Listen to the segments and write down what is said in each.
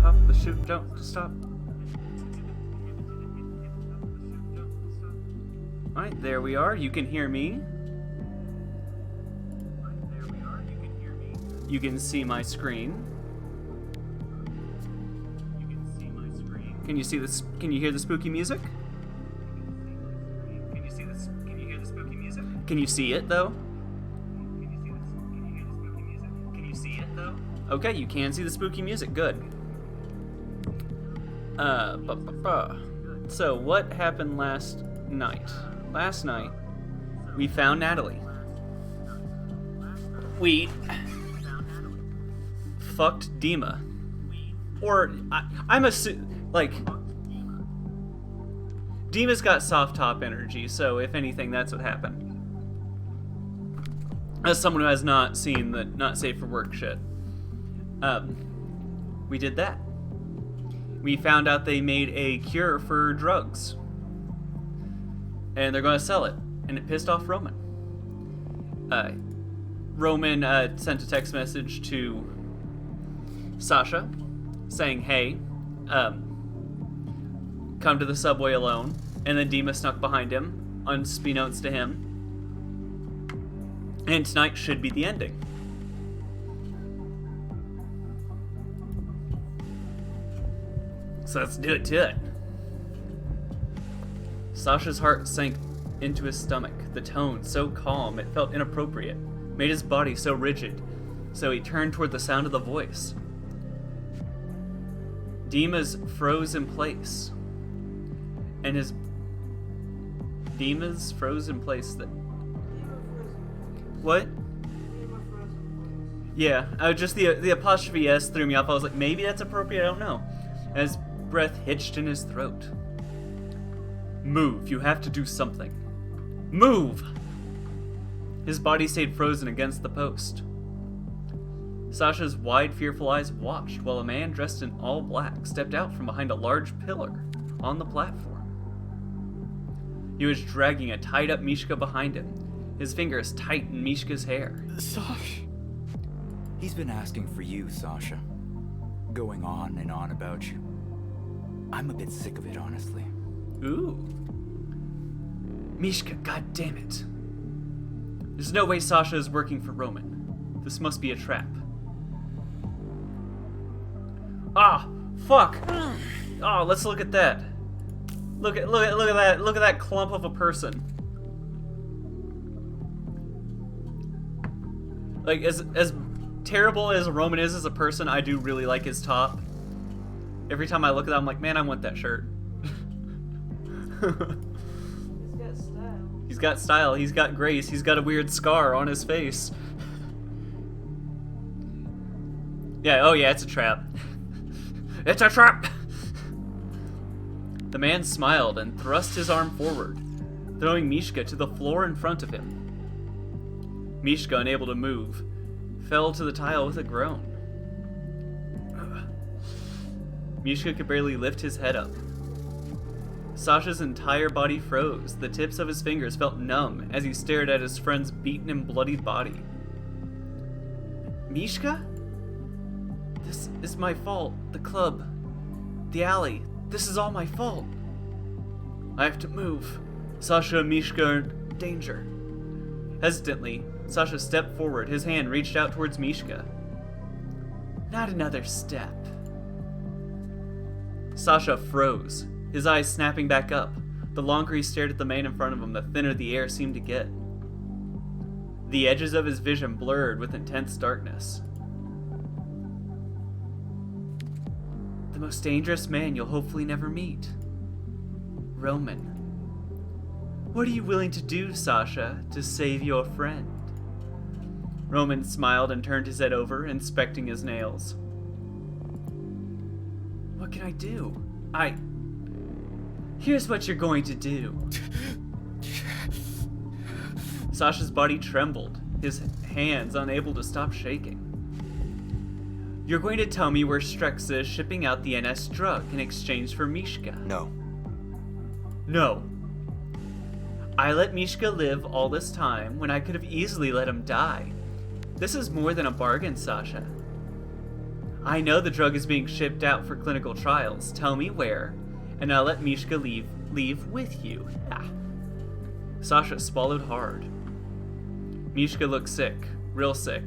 hop the shoot, don't stop. Alright, there we are. You can hear me. You can see my screen. Can you see this? Can you hear the spooky music? Can you see it though? Okay, you can see the spooky music. Good. So what happened last night? Last night, we found Natalie. We fucked Dima. Or, I'm like, Dima's got soft top energy, so if anything, that's what happened. As someone who has not seen the not safe for work shit. We did that. We found out they made a cure for drugs. And they're going to sell it. And it pissed off Roman. Roman sent a text message to Sasha saying, hey, come to the subway alone. And then Dima snuck behind him, unbeknownst to him. And tonight should be the ending. So let's do it to it. Sasha's heart sank into his stomach. The tone, so calm, it felt inappropriate, made his body so rigid. So he turned toward the sound of the voice. Dima's froze in place. And his... Dima's froze in place that... What? Yeah, just the apostrophe S threw me off. I was like, maybe that's appropriate, I don't know. As breath hitched in his throat. Move, you have to do something. Move! His body stayed frozen against the post. Sasha's wide, fearful eyes watched while a man dressed in all black stepped out from behind a large pillar on the platform. He was dragging a tied-up Mishka behind him, his fingers tight in Mishka's hair. Sasha. He's been asking for you, Sasha. Going on and on about you. I'm a bit sick of it, honestly. Ooh. Mishka, goddammit. There's no way Sasha is working for Roman. This must be a trap. Ah, fuck. Oh, let's look at that. Look at that. Look at that clump of a person. Like, as terrible as Roman is as a person, I do really like his top. Every time I look at that, I'm like, man, I want that shirt. He's got style. He's got grace. He's got a weird scar on his face. Yeah, oh yeah, it's a trap. It's a trap! The man smiled and thrust his arm forward, throwing Mishka to the floor in front of him. Mishka, unable to move, fell to the tile with a groan. Mishka could barely lift his head up. Sasha's entire body froze. The tips of his fingers felt numb as he stared at his friend's beaten and bloodied body. Mishka? This is my fault. The club. The alley. This is all my fault. I have to move. Sasha and Mishka are in danger. Hesitantly, Sasha stepped forward. His hand reached out towards Mishka. Not another step. Sasha froze, his eyes snapping back up. The longer he stared at the man in front of him, the thinner the air seemed to get. The edges of his vision blurred with intense darkness. The most dangerous man you'll hopefully never meet. Roman. What are you willing to do, Sasha, to save your friend? Roman smiled and turned his head over, inspecting his nails. What can I do? Here's what you're going to do. Sasha's body trembled, his hands unable to stop shaking. You're going to tell me where Strexa is shipping out the NS drug in exchange for Mishka. No. No. I let Mishka live all this time when I could have easily let him die. This is more than a bargain, Sasha. I know the drug is being shipped out for clinical trials. Tell me where, and I'll let Mishka leave with you. Ah. Sasha swallowed hard. Mishka looked sick, real sick.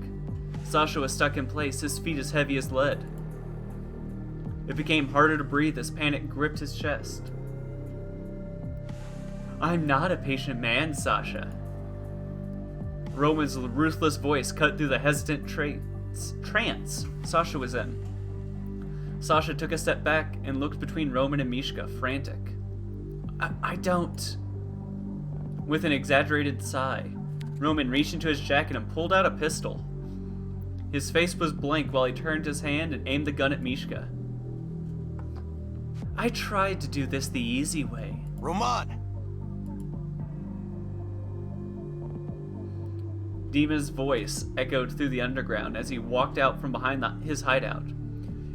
Sasha was stuck in place, his feet as heavy as lead. It became harder to breathe as panic gripped his chest. I'm not a patient man, Sasha. Roman's ruthless voice cut through the hesitant trance Sasha was in. Sasha took a step back and looked between Roman and Mishka, frantic. I don't... With an exaggerated sigh, Roman reached into his jacket and pulled out a pistol. His face was blank while he turned his hand and aimed the gun at Mishka. I tried to do this the easy way. Roman! Dima's voice echoed through the underground as he walked out from behind his hideout.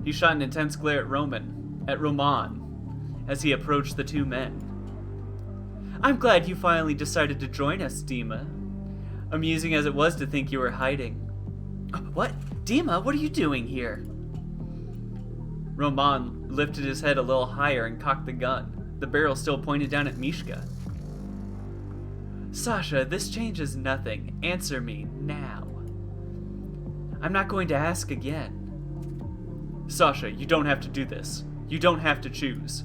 He shot an intense glare at Roman, as he approached the two men. I'm glad you finally decided to join us, Dima. Amusing as it was to think you were hiding. What? Dima, what are you doing here? Roman lifted his head a little higher and cocked the gun, the barrel still pointed down at Mishka. Sasha, this changes nothing. Answer me now. I'm not going to ask again. Sasha, you don't have to do this. You don't have to choose.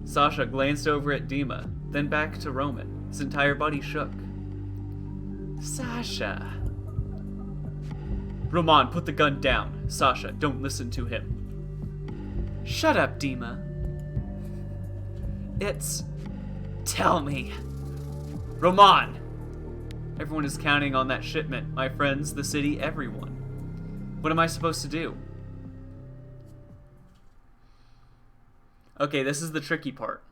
Sasha glanced over at Dima, then back to Roman. His entire body shook. Sasha. Roman, put the gun down. Sasha, don't listen to him. Shut up, Dima. Tell me. Roman! Everyone is counting on that shipment. My friends, the city, everyone. What am I supposed to do? Okay, this is the tricky part.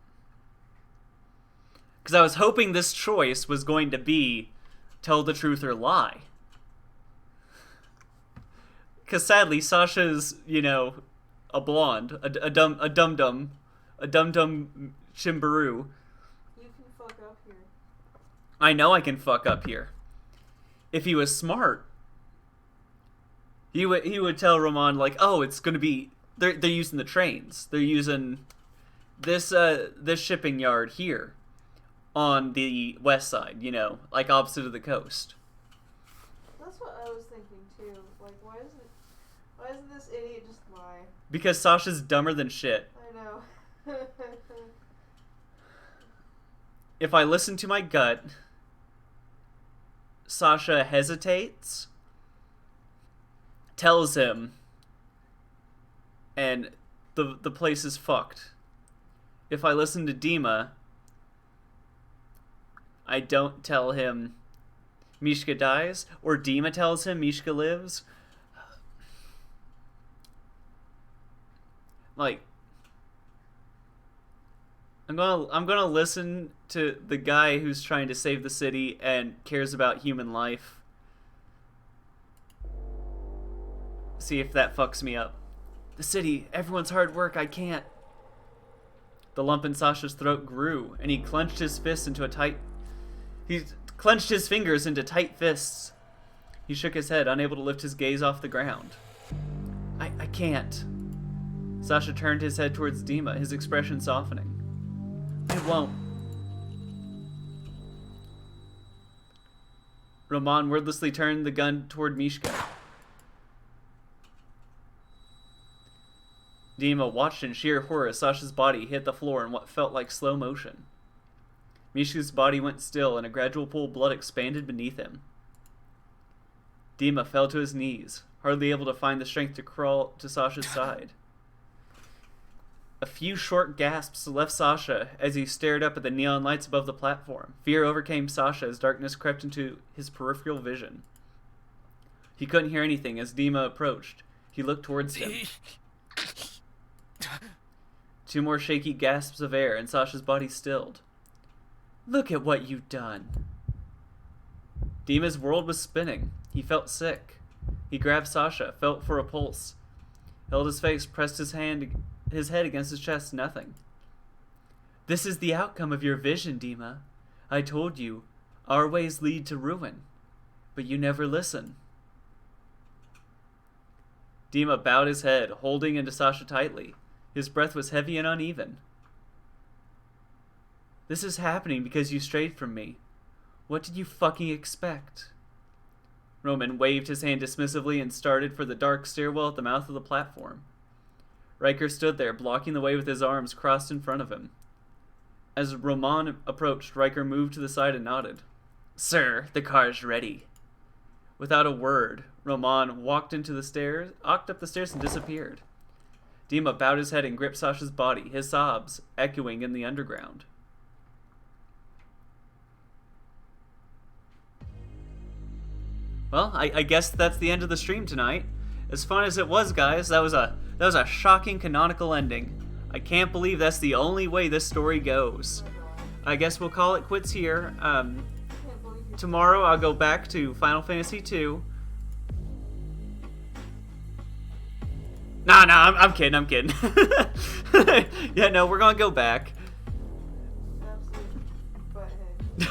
Because I was hoping this choice was going to be tell the truth or lie. Because sadly, Sasha's, a blonde, a dum-dum chimbaroo. You can fuck up here. I know I can fuck up here. If he was smart, he would tell Roman, like, oh, it's gonna be, they're using the trains. They're using this shipping yard here on the west side, like opposite of the coast. That's what I was thinking too. Like, why isn't this idiot just lie? Because Sasha's dumber than shit. I know. If I listen to my gut, Sasha hesitates, tells him, and the place is fucked. If I listen to Dima, I don't tell him Mishka dies, or Dima tells him Mishka lives. Like, I'm gonna listen to the guy who's trying to save the city and cares about human life. See if that fucks me up. The city, everyone's hard work, I can't. The lump in Sasha's throat grew, and he clenched his fingers into tight fists. He shook his head, unable to lift his gaze off the ground. I can't. Sasha turned his head towards Dima, his expression softening. I won't. Roman wordlessly turned the gun toward Mishka. Dima watched in sheer horror as Sasha's body hit the floor in what felt like slow motion. Mishka's body went still and a gradual pool of blood expanded beneath him. Dima fell to his knees, hardly able to find the strength to crawl to Sasha's side. A few short gasps left Sasha as he stared up at the neon lights above the platform. Fear overcame Sasha as darkness crept into his peripheral vision. He couldn't hear anything as Dima approached. He looked towards him. Two more shaky gasps of air and Sasha's body stilled. Look at what you've done. Dima's world was spinning. He felt sick. He grabbed Sasha, felt for a pulse, held his face, pressed his head against his chest, nothing. This is the outcome of your vision, Dima. I told you, our ways lead to ruin, but you never listen. Dima bowed his head, holding into Sasha tightly. His breath was heavy and uneven. This is happening because you strayed from me. What did you fucking expect? Roman waved his hand dismissively and started for the dark stairwell at the mouth of the platform. Riker stood there, blocking the way with his arms crossed in front of him. As Roman approached, Riker moved to the side and nodded. Sir, the car's ready. Without a word, Roman walked up the stairs and disappeared. Dima bowed his head and gripped Sasha's body, his sobs echoing in the underground. Well, I guess that's the end of the stream tonight. As fun as it was, guys, that was a shocking canonical ending. I can't believe that's the only way this story goes. I guess we'll call it quits here. Tomorrow I'll go back to Final Fantasy II. Nah, I'm kidding. Yeah, no, we're gonna go back.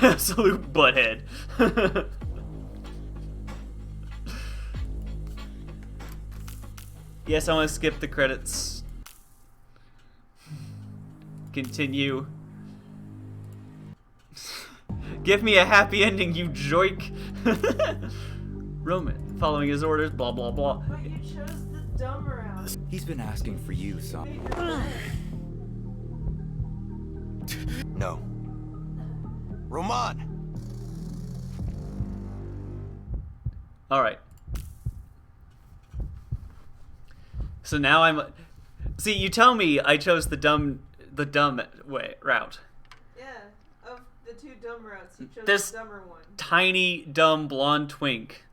Absolute butthead. Yes, I want to skip the credits. Continue. Give me a happy ending, you joik. Roman, following his orders, blah blah blah. But you chose the dumb route. He's been asking for you, son. No. Roman! Alright. So now I'm... See, you tell me I chose the dumb route. Yeah, of the two dumb routes, you chose This the dumber one. tiny, dumb, blonde twink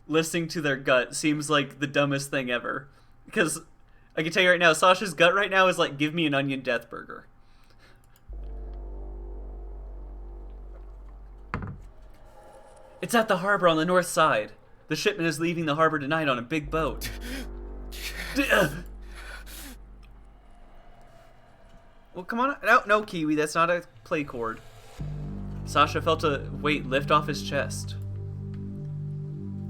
listening to their gut seems like the dumbest thing ever. Because I can tell you right now, Sasha's gut right now is like, give me an onion death burger. It's at the harbor on the north side. The shipment is leaving the harbor tonight on a big boat. Well, come on. No, Kiwi, that's not a play chord. Sasha felt a weight lift off his chest.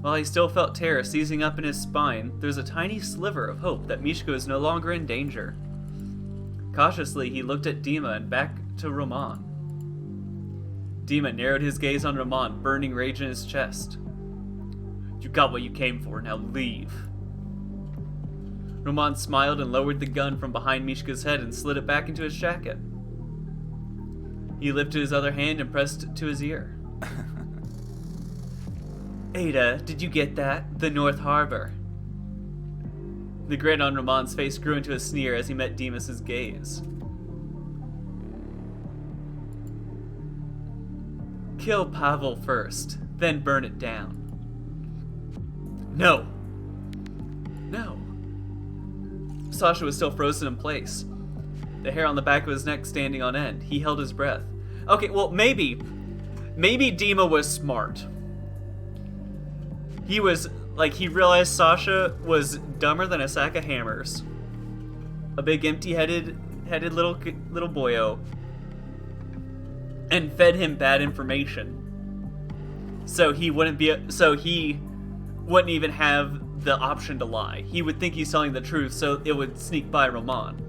While he still felt terror seizing up in his spine, there was a tiny sliver of hope that Mishka was no longer in danger. Cautiously, he looked at Dima and back to Roman. Dima narrowed his gaze on Roman, burning rage in his chest. You got what you came for, now leave. Roman smiled and lowered the gun from behind Mishka's head and slid it back into his jacket. He lifted his other hand and pressed it to his ear. Ada, did you get that? The North Harbor. The grin on Roman's face grew into a sneer as he met Demas's gaze. Kill Pavel first, then burn it down. No. No. Sasha was still frozen in place, the hair on the back of his neck standing on end. He held his breath. Okay, well, maybe Dima was smart. He realized Sasha was dumber than a sack of hammers. A big empty-headed little boyo. And fed him bad information. So he wouldn't even have the option to lie. He would think he's telling the truth, so it would sneak by Roman.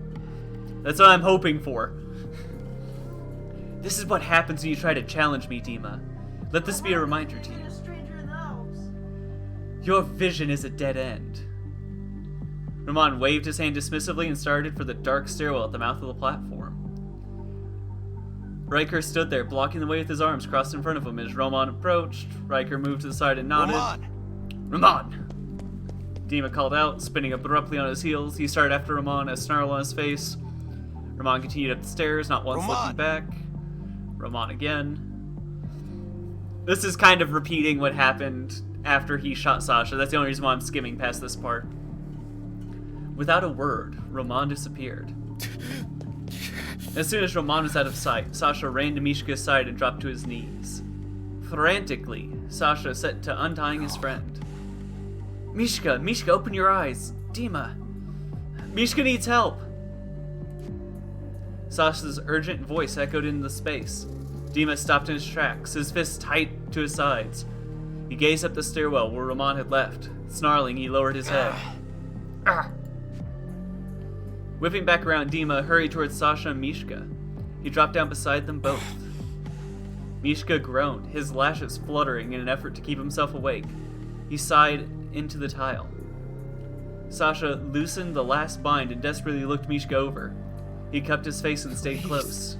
That's what I'm hoping for. This is what happens when you try to challenge me, Dima. Let this be a reminder to you. A stranger in the Alps. Your vision is a dead end. Roman waved his hand dismissively and started for the dark stairwell at the mouth of the platform. Riker stood there, blocking the way with his arms crossed in front of him. As Roman approached, Riker moved to the side and nodded. Roman! Dima called out, spinning abruptly on his heels. He started after Roman, a snarl on his face. Roman continued up the stairs, not once looking back. Roman again. This is kind of repeating what happened after he shot Sasha. That's the only reason why I'm skimming past this part. Without a word, Roman disappeared. As soon as Roman was out of sight, Sasha ran to Mishka's side and dropped to his knees. Frantically, Sasha set to untying his friend. Mishka, open your eyes. Dima. Mishka needs help. Sasha's urgent voice echoed into the space. Dima stopped in his tracks, his fists tight to his sides. He gazed up the stairwell where Roman had left. Snarling, he lowered his head. Whipping back around, Dima hurried towards Sasha and Mishka. He dropped down beside them both. Mishka groaned, his lashes fluttering in an effort to keep himself awake. He sighed into the tile. Sasha loosened the last bind and desperately looked Mishka over. He cupped his face and stayed close.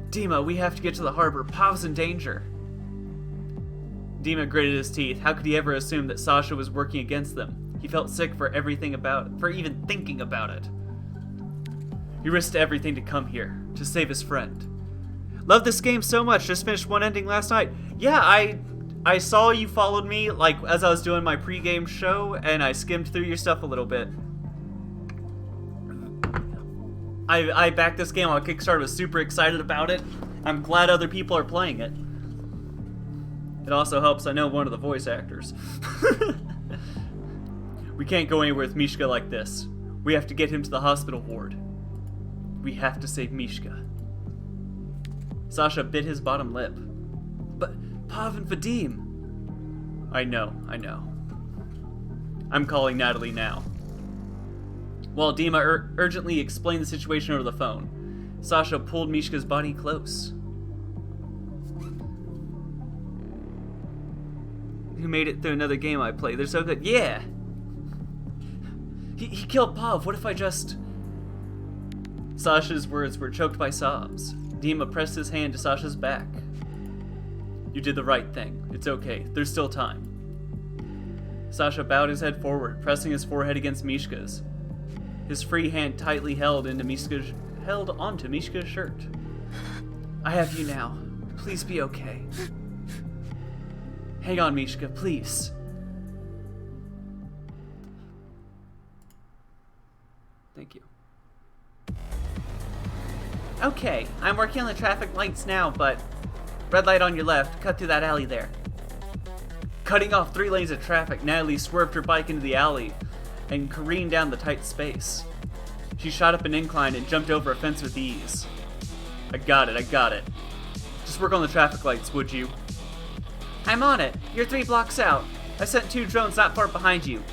Dima, we have to get to the harbor. Pav's in danger. Dima gritted his teeth. How could he ever assume that Sasha was working against them? He felt sick for even thinking about it. He risked everything to come here, to save his friend. Love this game so much, just finished one ending last night. Yeah, I saw you followed me, like, as I was doing my pregame show, and I skimmed through your stuff a little bit. I backed this game on Kickstarter, was super excited about it. I'm glad other people are playing it. It also helps I know one of the voice actors. We can't go anywhere with Mishka like this. We have to get him to the hospital ward. We have to save Mishka. Sasha bit his bottom lip. But Pav and Vadim. I know. I'm calling Natalie now. While Dima urgently explained the situation over the phone, Sasha pulled Mishka's body close. You made it through another game I played. They're so good. Yeah! He killed Pav. What if I just... Sasha's words were choked by sobs. Dima pressed his hand to Sasha's back. You did the right thing. It's okay. There's still time. Sasha bowed his head forward, pressing his forehead against Mishka's. His free hand tightly held onto Mishka's shirt. I have you now. Please be okay. Hang on, Mishka, please. Thank you. Okay, I'm working on the traffic lights now, but red light on your left, cut through that alley there. Cutting off 3 lanes of traffic, Natalie swerved her bike into the alley and careened down the tight space. She shot up an incline and jumped over a fence with ease. I got it. Just work on the traffic lights, would you? I'm on it. You're 3 blocks out. I sent 2 drones not far behind you.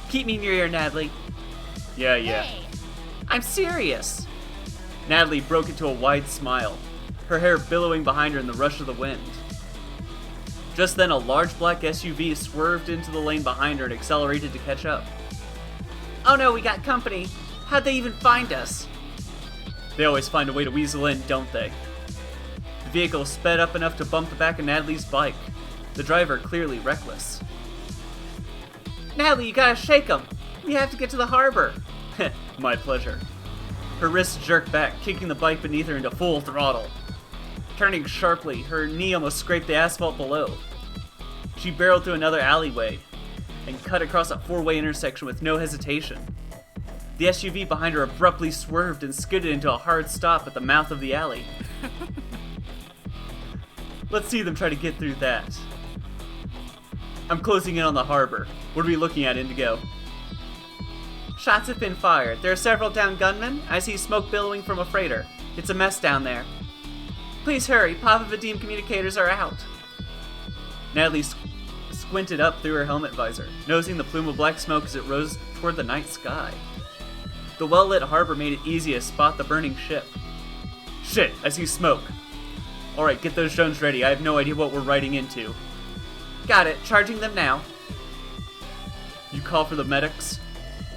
Keep me near here, Natalie. Yeah. Hey. I'm serious. Natalie broke into a wide smile, her hair billowing behind her in the rush of the wind. Just then, a large black SUV swerved into the lane behind her and accelerated to catch up. Oh no, we got company. How'd they even find us? They always find a way to weasel in, don't they? The vehicle sped up enough to bump the back of Natalie's bike, the driver clearly reckless. Natalie, you gotta shake them. We have to get to the harbor. My pleasure. Her wrists jerked back, kicking the bike beneath her into full throttle. Turning sharply, her knee almost scraped the asphalt below. She barreled through another alleyway and cut across a 4-way intersection with no hesitation. The SUV behind her abruptly swerved and skidded into a hard stop at the mouth of the alley. Let's see them try to get through that. I'm closing in on the harbor. What are we looking at, Indigo? Shots have been fired. There are several downed gunmen. I see smoke billowing from a freighter. It's a mess down there. Please hurry. Papa Vadim communicators are out. Natalie squinted up through her helmet visor, noticing the plume of black smoke as it rose toward the night sky. The well-lit harbor made it easy to spot the burning ship. Shit, I see smoke. Alright, get those drones ready. I have no idea what we're riding into. Got it. Charging them now. You call for the medics?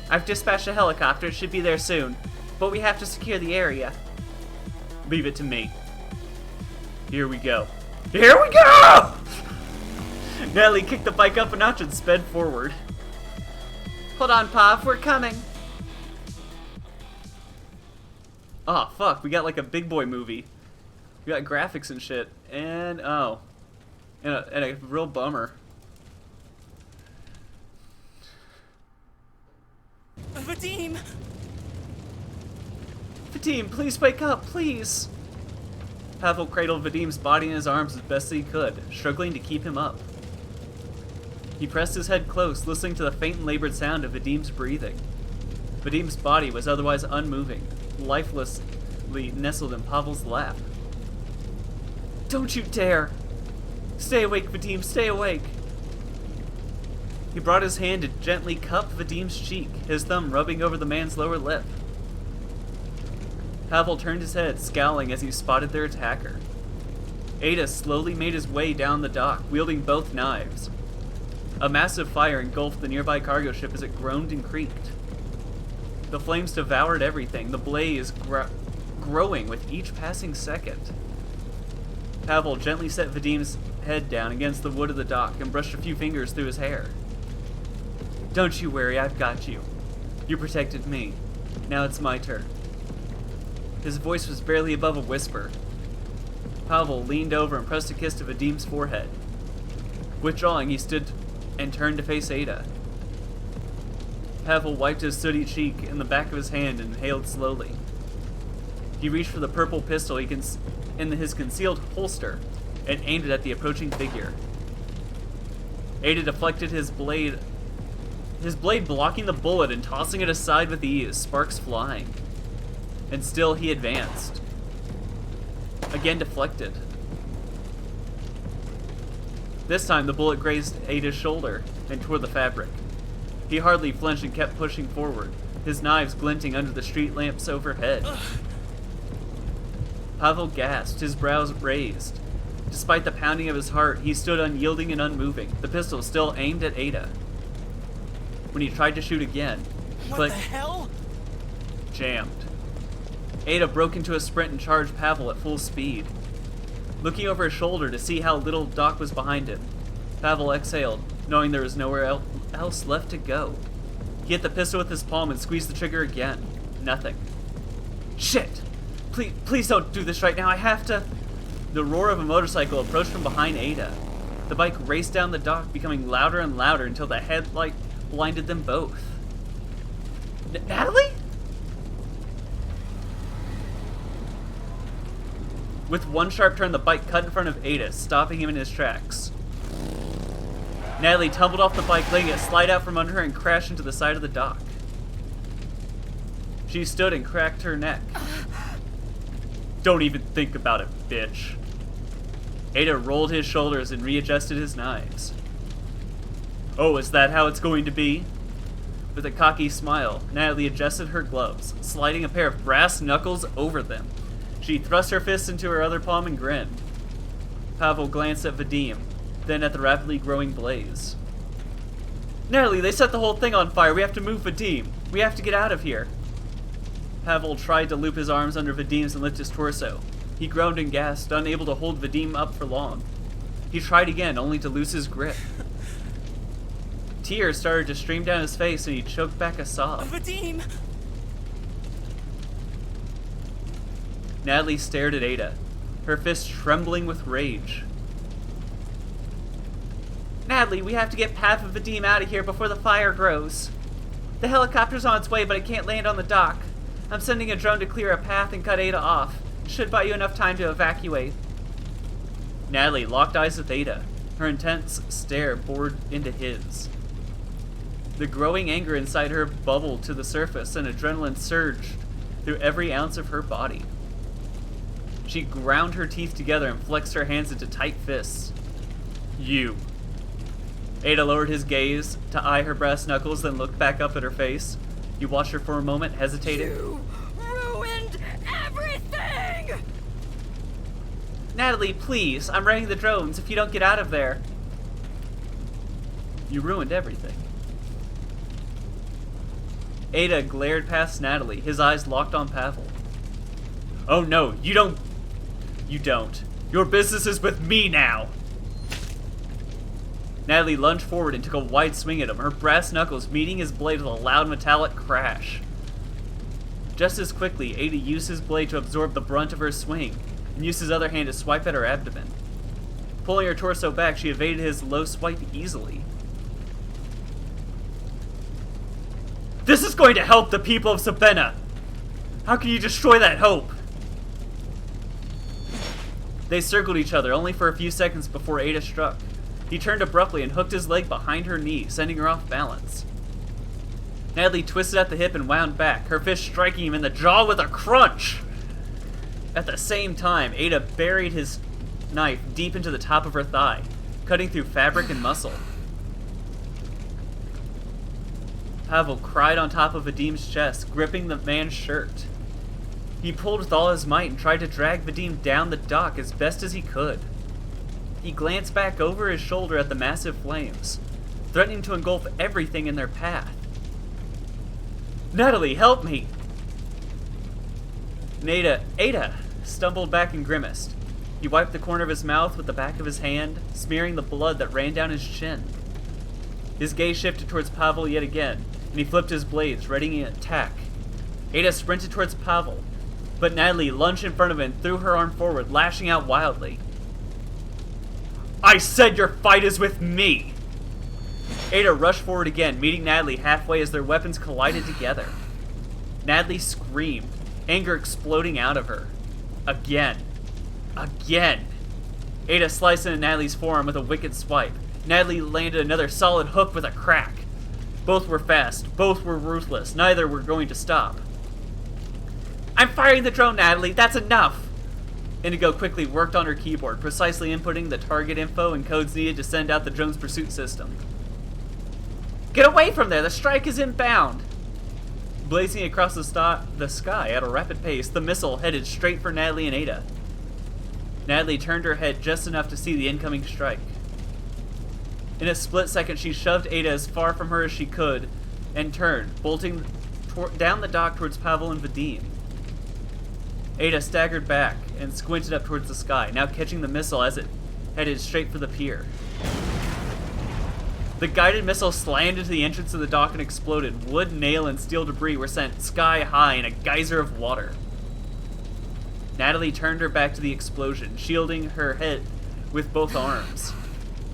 I've dispatched a helicopter. It should be there soon. But we have to secure the area. Leave it to me. Here we go. Here we go! Natalie kicked the bike up a notch and sped forward. Hold on, Pav. We're coming. Oh, fuck. We got like a big boy movie. We got graphics and shit. And, oh. And a real bummer. Vadim! Vadim, please wake up, please! Pavel cradled Vadim's body in his arms as best he could, struggling to keep him up. He pressed his head close, listening to the faint and labored sound of Vadim's breathing. Vadim's body was otherwise unmoving, lifelessly nestled in Pavel's lap. Don't you dare! Stay awake, Vadim, stay awake! He brought his hand to gently cup Vadim's cheek, his thumb rubbing over the man's lower lip. Pavel turned his head, scowling as he spotted their attacker. Ada slowly made his way down the dock, wielding both knives. A massive fire engulfed the nearby cargo ship as it groaned and creaked. The flames devoured everything, the blaze growing with each passing second. Pavel gently set Vadim's head down against the wood of the dock and brushed a few fingers through his hair. "Don't you worry, I've got you. You protected me. Now it's my turn." His voice was barely above a whisper. Pavel leaned over and pressed a kiss to Vadim's forehead. Withdrawing, he stood and turned to face Ada. Pavel wiped his sooty cheek in the back of his hand and inhaled slowly. He reached for the purple pistol in his concealed holster and aimed it at the approaching figure. Ada deflected his blade blocking the bullet and tossing it aside with ease, sparks flying. And still he advanced. Again deflected. This time the bullet grazed Ada's shoulder and tore the fabric. He hardly flinched and kept pushing forward, his knives glinting under the street lamps overhead. Pavel gasped, his brows raised. Despite the pounding of his heart, he stood unyielding and unmoving, the pistol still aimed at Ada. When he tried to shoot again, What the hell? jammed. Ada broke into a sprint and charged Pavel at full speed. Looking over his shoulder to see how little Doc was behind him, Pavel exhaled, knowing there was nowhere else left to go. He hit the pistol with his palm and squeezed the trigger again. Nothing. Shit! Please don't do this right now, I have to... The roar of a motorcycle approached from behind Ada. The bike raced down the dock, becoming louder and louder until the headlight blinded them both. Natalie? With one sharp turn, the bike cut in front of Ada, stopping him in his tracks. Natalie tumbled off the bike, letting it slide out from under her and crash into the side of the dock. She stood and cracked her neck. Don't even think about it, bitch. Ada rolled his shoulders and readjusted his knives. Oh, is that how it's going to be? With a cocky smile, Natalie adjusted her gloves, sliding a pair of brass knuckles over them. She thrust her fist into her other palm and grinned. Pavel glanced at Vadim, then at the rapidly growing blaze. Natalie, they set the whole thing on fire. We have to move Vadim. We have to get out of here. Pavel tried to loop his arms under Vadim's and lift his torso. He groaned and gasped, unable to hold Vadim up for long. He tried again, only to lose his grip. Tears started to stream down his face and he choked back a sob. Vadim! Natalie stared at Ada, her fist trembling with rage. Natalie, we have to get Pav and Vadim out of here before the fire grows. The helicopter's on its way, but it can't land on the dock. I'm sending a drone to clear a path and cut Ada off. It should buy you enough time to evacuate. Natalie locked eyes with Ada, her intense stare bored into his. The growing anger inside her bubbled to the surface and adrenaline surged through every ounce of her body. She ground her teeth together and flexed her hands into tight fists. You. Ada lowered his gaze to eye her brass knuckles, then looked back up at her face. He watched her for a moment, hesitated. You ruined everything! Natalie, please, I'm running the drones if you don't get out of there. You ruined everything. Ada glared past Natalie, his eyes locked on Pavel. Oh no, you don't. You don't. Your business is with me now! Natalie lunged forward and took a wide swing at him, her brass knuckles meeting his blade with a loud metallic crash. Just as quickly, Ada used his blade to absorb the brunt of her swing, and used his other hand to swipe at her abdomen. Pulling her torso back, she evaded his low swipe easily. This is going to help the people of Sabena! How can you destroy that hope? They circled each other, only for a few seconds before Ada struck. He turned abruptly and hooked his leg behind her knee, sending her off balance. Natalie twisted at the hip and wound back, her fist striking him in the jaw with a crunch! At the same time, Ada buried his knife deep into the top of her thigh, cutting through fabric and muscle. Pavel cried on top of Vadim's chest, gripping the man's shirt. He pulled with all his might and tried to drag Vadim down the dock as best as he could. He glanced back over his shoulder at the massive flames, threatening to engulf everything in their path. "Natalie, help me!" Ada stumbled back and grimaced. He wiped the corner of his mouth with the back of his hand, smearing the blood that ran down his chin. His gaze shifted towards Pavel yet again, and he flipped his blades, readying an attack. Ada sprinted towards Pavel, but Natalie lunged in front of him and threw her arm forward, lashing out wildly. "I said your fight is with me!" Ada rushed forward again, meeting Natalie halfway as their weapons collided together. Natalie screamed, anger exploding out of her. Again. Ada sliced into Natalie's forearm with a wicked swipe. Natalie landed another solid hook with a crack. Both were fast, both were ruthless, neither were going to stop. "I'm firing the drone, Natalie, that's enough!" Indigo quickly worked on her keyboard, precisely inputting the target info and codes needed to send out the drone's pursuit system. "Get away from there, the strike is inbound!" Blazing across the sky at a rapid pace, the missile headed straight for Natalie and Ada. Natalie turned her head just enough to see the incoming strike. In a split second, she shoved Ada as far from her as she could and turned, bolting down the dock towards Pavel and Vadim. Ada staggered back and squinted up towards the sky, now catching the missile as it headed straight for the pier. The guided missile slammed into the entrance of the dock and exploded. Wood, nail, and steel debris were sent sky high in a geyser of water. Natalie turned her back to the explosion, shielding her head with both arms.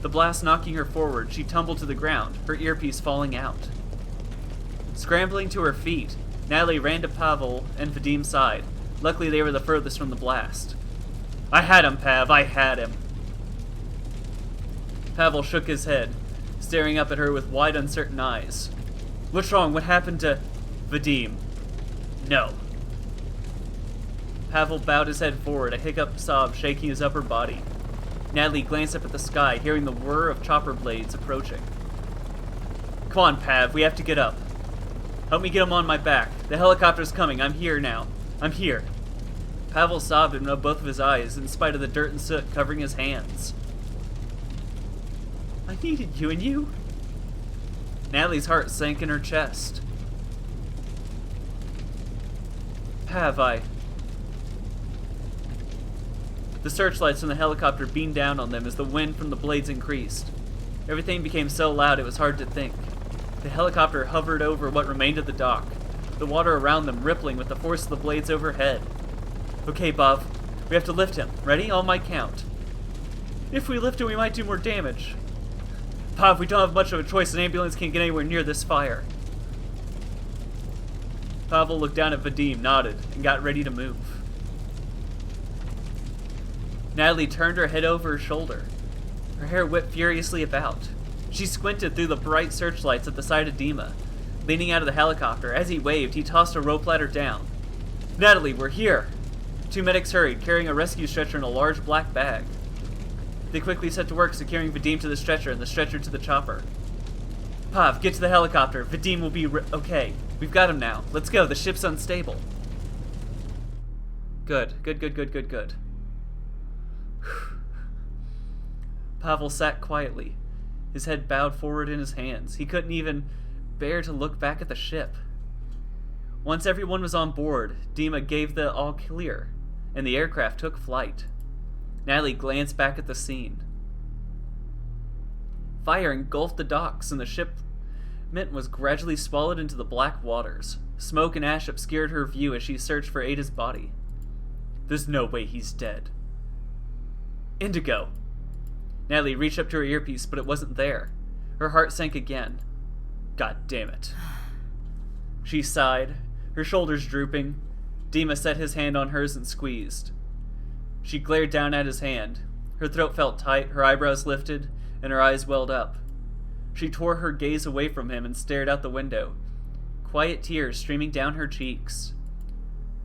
The blast knocking her forward, she tumbled to the ground, her earpiece falling out. Scrambling to her feet, Natalie ran to Pavel and Vadim's side. Luckily, they were the furthest from the blast. "I had him, Pav, I had him." Pavel shook his head, staring up at her with wide, uncertain eyes. "What's wrong? What happened to Vadim?" "No." Pavel bowed his head forward, a hiccup sob shaking his upper body. Natalie glanced up at the sky, hearing the whir of chopper blades approaching. "Come on, Pav, we have to get up. Help me get him on my back. The helicopter's coming. I'm here now. I'm here." Pavel sobbed and rubbed both of his eyes, in spite of the dirt and soot covering his hands. "I needed you, and you..." Natalie's heart sank in her chest. "Pav, The searchlights from the helicopter beamed down on them as the wind from the blades increased. Everything became so loud it was hard to think. The helicopter hovered over what remained of the dock, the water around them rippling with the force of the blades overhead. "Okay, Bob, we have to lift him. Ready? On my count." "If we lift him, we might do more damage." "Bob, we don't have much of a choice. An ambulance can't get anywhere near this fire." Pavel looked down at Vadim, nodded, and got ready to move. Natalie turned her head over her shoulder. Her hair whipped furiously about. She squinted through the bright searchlights at the side of Dima. Leaning out of the helicopter, as he waved, he tossed a rope ladder down. "Natalie, we're here!" Two medics hurried, carrying a rescue stretcher in a large black bag. They quickly set to work securing Vadim to the stretcher and the stretcher to the chopper. "Pav, get to the helicopter. Vadim will be okay. We've got him now. Let's go. The ship's unstable." Good. Pavel sat quietly, his head bowed forward in his hands. He couldn't even bear to look back at the ship. Once everyone was on board, Dima gave the all clear, and the aircraft took flight. Natalie glanced back at the scene. Fire engulfed the docks, and the shipment was gradually swallowed into the black waters. Smoke and ash obscured her view as she searched for Ada's body. "There's no way he's dead." "Indigo!" Natalie reached up to her earpiece, but it wasn't there. Her heart sank again. "God damn it." She sighed, her shoulders drooping. Dima set his hand on hers and squeezed. She glared down at his hand. Her throat felt tight, her eyebrows lifted, and her eyes welled up. She tore her gaze away from him and stared out the window, quiet tears streaming down her cheeks.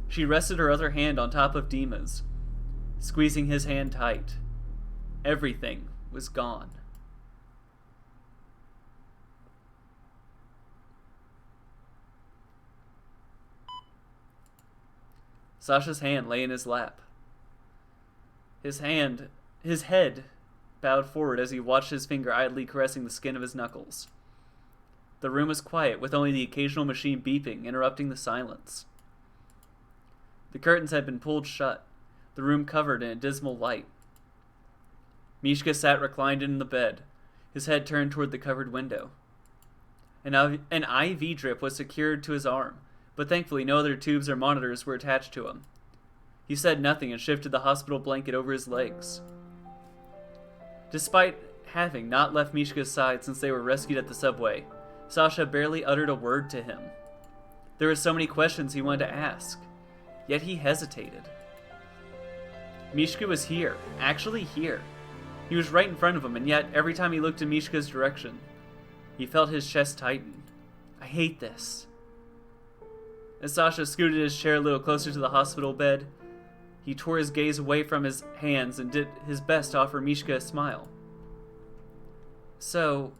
She rested her other hand on top of Dima's, squeezing his hand tight. Everything was gone. Sasha's hand lay in his lap. His head bowed forward as he watched his finger idly caressing the skin of his knuckles. The room was quiet, with only the occasional machine beeping, interrupting the silence. The curtains had been pulled shut, the room covered in a dismal light. Mishka sat reclined in the bed, his head turned toward the covered window. An IV drip was secured to his arm, but thankfully no other tubes or monitors were attached to him. He said nothing and shifted the hospital blanket over his legs. Despite having not left Mishka's side since they were rescued at the subway, Sasha barely uttered a word to him. There were so many questions he wanted to ask, yet he hesitated. Mishka was here, actually here. He was right in front of him, and yet every time he looked in Mishka's direction, he felt his chest tighten. I hate this. As Sasha scooted his chair a little closer to the hospital bed, he tore his gaze away from his hands and did his best to offer Mishka a smile. So,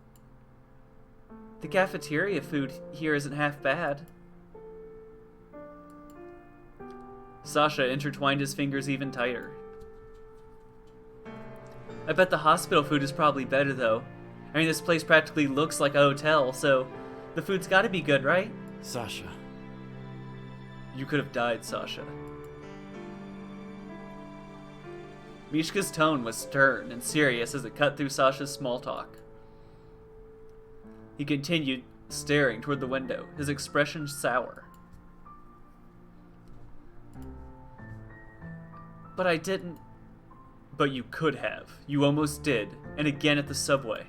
the cafeteria food here isn't half bad. Sasha intertwined his fingers even tighter. I bet the hospital food is probably better, though. I mean, this place practically looks like a hotel, so the food's gotta be good, right? Sasha. You could have died, Sasha. Mishka's tone was stern and serious as it cut through Sasha's small talk. He continued, staring toward the window, his expression sour. But I didn't... But you could have. You almost did. And again at the subway.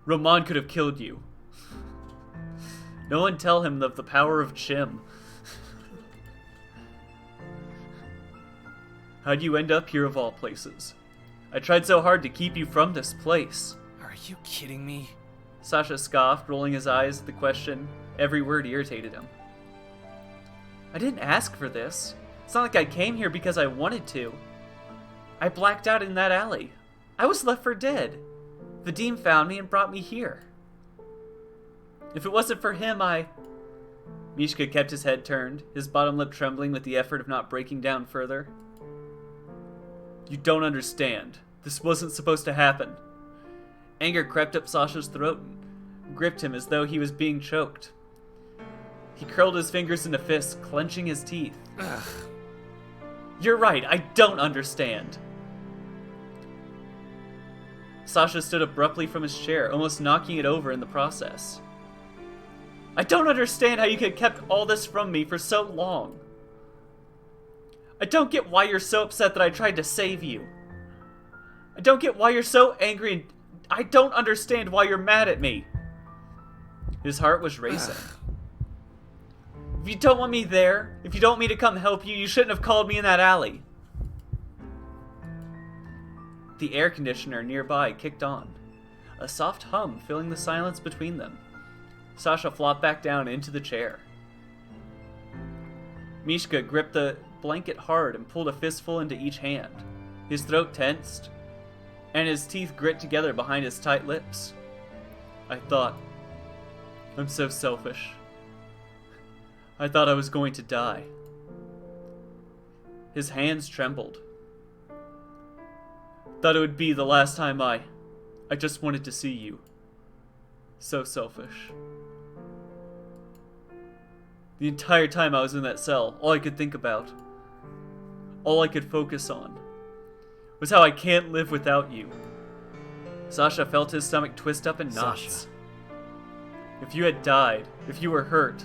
Roman could have killed you. No one tell him of the power of Chim. How'd you end up here of all places? I tried so hard to keep you from this place. Are you kidding me? Sasha scoffed, rolling his eyes at the question. Every word irritated him. I didn't ask for this. It's not like I came here because I wanted to. I blacked out in that alley. I was left for dead. Vadim found me and brought me here. If it wasn't for him, Mishka kept his head turned, his bottom lip trembling with the effort of not breaking down further. You don't understand. This wasn't supposed to happen. Anger crept up Sasha's throat and gripped him as though he was being choked. He curled his fingers into fists, clenching his teeth. Ugh. You're right, I don't understand. Sasha stood abruptly from his chair, almost knocking it over in the process. I don't understand how you could have kept all this from me for so long. I don't get why you're so upset that I tried to save you. I don't get why you're so angry, and I don't understand why you're mad at me. His heart was racing. If you don't want me there, if you don't want me to come help you, you shouldn't have called me in that alley. The air conditioner nearby kicked on, a soft hum filling the silence between them. Sasha flopped back down into the chair. Mishka gripped the blanket hard and pulled a fistful into each hand. His throat tensed, and his teeth grit together behind his tight lips. I thought, I'm so selfish. I thought I was going to die. His hands trembled. Thought it would be the last time I just wanted to see you. So selfish. The entire time I was in that cell, all I could think about, all I could focus on, was how I can't live without you. Sasha felt his stomach twist up in knots. Sasha. If you had died, if you were hurt,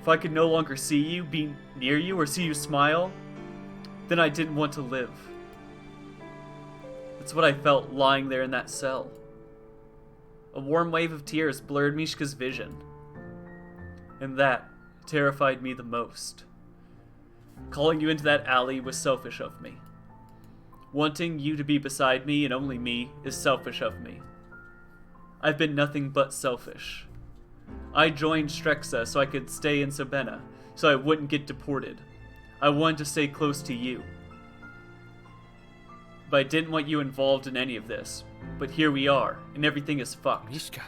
if I could no longer see you, be near you, or see you smile, then I didn't want to live. That's what I felt lying there in that cell. A warm wave of tears blurred Mishka's vision. And that terrified me the most. Calling you into that alley was selfish of me. Wanting you to be beside me and only me is selfish of me. I've been nothing but selfish. I joined Strexa so I could stay in Sabena, so I wouldn't get deported. I wanted to stay close to you. But I didn't want you involved in any of this. But here we are, and everything is fucked. Mishka.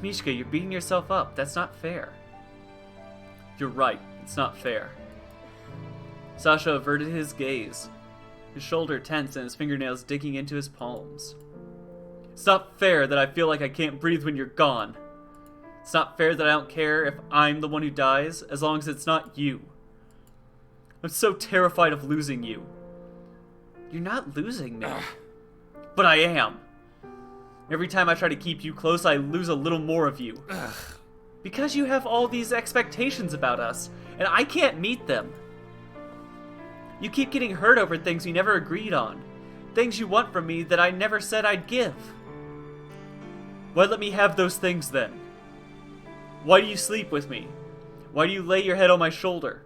Mishka, you're beating yourself up. That's not fair. You're right, it's not fair. Sasha averted his gaze, his shoulder tense and his fingernails digging into his palms. It's not fair that I feel like I can't breathe when you're gone. It's not fair that I don't care if I'm the one who dies, as long as it's not you. I'm so terrified of losing you. You're not losing me. But I am. Every time I try to keep you close, I lose a little more of you. Because you have all these expectations about us, and I can't meet them. You keep getting hurt over things we never agreed on. Things you want from me that I never said I'd give. Why let me have those things then? Why do you sleep with me? Why do you lay your head on my shoulder?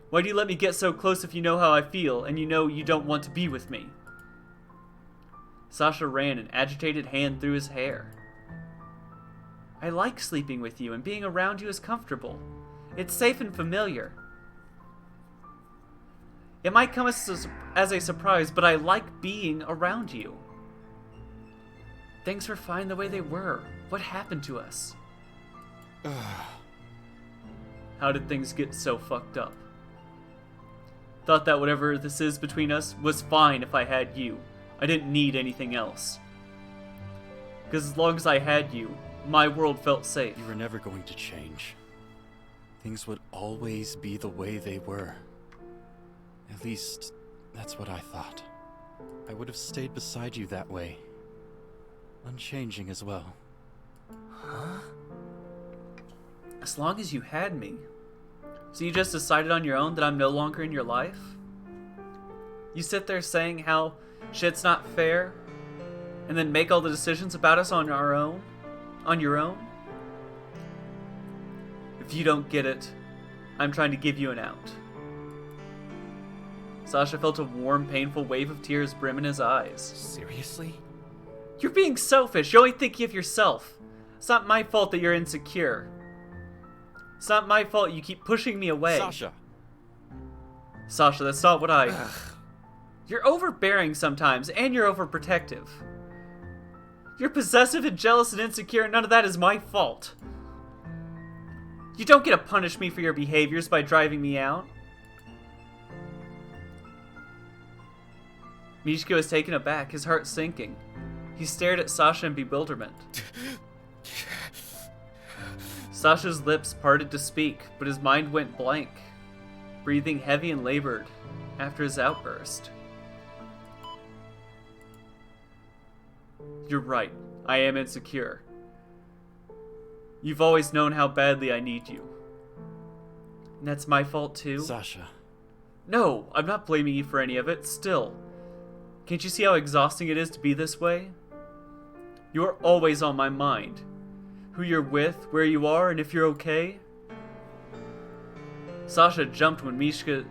Why do you let me get so close if you know how I feel and you know you don't want to be with me? Sasha ran an agitated hand through his hair. I like sleeping with you and being around you is comfortable. It's safe and familiar. It might come as a surprise, but I like being around you. Things were fine the way they were. What happened to us? How did things get so fucked up? Thought that whatever this is between us was fine if I had you. I didn't need anything else. Because as long as I had you, my world felt safe. You were never going to change. Things would always be the way they were. At least, that's what I thought. I would have stayed beside you that way. Unchanging as well. Huh? As long as you had me. So you just decided on your own that I'm no longer in your life? You sit there saying how shit's not fair, and then make all the decisions about us on our own? On your own? If you don't get it, I'm trying to give you an out. Sasha felt a warm, painful wave of tears brim in his eyes. Seriously? You're being selfish. You're only thinking of yourself. It's not my fault that you're insecure. It's not my fault you keep pushing me away. Sasha! Sasha, that's not what I... You're overbearing sometimes, and you're overprotective. You're possessive and jealous and insecure, and none of that is my fault. You don't get to punish me for your behaviors by driving me out. Mishka was taken aback, his heart sinking. He stared at Sasha in bewilderment. Sasha's lips parted to speak, but his mind went blank, breathing heavy and labored after his outburst. You're right, I am insecure. You've always known how badly I need you. And that's my fault too? Sasha. No, I'm not blaming you for any of it, still. Can't you see how exhausting it is to be this way? You're always on my mind. Who you're with, where you are, and if you're okay. Sasha jumped when Mishka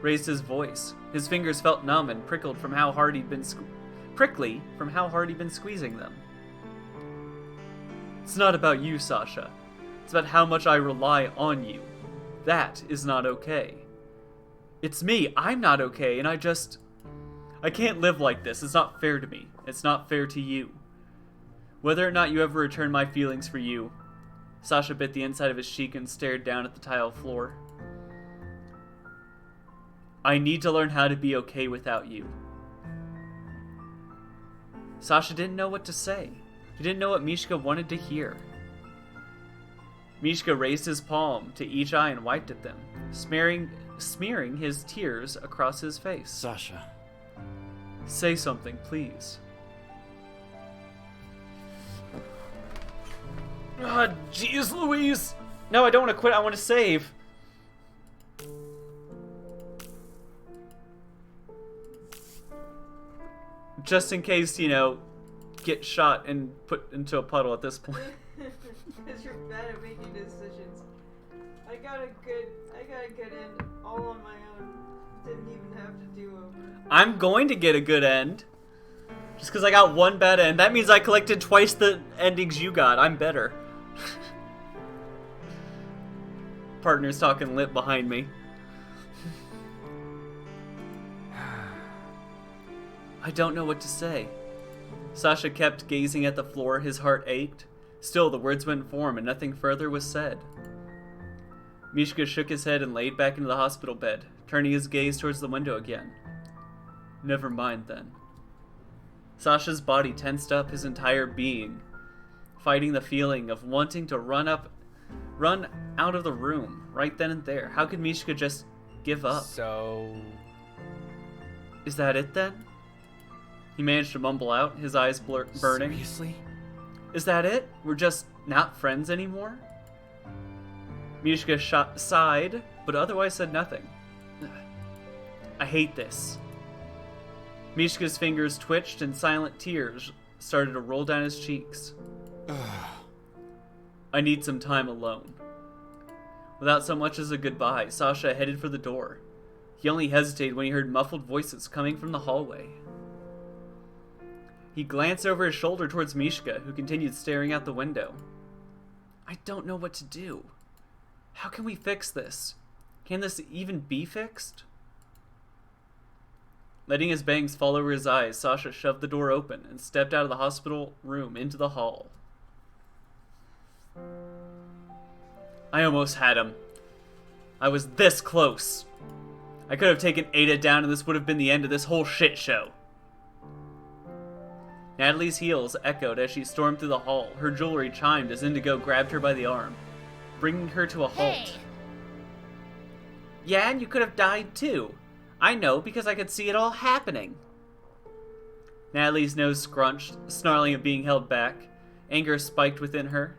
raised his voice. His fingers felt numb and prickled from how hard he'd been squeezing them. It's not about you, Sasha. It's about how much I rely on you. That is not okay. It's me. I'm not okay, and I can't live like this. It's not fair to me. It's not fair to you. Whether or not you ever return my feelings for you. Sasha bit the inside of his cheek and stared down at the tile floor. I need to learn how to be okay without you. Sasha didn't know what to say. He didn't know what Mishka wanted to hear. Mishka raised his palm to each eye and wiped at them, smearing his tears across his face. Sasha. Say something, please. Ah, jeez Louise! No, I don't want to quit, I want to save. Just in case, get shot and put into a puddle at this point. Because you're bad at making decisions. I got a good end all on my own. Didn't even have to do them. I'm going to get a good end. Just because I got one bad end. That means I collected twice the endings you got. I'm better. Partner's talking lit behind me. I don't know what to say. Sasha kept gazing at the floor, his heart ached. Still, the words wouldn't form and nothing further was said. Mishka shook his head and laid back into the hospital bed, turning his gaze towards the window again. Never mind then. Sasha's body tensed up, his entire being, fighting the feeling of wanting to run out of the room right then and there. How could Mishka just give up? So... Is that it then? He managed to mumble out, his eyes burning. Seriously? Is that it? We're just not friends anymore? Mishka sighed, but otherwise said nothing. I hate this. Mishka's fingers twitched and silent tears started to roll down his cheeks. I need some time alone. Without so much as a goodbye, Sasha headed for the door. He only hesitated when he heard muffled voices coming from the hallway. He glanced over his shoulder towards Mishka, who continued staring out the window. I don't know what to do. How can we fix this? Can this even be fixed? Letting his bangs fall over his eyes, Sasha shoved the door open and stepped out of the hospital room into the hall. I almost had him. I was this close. I could have taken Ada down and this would have been the end of this whole shit show. Natalie's heels echoed as she stormed through the hall. Her jewelry chimed as Indigo grabbed her by the arm, bringing her to a halt. Hey. Yeah, and you could have died too. I know, because I could see it all happening. Natalie's nose scrunched, snarling at being held back. Anger spiked within her.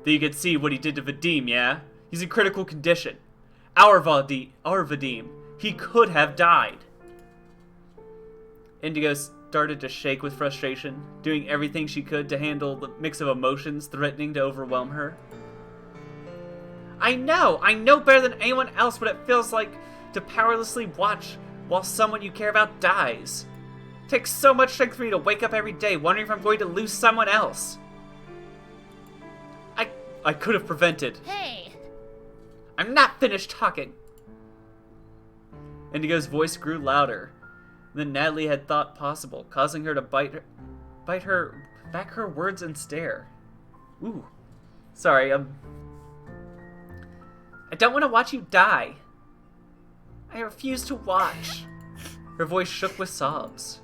That you could see what he did to Vadim, yeah? He's in critical condition. Our Vadim. He could have died. Indigo started to shake with frustration, doing everything she could to handle the mix of emotions threatening to overwhelm her. I know better than anyone else what it feels like to powerlessly watch while someone you care about dies. It takes so much strength for me to wake up every day wondering if I'm going to lose someone else. I could have prevented. Hey! I'm not finished talking. Indigo's voice grew louder than Natalie had thought possible, causing her to bite her back her words and stare. Ooh. Sorry, I don't want to watch you die. I refuse to watch. Her voice shook with sobs.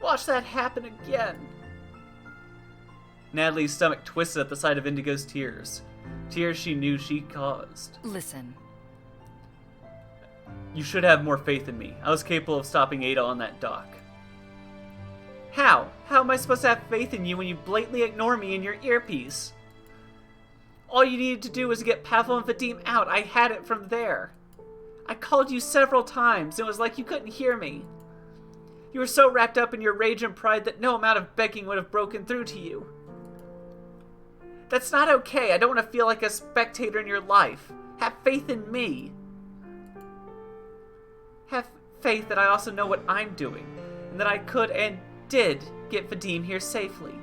Watch that happen again. Natalie's stomach twisted at the sight of Indigo's tears. Tears she knew she caused. Listen. You should have more faith in me. I was capable of stopping Ada on that dock. How? How am I supposed to have faith in you when you blatantly ignore me in your earpiece? All you needed to do was get Pavel and Vadim out. I had it from there. I called you several times. It was like you couldn't hear me. You were so wrapped up in your rage and pride that no amount of begging would have broken through to you. That's not okay. I don't want to feel like a spectator in your life. Have faith in me. Have faith that I also know what I'm doing, and that I could and did get Vadim here safely.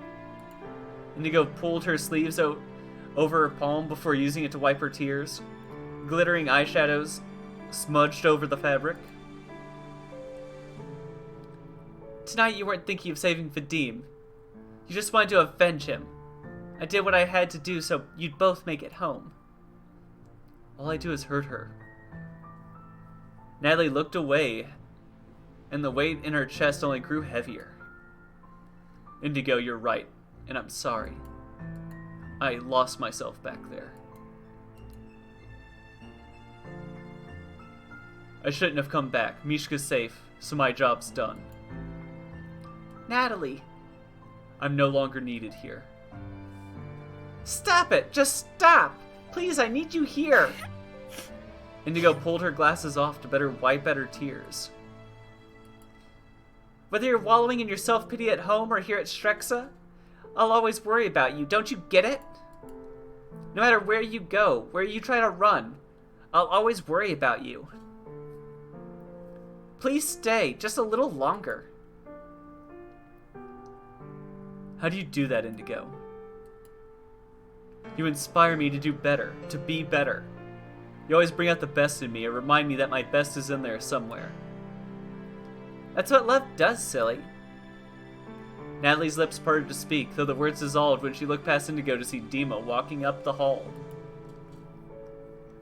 Indigo pulled her sleeves over her palm before using it to wipe her tears. Glittering eyeshadows smudged over the fabric. Tonight you weren't thinking of saving Vadim. You just wanted to avenge him. I did what I had to do so you'd both make it home. All I do is hurt her. Natalie looked away, and the weight in her chest only grew heavier. Indigo, you're right, and I'm sorry. I lost myself back there. I shouldn't have come back. Mishka's safe, so my job's done. Natalie! I'm no longer needed here. Stop it! Just stop! Please, I need you here! Indigo pulled her glasses off to better wipe at her tears. Whether you're wallowing in your self-pity at home or here at Strexa, I'll always worry about you. Don't you get it? No matter where you go, where you try to run, I'll always worry about you. Please stay, just a little longer. How do you do that, Indigo? You inspire me to do better, to be better. You always bring out the best in me and remind me that my best is in there somewhere. That's what love does, silly. Natalie's lips parted to speak, though the words dissolved when she looked past Indigo to see Dima walking up the hall.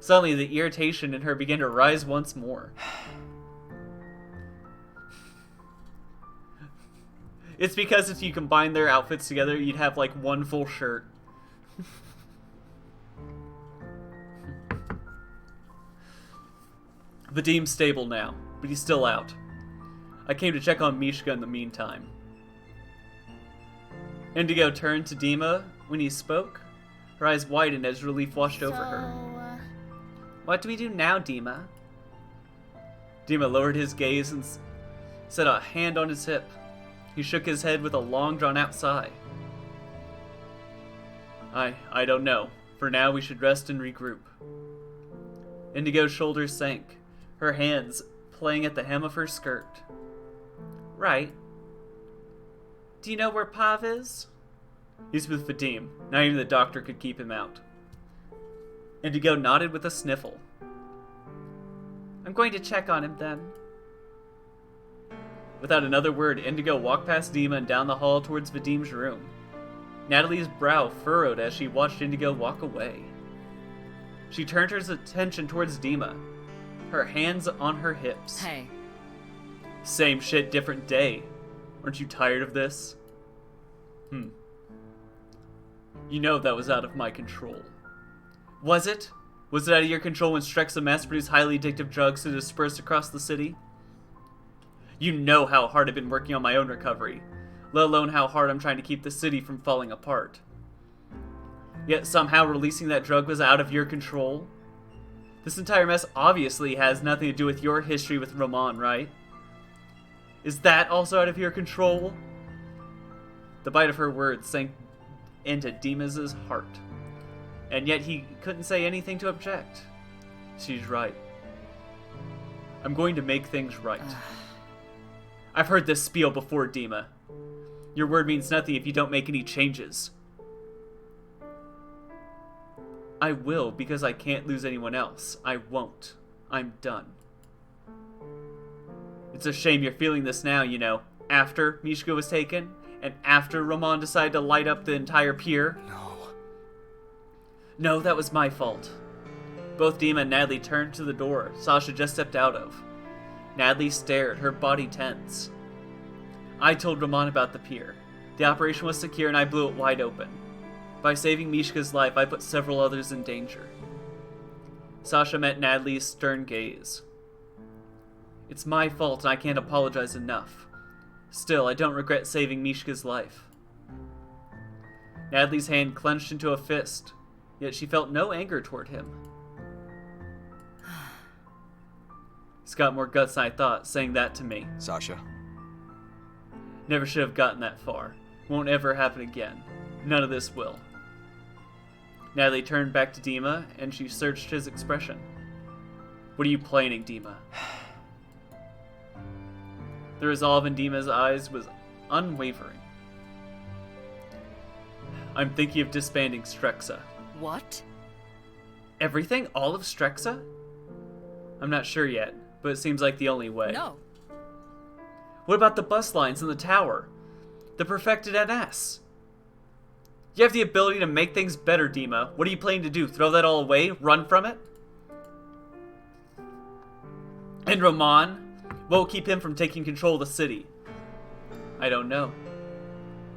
Suddenly, the irritation in her began to rise once more. It's because if you combine their outfits together, you'd have like one full shirt. Vadim's stable now, but he's still out. I came to check on Mishka in the meantime. Indigo turned to Dima when he spoke. Her eyes widened as relief washed over her. What do we do now, Dima? Dima lowered his gaze and set a hand on his hip. He shook his head with a long, drawn-out sigh. I don't know. For now, we should rest and regroup. Indigo's shoulders sank, her hands playing at the hem of her skirt. Right. Do you know where Pav is? He's with Vadim. Not even the doctor could keep him out. Indigo nodded with a sniffle. I'm going to check on him then. Without another word, Indigo walked past Dima and down the hall towards Vadim's room. Natalie's brow furrowed as she watched Indigo walk away. She turned her attention towards Dima, her hands on her hips. Hey. Same shit, different day. Aren't you tired of this? You know that was out of my control. Was it? Was it out of your control when Strexa mass-produced highly addictive drugs to disperse across the city? You know how hard I've been working on my own recovery, let alone how hard I'm trying to keep the city from falling apart. Yet somehow releasing that drug was out of your control? This entire mess obviously has nothing to do with your history with Roman, right? Is that also out of your control? The bite of her words sank into Dima's heart, and yet he couldn't say anything to object. She's right. I'm going to make things right. I've heard this spiel before, Dima. Your word means nothing if you don't make any changes. I will, because I can't lose anyone else. I won't. I'm done. It's a shame you're feeling this now, you know, after Mishka was taken, and after Roman decided to light up the entire pier. No, that was my fault. Both Dima and Natalie turned to the door Sasha just stepped out of. Natalie stared, her body tense. I told Roman about the pier. The operation was secure and I blew it wide open. By saving Mishka's life, I put several others in danger. Sasha met Natalie's stern gaze. It's my fault and I can't apologize enough. Still, I don't regret saving Mishka's life. Natalie's hand clenched into a fist, yet she felt no anger toward him. He's got more guts than I thought, saying that to me. Sasha. Never should have gotten that far. Won't ever happen again. None of this will. Natalie turned back to Dima, and she searched his expression. What are you planning, Dima? The resolve in Dima's eyes was unwavering. I'm thinking of disbanding Strexa. What? Everything? All of Strexa? I'm not sure yet, but it seems like the only way. No. What about the bus lines in the tower? The perfected NS? You have the ability to make things better, Dima. What are you planning to do? Throw that all away? Run from it? And Roman? What will keep him from taking control of the city? I don't know.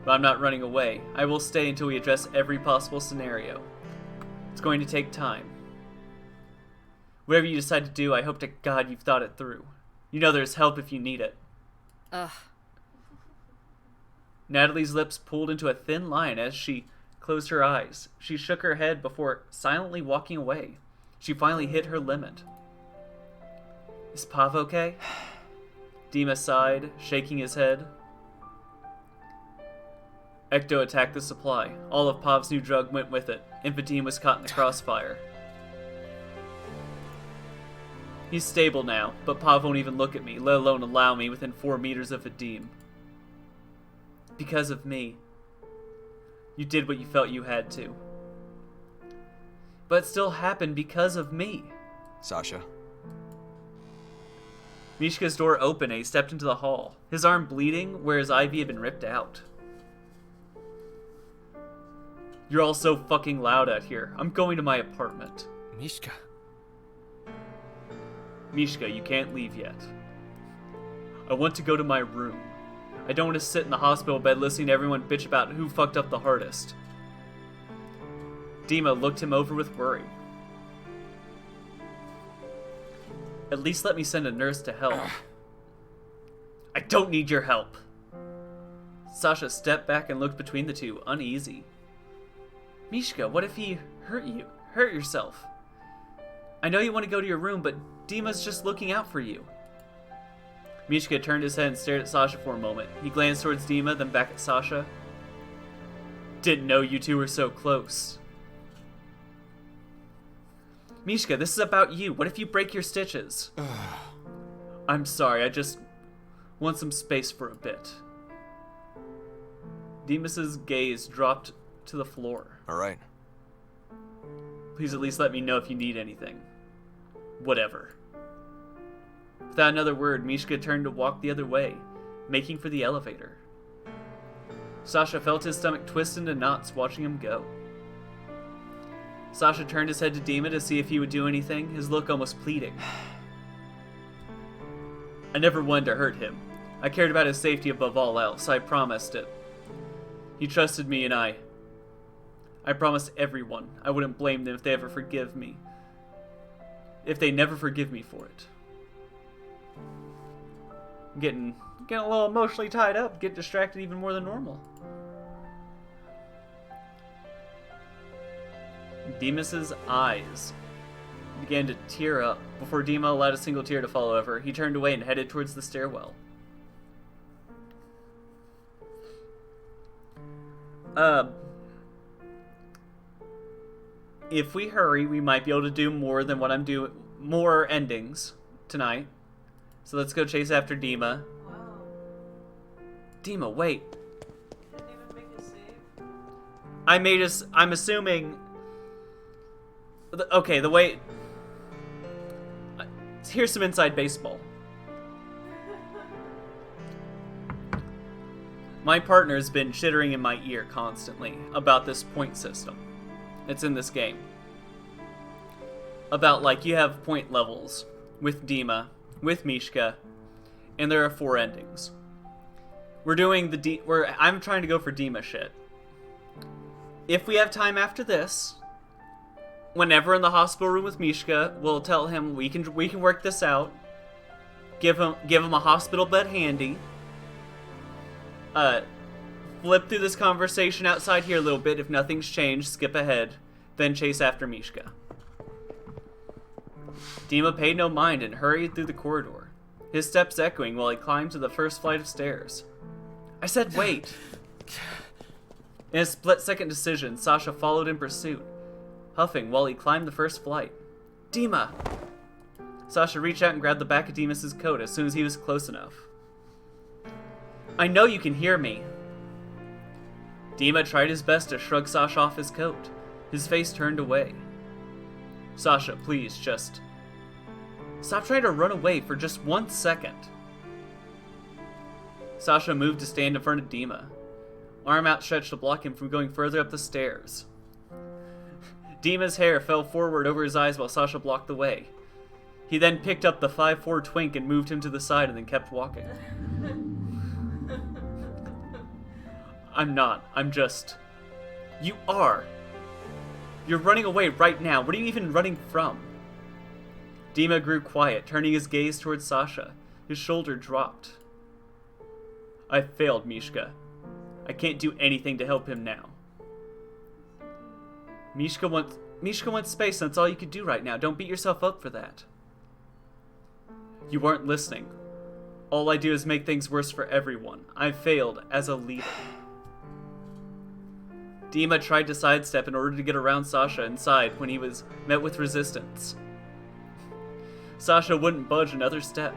But I'm not running away. I will stay until we address every possible scenario. It's going to take time. Whatever you decide to do, I hope to God you've thought it through. You know there's help if you need it. Ugh. Natalie's lips pulled into a thin line as she closed her eyes. She shook her head before silently walking away. She finally hit her limit. Is Pav okay? Dima sighed, shaking his head. Ecto attacked the supply. All of Pav's new drug went with it, and Vadim was caught in the crossfire. He's stable now, but Pav won't even look at me, let alone allow me within 4 meters of Vadim. Because of me. You did what you felt you had to. But it still happened because of me. Sasha. Mishka's door opened and he stepped into the hall, his arm bleeding where his IV had been ripped out. You're all so fucking loud out here. I'm going to my apartment. Mishka. Mishka, you can't leave yet. I want to go to my room. I don't want to sit in the hospital bed listening to everyone bitch about who fucked up the hardest. Dima looked him over with worry. At least let me send a nurse to help. I don't need your help. Sasha stepped back and looked between the two, uneasy. Mishka, what if he hurt you? Hurt yourself? I know you want to go to your room, but Dima's just looking out for you. Mishka turned his head and stared at Sasha for a moment. He glanced towards Dima, then back at Sasha. Didn't know you two were so close. Mishka, this is about you. What if you break your stitches? I'm sorry, I just want some space for a bit. Demas's gaze dropped to the floor. All right. Please at least let me know if you need anything. Whatever. Without another word, Mishka turned to walk the other way, making for the elevator. Sasha felt his stomach twist into knots watching him go. Sasha turned his head to Dima to see if he would do anything, his look almost pleading. I never wanted to hurt him. I cared about his safety above all else. I promised it. He trusted me and I promised everyone I wouldn't blame them if they ever forgive me. If they never forgive me for it. I'm getting a little emotionally tied up, get distracted even more than normal. Demas's eyes began to tear up. Before Dima allowed a single tear to fall over, he turned away and headed towards the stairwell. If we hurry, we might be able to do more than what I'm doing, more endings tonight. So let's go chase after Dima. Wow. Dima, wait. Didn't even make a save. I'm assuming. Okay, the way. Here's some inside baseball. My partner's been chittering in my ear constantly about this point system. It's in this game. About, like, you have point levels with Dima, with Mishka, and there are 4 endings. We're doing I'm trying to go for Dima shit. If we have time after this, whenever in the hospital room with Mishka, we'll tell him we can work this out. Give him a hospital bed handy. Flip through this conversation outside here a little bit. If nothing's changed, skip ahead. Then chase after Mishka. Dima paid no mind and hurried through the corridor, his steps echoing while he climbed to the first flight of stairs. I said wait! In a split-second decision, Sasha followed in pursuit, huffing while he climbed the first flight. Dima! Sasha reached out and grabbed the back of Demas's coat as soon as he was close enough. I know you can hear me! Dima tried his best to shrug Sasha off his coat. His face turned away. Sasha, please, just... stop trying to run away for just 1 second. Sasha moved to stand in front of Dima, arm outstretched to block him from going further up the stairs. Dima's hair fell forward over his eyes while Sasha blocked the way. He then picked up the 5'4" twink and moved him to the side and then kept walking. I'm not. I'm just... You are. You're running away right now. What are you even running from? Dima grew quiet, turning his gaze towards Sasha. His shoulder dropped. I failed, Mishka. I can't do anything to help him now. Mishka wants space, and that's all you could do right now. Don't beat yourself up for that. You weren't listening. All I do is make things worse for everyone. I failed as a leader. Dima tried to sidestep in order to get around Sasha inside when he was met with resistance. Sasha wouldn't budge another step.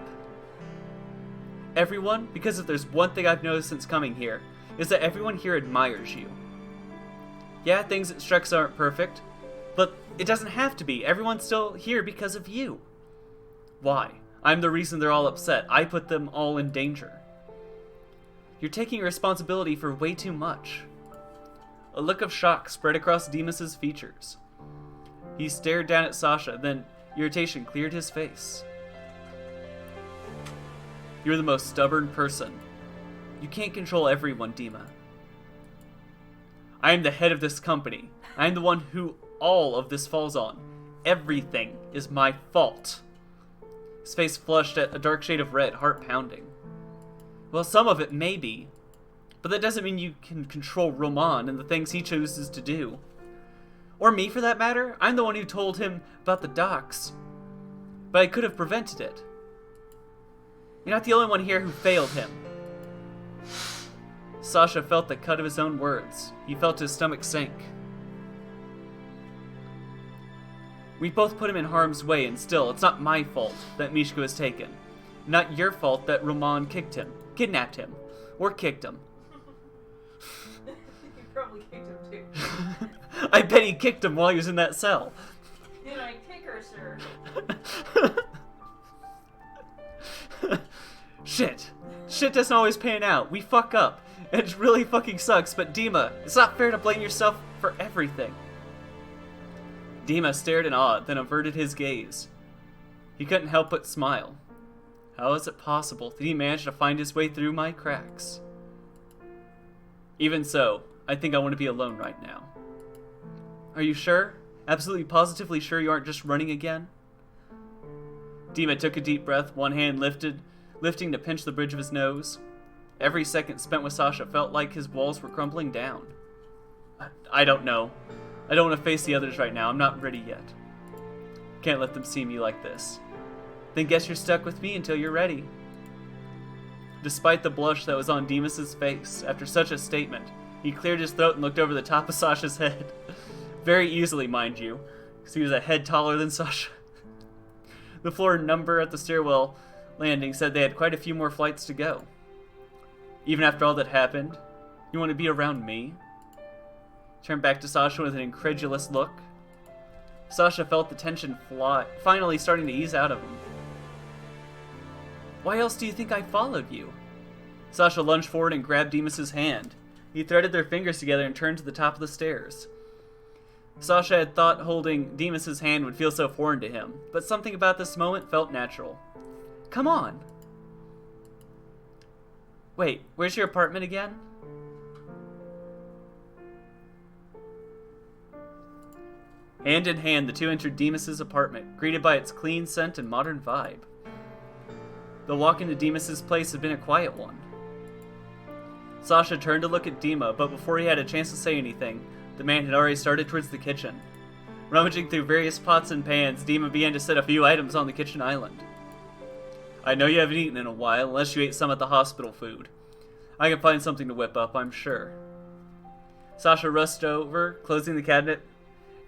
Everyone, because if there's one thing I've noticed since coming here, is that everyone here admires you. Yeah, things at Strexa aren't perfect, but it doesn't have to be. Everyone's still here because of you. Why? I'm the reason they're all upset. I put them all in danger. You're taking responsibility for way too much. A look of shock spread across Demas's features. He stared down at Sasha, then irritation cleared his face. You're the most stubborn person. You can't control everyone, Dima. I am the head of this company. I am the one who all of this falls on. Everything is my fault. His face flushed at a dark shade of red, heart pounding. Well, some of it may be, but that doesn't mean you can control Roman and the things he chooses to do. Or me, for that matter. I'm the one who told him about the docks. But I could have prevented it. You're not the only one here who failed him. Sasha felt the cut of his own words. He felt his stomach sink. We both put him in harm's way, and still, it's not my fault that Mishka was taken. Not your fault that Roman kidnapped him, or kicked him. You probably kicked him too. I bet he kicked him while he was in that cell. Did I kick her, sir? Shit doesn't always pan out. We fuck up. It really fucking sucks, but Dima, it's not fair to blame yourself for everything. Dima stared in awe, then averted his gaze. He couldn't help but smile. How is it possible that he managed to find his way through my cracks? Even so, I think I want to be alone right now. Are you sure? Absolutely positively sure you aren't just running again? Dima took a deep breath, one hand lifting to pinch the bridge of his nose. Every second spent with Sasha felt like his walls were crumbling down. I don't know. I don't want to face the others right now. I'm not ready yet. Can't let them see me like this. Then guess you're stuck with me until you're ready. Despite the blush that was on Demas's face after such a statement, he cleared his throat and looked over the top of Sasha's head. Very easily, mind you, because he was a head taller than Sasha. The floor number at the stairwell landing said they had quite a few more flights to go. Even after all that happened, you want to be around me? Turned back to Sasha with an incredulous look. Sasha felt the tension finally starting to ease out of him. Why else do you think I followed you? Sasha lunged forward and grabbed Demas's hand. He threaded their fingers together and turned to the top of the stairs. Sasha had thought holding Demas's hand would feel so foreign to him, but something about this moment felt natural. Come on. Wait, where's your apartment again? Hand in hand, the two entered Demas's apartment, greeted by its clean scent and modern vibe. The walk into Demas's place had been a quiet one. Sasha turned to look at Dima, but before he had a chance to say anything, the man had already started towards the kitchen. Rummaging through various pots and pans, Dima began to set a few items on the kitchen island. I know you haven't eaten in a while, unless you ate some at the hospital food. I can find something to whip up, I'm sure. Sasha rushed over, closing the cabinet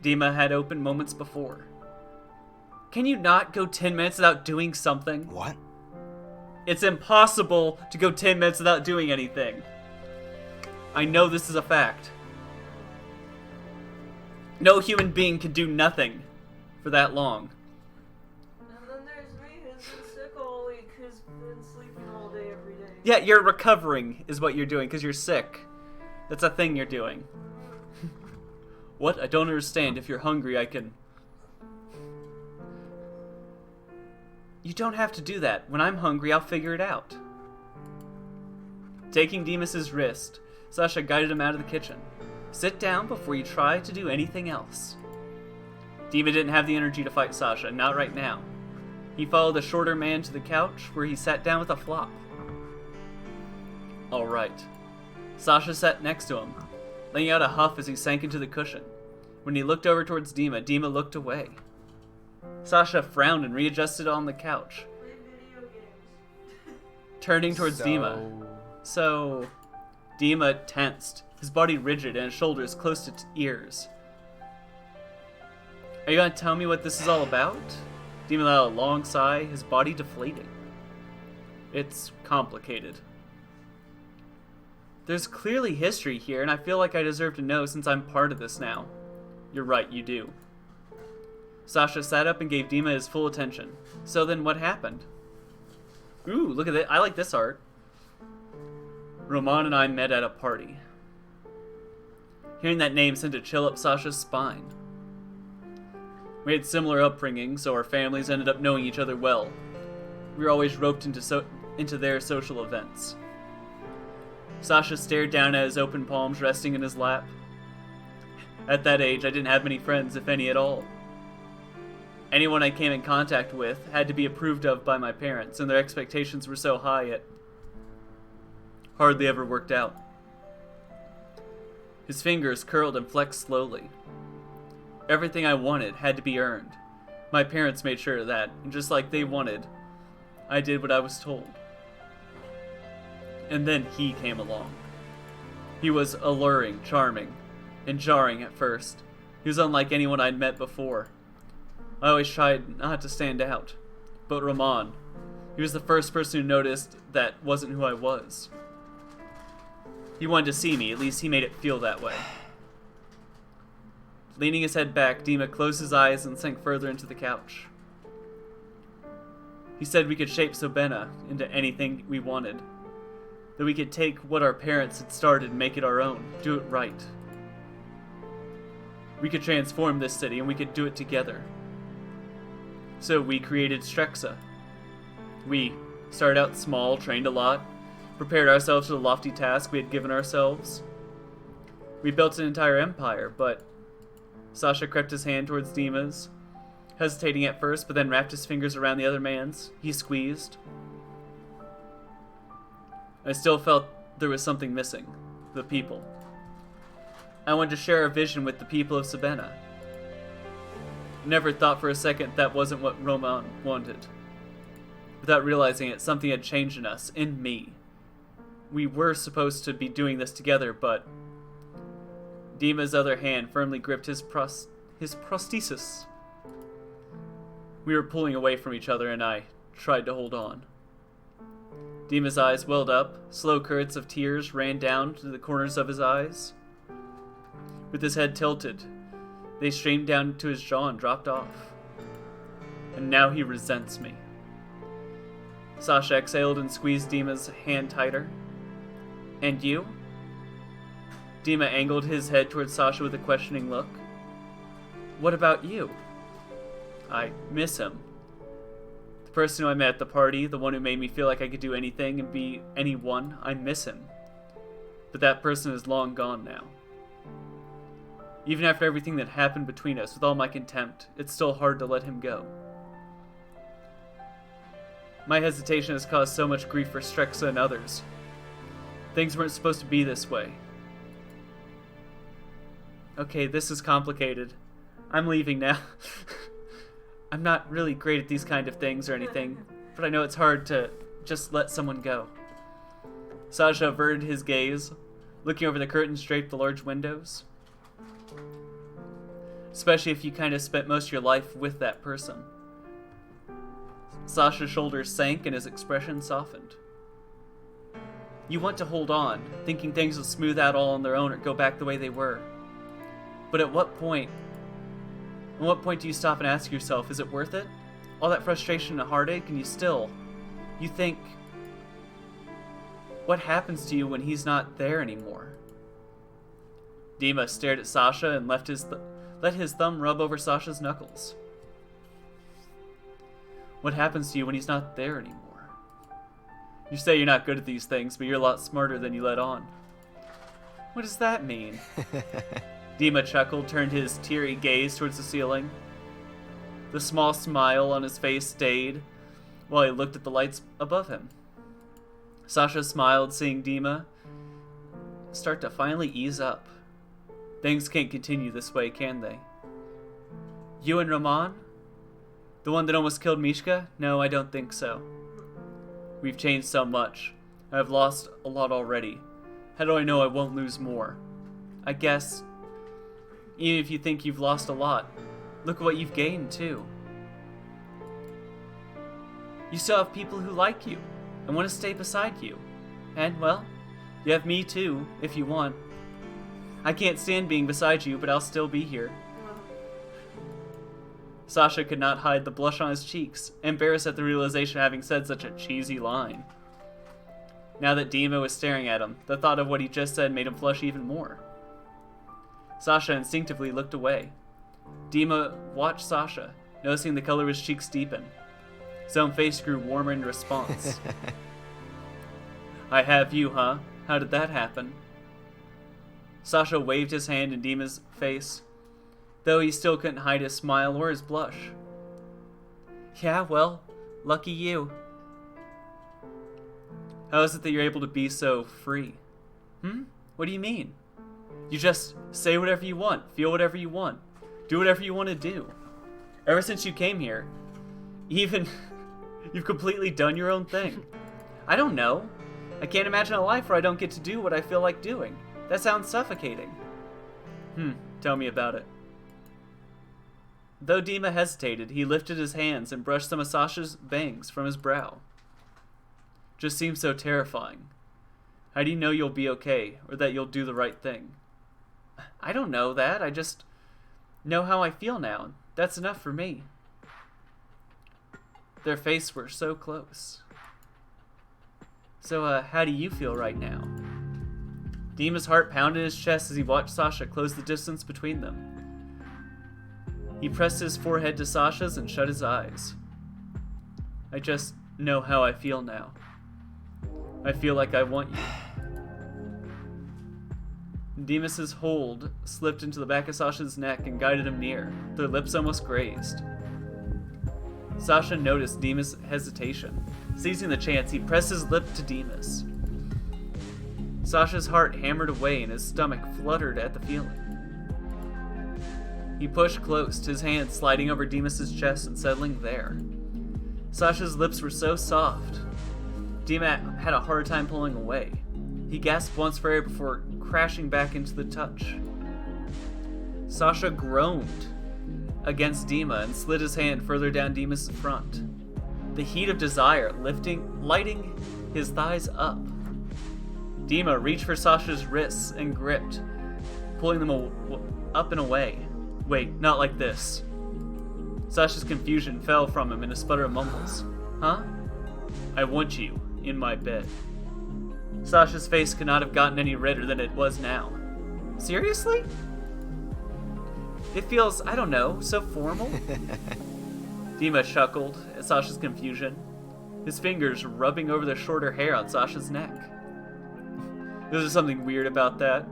Dima had opened moments before. Can you not go 10 minutes without doing something? What? It's impossible to go 10 minutes without doing anything. I know this is a fact. No human being can do nothing for that long. And then there's me who's been sick all week, who's been sleeping all day every day. Yeah, you're recovering is what you're doing because you're sick. That's a thing you're doing. What? I don't understand. If you're hungry, I can... You don't have to do that. When I'm hungry, I'll figure it out. Taking Demas's wrist, Sasha guided him out of the kitchen. Sit down before you try to do anything else. Dima didn't have the energy to fight Sasha, not right now. He followed the shorter man to the couch, where he sat down with a flop. Alright. Sasha sat next to him, letting out a huff as he sank into the cushion. When he looked over towards Dima, Dima looked away. Sasha frowned and readjusted on the couch, Play video games. turning towards Dima. So, Dima tensed, his body rigid and his shoulders close to ears. Are you gonna tell me what this is all about? Dima let out a long sigh, his body deflating. It's complicated. There's clearly history here, and I feel like I deserve to know since I'm part of this now. You're right, you do. Sasha sat up and gave Dima his full attention. So then what happened? Ooh, look at that. I like this art. Roman and I met at a party. Hearing that name sent a chill up Sasha's spine. We had similar upbringings, so our families ended up knowing each other well. We were always roped into into their social events. Sasha stared down at his open palms resting in his lap. At that age, I didn't have many friends, if any at all. Anyone I came in contact with had to be approved of by my parents, and their expectations were so high it hardly ever worked out. His fingers curled and flexed slowly. Everything I wanted had to be earned. My parents made sure of that, and just like they wanted, I did what I was told. And then he came along. He was alluring, charming, and jarring at first. He was unlike anyone I'd met before. I always tried not to stand out. But Rahman, he was the first person who noticed that wasn't who I was. He wanted to see me, at least he made it feel that way. Leaning his head back, Dima closed his eyes and sank further into the couch. He said we could shape Sobena into anything we wanted. That we could take what our parents had started and make it our own, do it right. We could transform this city and we could do it together. So we created Strexa. We started out small, trained a lot, prepared ourselves for the lofty task we had given ourselves. We built an entire empire, but Sasha crept his hand towards Dima's, hesitating at first, but then wrapped his fingers around the other man's. He squeezed. I still felt there was something missing. The people. I wanted to share a vision with the people of Sabena. Never thought for a second that wasn't what Roman wanted. Without realizing it, something had changed in us, in me. We were supposed to be doing this together, but Dima's other hand firmly gripped his prosthesis. We were pulling away from each other, and I tried to hold on. Dima's eyes welled up. Slow currents of tears ran down to the corners of his eyes. With his head tilted, they streamed down to his jaw and dropped off. And now he resents me. Sasha exhaled and squeezed Dima's hand tighter. And you? Dima angled his head towards Sasha with a questioning look. What about you? I miss him. The person who I met at the party, the one who made me feel like I could do anything and be anyone, I miss him. But that person is long gone now. Even after everything that happened between us, with all my contempt, it's still hard to let him go. My hesitation has caused so much grief for Strexa and others. Things weren't supposed to be this way. Okay, this is complicated. I'm leaving now. I'm not really great at these kind of things or anything, but I know it's hard to just let someone go. Sasha averted his gaze, looking over the curtains draped the large windows. Especially if you kind of spent most of your life with that person. Sasha's shoulders sank and his expression softened. You want to hold on, thinking things will smooth out all on their own or go back the way they were. But at what point do you stop and ask yourself, is it worth it? All that frustration and heartache, and you think, what happens to you when he's not there anymore? Dima stared at Sasha and let his thumb rub over Sasha's knuckles. What happens to you when he's not there anymore? You say you're not good at these things, but you're a lot smarter than you let on. What does that mean? Dima chuckled, turned his teary gaze towards the ceiling. The small smile on his face stayed while he looked at the lights above him. Sasha smiled, seeing Dima start to finally ease up. Things can't continue this way, can they? You and Rahman? The one that almost killed Mishka? No, I don't think so. We've changed so much. I've lost a lot already. How do I know I won't lose more? I guess, even if you think you've lost a lot, look at what you've gained, too. You still have people who like you and want to stay beside you. And, well, you have me, too, if you want. I can't stand being beside you, but I'll still be here. Sasha could not hide the blush on his cheeks, embarrassed at the realization of having said such a cheesy line. Now that Dima was staring at him, the thought of what he just said made him flush even more. Sasha instinctively looked away. Dima watched Sasha, noticing the color of his cheeks deepen. His own face grew warmer in response. I have you, huh? How did that happen? Sasha waved his hand in Dima's face, though he still couldn't hide his smile or his blush. Yeah, well, lucky you. How is it that you're able to be so free? What do you mean? You just say whatever you want, feel whatever you want, do whatever you want to do. Ever since you came here, you've completely done your own thing. I don't know. I can't imagine a life where I don't get to do what I feel like doing. That sounds suffocating. Tell me about it. Though Dima hesitated, he lifted his hands and brushed some of Sasha's bangs from his brow. Just seems so terrifying. How do you know you'll be okay, or that you'll do the right thing? I don't know that. I just know how I feel now. That's enough for me. Their faces were so close. So, how do you feel right now? Dima's heart pounded in his chest as he watched Sasha close the distance between them. He pressed his forehead to Sasha's and shut his eyes. I just know how I feel now. I feel like I want you. Demas's hold slipped into the back of Sasha's neck and guided him near, their lips almost grazed. Sasha noticed Dima's hesitation. Seizing the chance, he pressed his lip to Dima's. Sasha's heart hammered away and his stomach fluttered at the feeling. He pushed close, his hand sliding over Demas's chest and settling there. Sasha's lips were so soft. Dima had a hard time pulling away. He gasped once for air before crashing back into the touch. Sasha groaned against Dima and slid his hand further down Dima's front. The heat of desire lighting his thighs up. Dima reached for Sasha's wrists and gripped, pulling them up and away. Wait, not like this. Sasha's confusion fell from him in a sputter of mumbles. Huh? I want you in my bed. Sasha's face could not have gotten any redder than it was now. Seriously? It feels, I don't know, so formal. Dima chuckled at Sasha's confusion, his fingers rubbing over the shorter hair on Sasha's neck. There was something weird about that.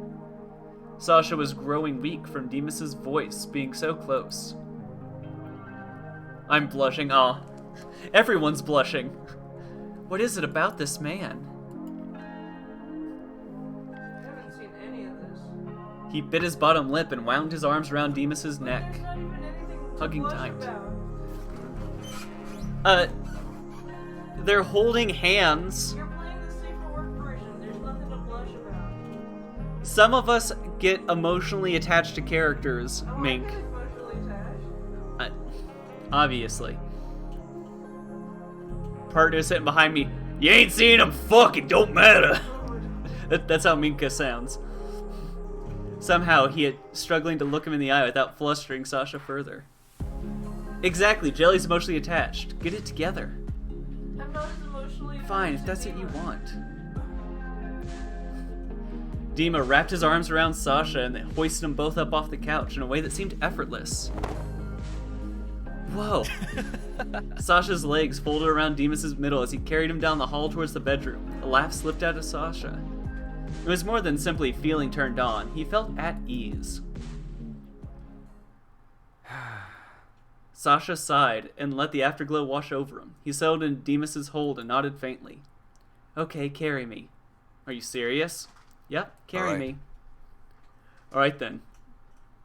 Sasha was growing weak from Demas's voice being so close. I'm blushing. Everyone's blushing. What is it about this man? I haven't seen any of this. He bit his bottom lip and wound his arms around Demas's neck, There's not even anything to hugging blush tight. about. They're holding hands. You're playing the safer work version. There's nothing to blush about. Some of us get emotionally attached to characters, Oh, Mink. I get emotionally attached. Obviously. Partner sitting behind me. You ain't seen him. Fuck, it don't matter. That's how Minka sounds. Somehow he had struggling to look him in the eye without flustering Sasha further. Exactly, Jelly's emotionally attached. Get it together. I'm not as emotionally attached. Fine, if to that's what you Dima. want. Dima wrapped his arms around Sasha and hoisted them both up off the couch in a way that seemed effortless. Whoa. Sasha's legs folded around Demas's middle as he carried him down the hall towards the bedroom. A laugh slipped out of Sasha. It was more than simply feeling turned on. He felt at ease. Sasha sighed and let the afterglow wash over him. He settled in Demas's hold and nodded faintly. Okay, carry me. Are you serious? Yep, carry All right. me. Alright then.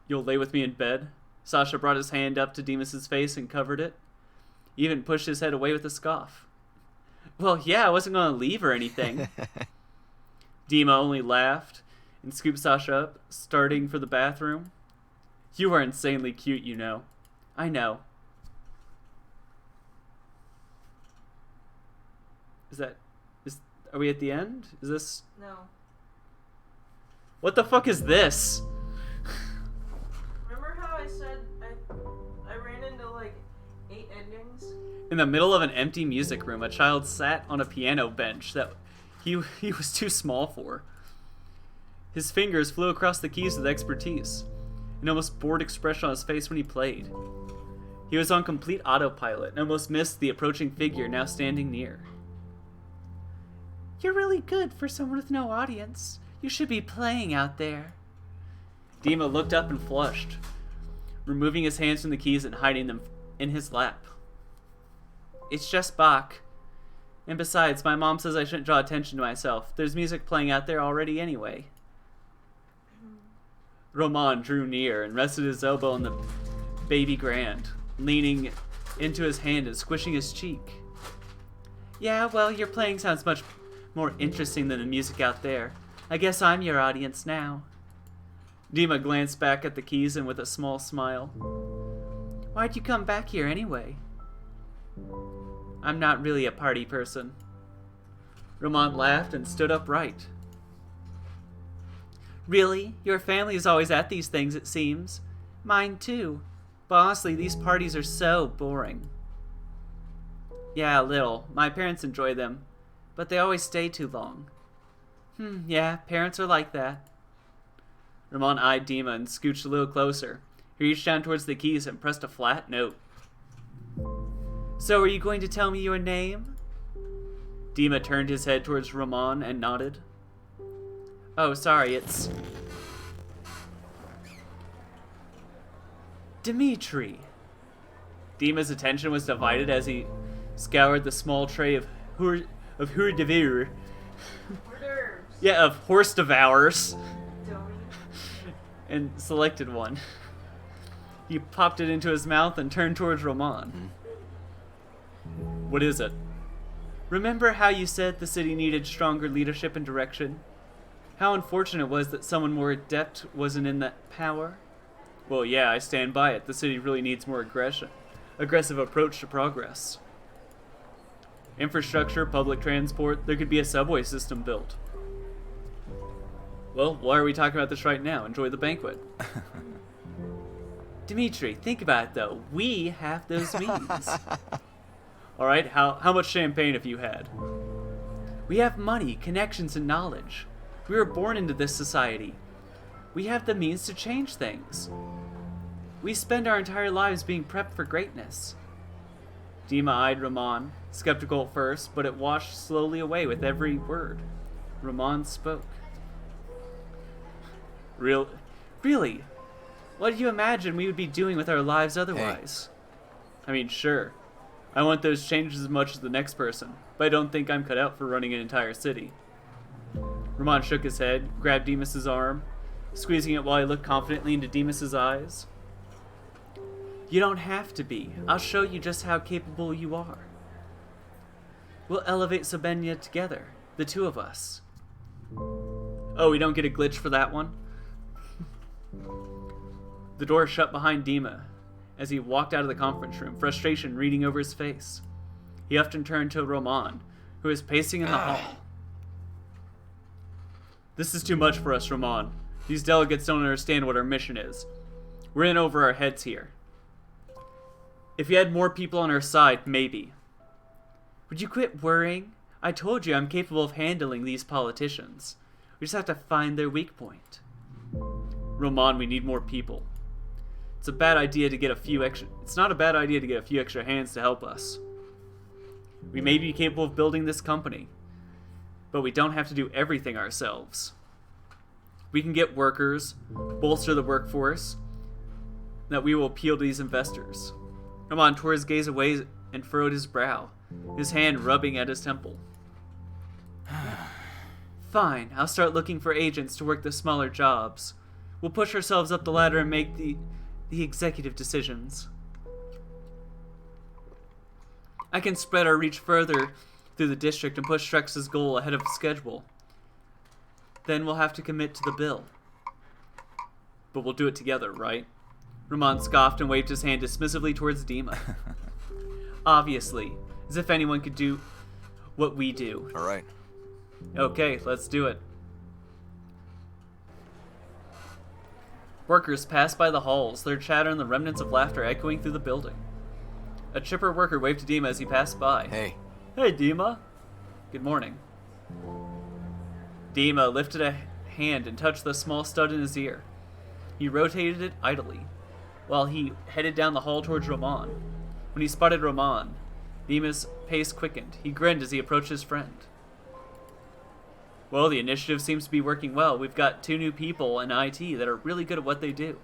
You'll lay with me in bed? Sasha brought his hand up to Demas's face and covered it. He even pushed his head away with a scoff. Well, yeah, I wasn't going to leave or anything. Dima only laughed and scooped Sasha up, starting for the bathroom. You are insanely cute, you know. I know. Are we at the end? Is this... No. What the fuck is this? Remember how I said I ran into like 8 endings? In the middle of an empty music room, a child sat on a piano bench that he was too small for. His fingers flew across the keys with expertise, an almost bored expression on his face when he played. He was on complete autopilot and almost missed the approaching figure now standing near. You're really good for someone with no audience. You should be playing out there. Dima looked up and flushed, removing his hands from the keys and hiding them in his lap. It's just Bach. And besides, my mom says I shouldn't draw attention to myself. There's music playing out there already anyway. Roman drew near and rested his elbow on the baby grand, leaning into his hand and squishing his cheek. Yeah, well, your playing sounds much more interesting than the music out there. I guess I'm your audience now. Dima glanced back at the keys and with a small smile. Why'd you come back here anyway? I'm not really a party person. Roman laughed and stood upright. Really? Your family is always at these things, it seems. Mine too. But honestly, these parties are so boring. Yeah, a little. My parents enjoy them. But they always stay too long. Yeah, parents are like that. Roman eyed Dima and scooched a little closer. He reached down towards the keys and pressed a flat note. So are you going to tell me your name? Dima turned his head towards Roman and nodded. Oh, sorry, it's... Dimitri. Dima's attention was divided as he scoured the small tray of hors d'oeuvre. Yeah, of horse devourers. And selected one. He popped it into his mouth and turned towards Roman. What is it? Remember how you said the city needed stronger leadership and direction? How unfortunate it was that someone more adept wasn't in that power? Well, yeah, I stand by it. The city really needs more aggressive approach to progress. Infrastructure, public transport, there could be a subway system built. Well, why are we talking about this right now? Enjoy the banquet. Dimitri, think about it though. We have those means. Alright, how much champagne have you had? We have money, connections, and knowledge. We were born into this society. We have the means to change things. We spend our entire lives being prepped for greatness. Dima eyed Roman, skeptical at first, but it washed slowly away with every word. Roman spoke. Really? What do you imagine we would be doing with our lives otherwise? Hey. I mean, sure. I want those changes as much as the next person, but I don't think I'm cut out for running an entire city. Roman shook his head, grabbed Demas's arm, squeezing it while he looked confidently into Demas's eyes. You don't have to be. I'll show you just how capable you are. We'll elevate Sobenya together, the two of us. Oh, we don't get a glitch for that one? The door shut behind Dima as he walked out of the conference room, frustration reading over his face. He often turned to Roman, who was pacing in the hall. This is too much for us, Roman. These delegates don't understand what our mission is. We're in over our heads here. If you had more people on our side, maybe. Would you quit worrying? I told you I'm capable of handling these politicians. We just have to find their weak point. Roman, we need more people. It's not a bad idea to get a few extra hands to help us. We may be capable of building this company, but we don't have to do everything ourselves. We can get workers, bolster the workforce, that we will appeal to these investors. Roman tore his gaze away and furrowed his brow, his hand rubbing at his temple. Fine, I'll start looking for agents to work the smaller jobs. We'll push ourselves up the ladder and make the executive decisions. I can spread our reach further through the district and push Strexa's goal ahead of schedule. Then we'll have to commit to the bill. But we'll do it together, right? Roman scoffed and waved his hand dismissively towards Dima. Obviously, as if anyone could do what we do. All right. Okay, let's do it. Workers passed by the halls, their chatter and the remnants of laughter echoing through the building. A chipper worker waved to Dima as he passed by. Hey. Hey, Dima. Good morning. Dima lifted a hand and touched the small stud in his ear. He rotated it idly, while he headed down the hall towards Roman. When he spotted Roman, Dima's pace quickened. He grinned as he approached his friend. Well, the initiative seems to be working well. We've got 2 new people in IT that are really good at what they do.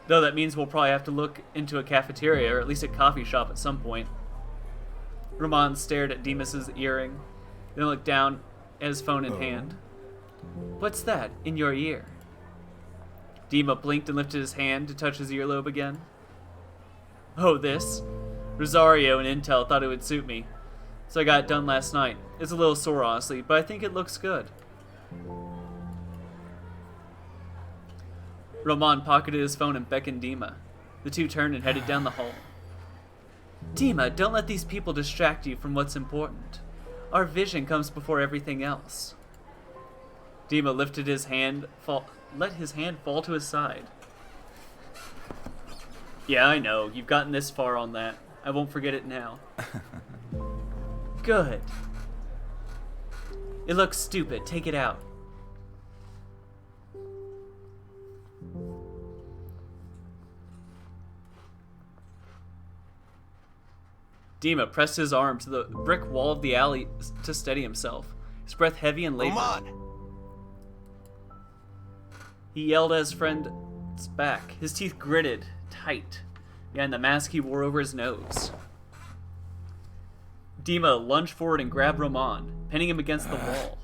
Though that means we'll probably have to look into a cafeteria, or at least a coffee shop at some point. Ramon stared at Demas's earring, then looked down at his phone in hand. What's that in your ear? Dima blinked and lifted his hand to touch his earlobe again. Oh, this? Rosario and Intel thought it would suit me, so I got it done last night. It's a little sore, honestly, but I think it looks good. Ramon pocketed his phone and beckoned Dima. The two turned and headed down the hall. Dima, don't let these people distract you from what's important. Our vision comes before everything else. Dima lifted his hand, let his hand fall to his side. Yeah, I know. You've gotten this far on that. I won't forget it now. Good. It looks stupid. Take it out. Dima pressed his arm to the brick wall of the alley to steady himself, his breath heavy and labored. He yelled at his friend's back, his teeth gritted tight behind the mask he wore over his nose. Dima lunged forward and grabbed Ramon, pinning him against the wall.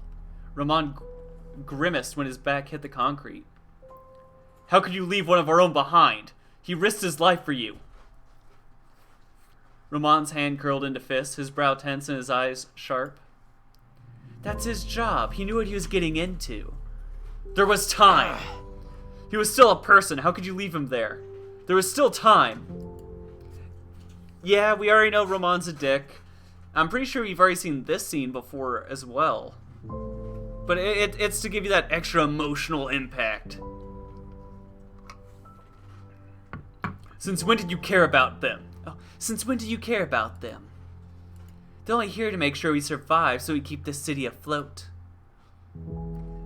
Ramon grimaced when his back hit the concrete. How could you leave one of our own behind? He risked his life for you. Ramon's hand curled into fists, his brow tense and his eyes sharp. That's his job. He knew what he was getting into. There was time. He was still a person. How could you leave him there? There was still time. Yeah, we already know Ramon's a dick. I'm pretty sure we've already seen this scene before as well. But it's to give you that extra emotional impact. Since when did you care about them? Since when did you care about them? They're only here to make sure we survive so we keep this city afloat.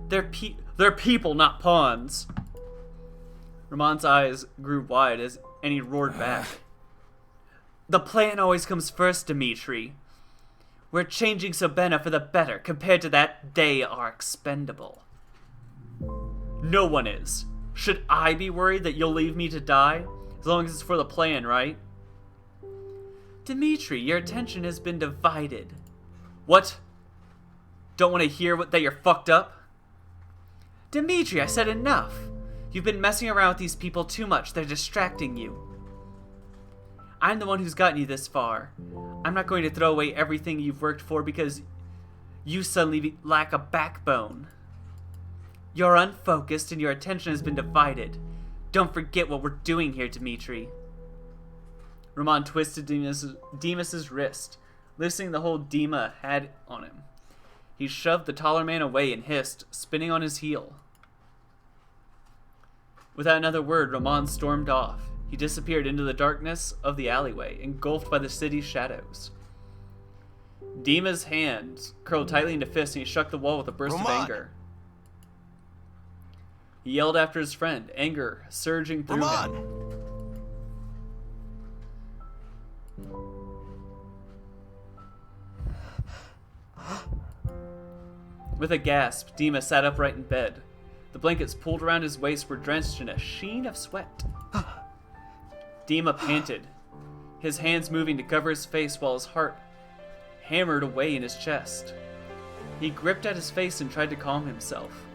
They're people, not pawns. Ramon's eyes grew wide and he roared back. The plan always comes first, Dimitri. We're changing Sabena for the better. Compared to that, they are expendable. No one is. Should I be worried that you'll leave me to die? As long as it's for the plan, right? Dimitri, your attention has been divided. What? Don't want to hear that you're fucked up? Dimitri, I said enough. You've been messing around with these people too much. They're distracting you. I'm the one who's gotten you this far. I'm not going to throw away everything you've worked for because you suddenly lack a backbone. You're unfocused and your attention has been divided. Don't forget what we're doing here, Dimitri. Ramon twisted Demas's wrist, loosening the hold Dima had on him. He shoved the taller man away and hissed, spinning on his heel. Without another word, Ramon stormed off. He disappeared into the darkness of the alleyway, engulfed by the city's shadows. Dima's hands curled tightly into fists and he struck the wall with a burst of anger. He yelled after his friend, anger surging through him. With a gasp, Dima sat upright in bed. The blankets pulled around his waist were drenched in a sheen of sweat. Dima panted, his hands moving to cover his face while his heart hammered away in his chest. He gripped at his face and tried to calm himself.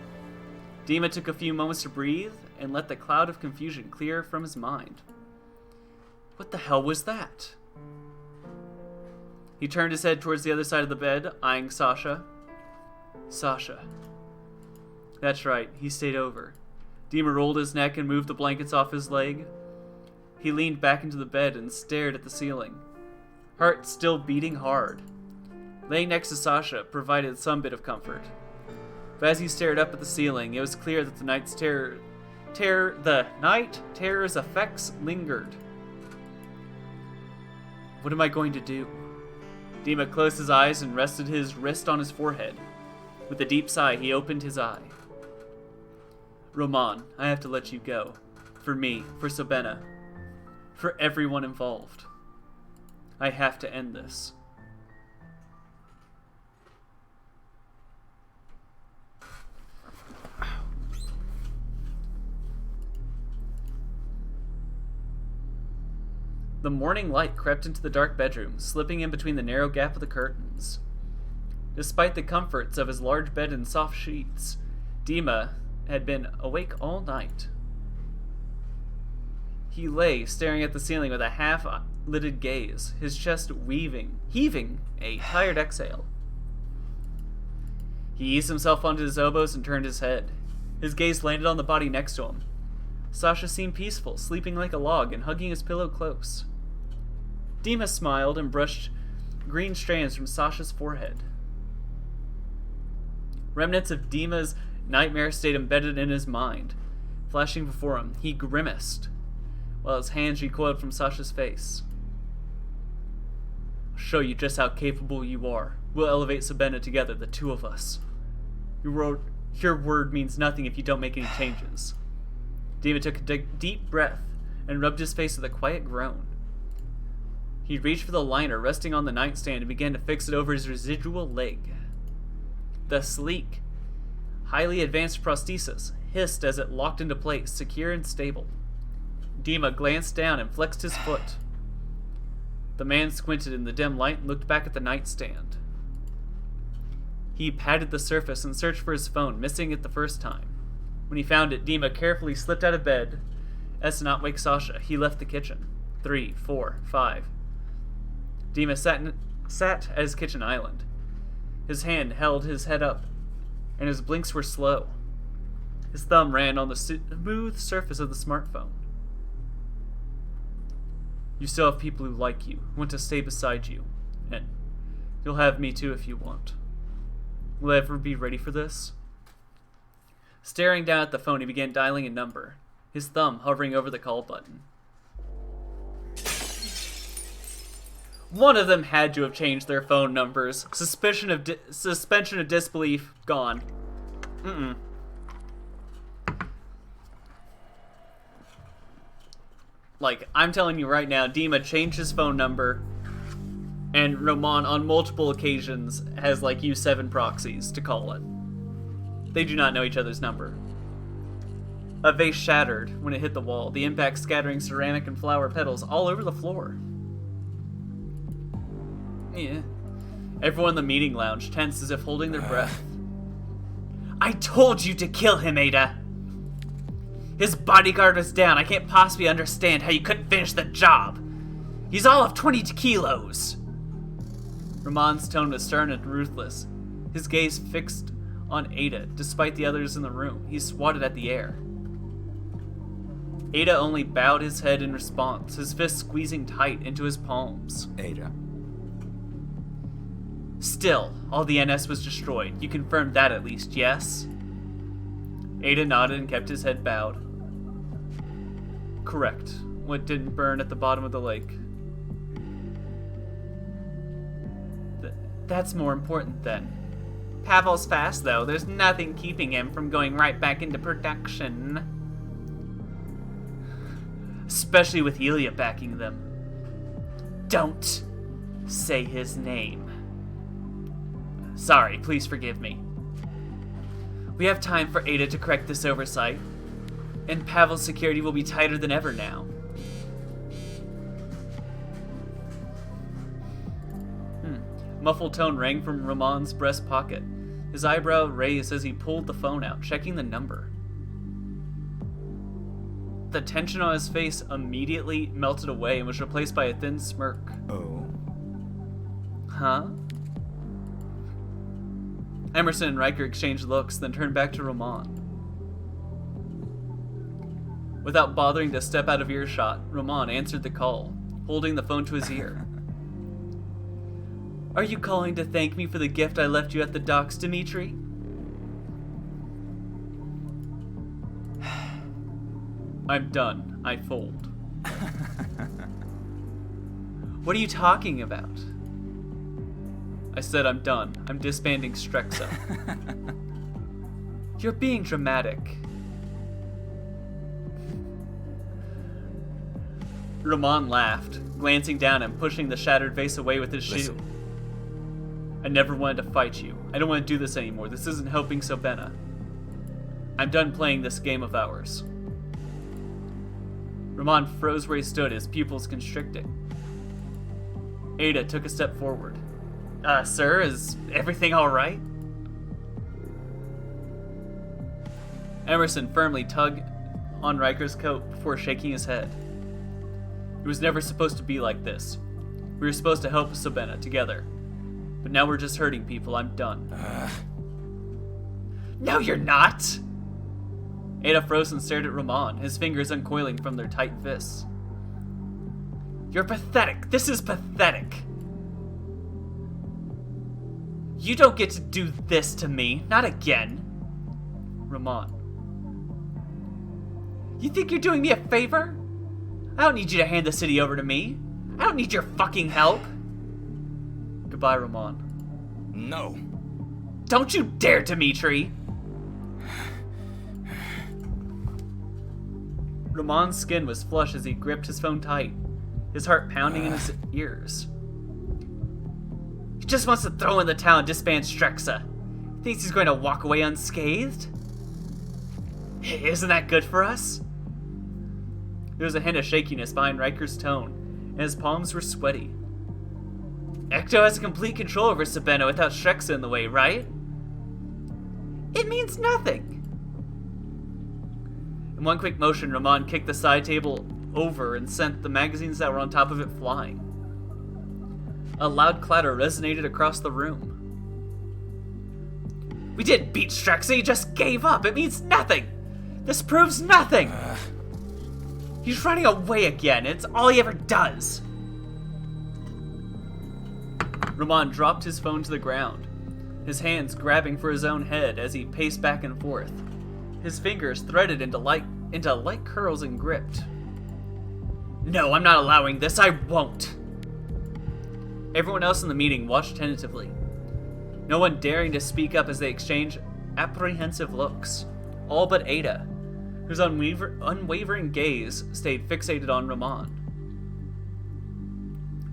Dima took a few moments to breathe and let the cloud of confusion clear from his mind. What the hell was that? He turned his head towards the other side of the bed, eyeing Sasha. Sasha. That's right, he stayed over. Dima rolled his neck and moved the blankets off his leg. He leaned back into the bed and stared at the ceiling, heart still beating hard. Laying next to Sasha provided some bit of comfort. But as he stared up at the ceiling, it was clear that the night terror's effects lingered. What am I going to do? Dima closed his eyes and rested his wrist on his forehead. With a deep sigh, he opened his eye. Roman, I have to let you go. For me, for Sabena, for everyone involved. I have to end this. The morning light crept into the dark bedroom, slipping in between the narrow gap of the curtains. Despite the comforts of his large bed and soft sheets, Dima had been awake all night. He lay staring at the ceiling with a half-lidded gaze, his chest heaving a tired exhale. He eased himself onto his elbows and turned his head. His gaze landed on the body next to him. Sasha seemed peaceful, sleeping like a log and hugging his pillow close. Dima smiled and brushed green strands from Sasha's forehead. Remnants of Dima's nightmare stayed embedded in his mind. Flashing before him, he grimaced, while his hands recoiled from Sasha's face. I'll show you just how capable you are. We'll elevate Sabena together, the two of us. Your word means nothing if you don't make any changes. Dima took a deep breath and rubbed his face with a quiet groan. He reached for the liner resting on the nightstand and began to fix it over his residual leg. The sleek, highly advanced prosthesis hissed as it locked into place, secure and stable. Dima glanced down and flexed his foot. The man squinted in the dim light and looked back at the nightstand. He patted the surface and searched for his phone, missing it the first time. When he found it, Dima carefully slipped out of bed. As to not wake Sasha, he left the kitchen. 3, 4, 5. Dima sat at his kitchen island. His hand held his head up, and his blinks were slow. His thumb ran on the smooth surface of the smartphone. You still have people who like you, who want to stay beside you, and you'll have me too if you want. Will I ever be ready for this? Staring down at the phone, he began dialing a number, his thumb hovering over the call button. One of them had to have changed their phone numbers. Suspension of disbelief gone. Like, I'm telling you right now, Dima changed his phone number, and Roman on multiple occasions has like used 7 proxies to call it. They do not know each other's number. A vase shattered when it hit the wall, the impact scattering ceramic and flower petals all over the floor. Yeah. Everyone in the meeting lounge tense as if holding their breath. I told you to kill him, Ada! His bodyguard was down. I can't possibly understand how you couldn't finish the job. He's all of 20 kilos. Ramon's tone was stern and ruthless. His gaze fixed on Ada, despite the others in the room. He swatted at the air. Ada only bowed his head in response, his fists squeezing tight into his palms. Ada. Still, all the NS was destroyed. You confirmed that at least, yes? Ada nodded and kept his head bowed. Correct. What didn't burn at the bottom of the lake. That's more important then. Pavel's fast, though. There's nothing keeping him from going right back into production. Especially with Ilya backing them. Don't say his name. Sorry, please forgive me. We have time for Ada to correct this oversight, and Pavel's security will be tighter than ever now. Muffled tone rang from Ramon's breast pocket. His eyebrow raised as he pulled the phone out, checking the number. The tension on his face immediately melted away and was replaced by a thin smirk. Oh. Huh? Emerson and Riker exchanged looks, then turned back to Roman. Without bothering to step out of earshot, Roman answered the call, holding the phone to his ear. Are you calling to thank me for the gift I left you at the docks, Dimitri? I'm done. I fold. What are you talking about? I said I'm done. I'm disbanding Strexa. You're being dramatic. Roman laughed, glancing down and pushing the shattered vase away with his shoe. I never wanted to fight you. I don't want to do this anymore. This isn't helping Sabena. I'm done playing this game of ours. Roman froze where he stood, his pupils constricting. Ada took a step forward. Sir, is everything alright? Emerson firmly tugged on Riker's coat before shaking his head. It was never supposed to be like this. We were supposed to help Sabena together. But now we're just hurting people. I'm done. No, you're not! Ada froze and stared at Roman, his fingers uncoiling from their tight fists. You're pathetic. This is pathetic. You don't get to do this to me. Not again. Roman. You think you're doing me a favor? I don't need you to hand the city over to me. I don't need your fucking help. Goodbye, Roman. No. Don't you dare, Dimitri! Roman's skin was flush as he gripped his phone tight, his heart pounding in his ears. He just wants to throw in the towel and disband Strexa. Thinks he's going to walk away unscathed? Isn't that good for us? There was a hint of shakiness behind Riker's tone, and his palms were sweaty. Ecto has complete control over Sabena without Strexa in the way, right? It means nothing. In one quick motion, Roman kicked the side table over and sent the magazines that were on top of it flying. A loud clatter resonated across the room. We didn't beat Strexa, he just gave up. It means nothing. This proves nothing. He's running away again. It's all he ever does. Roman dropped his phone to the ground, his hands grabbing for his own head as he paced back and forth. His fingers threaded into light curls and gripped. No, I'm not allowing this. I won't. Everyone else in the meeting watched tentatively, no one daring to speak up as they exchanged apprehensive looks, all but Ada, whose unwavering gaze stayed fixated on Roman.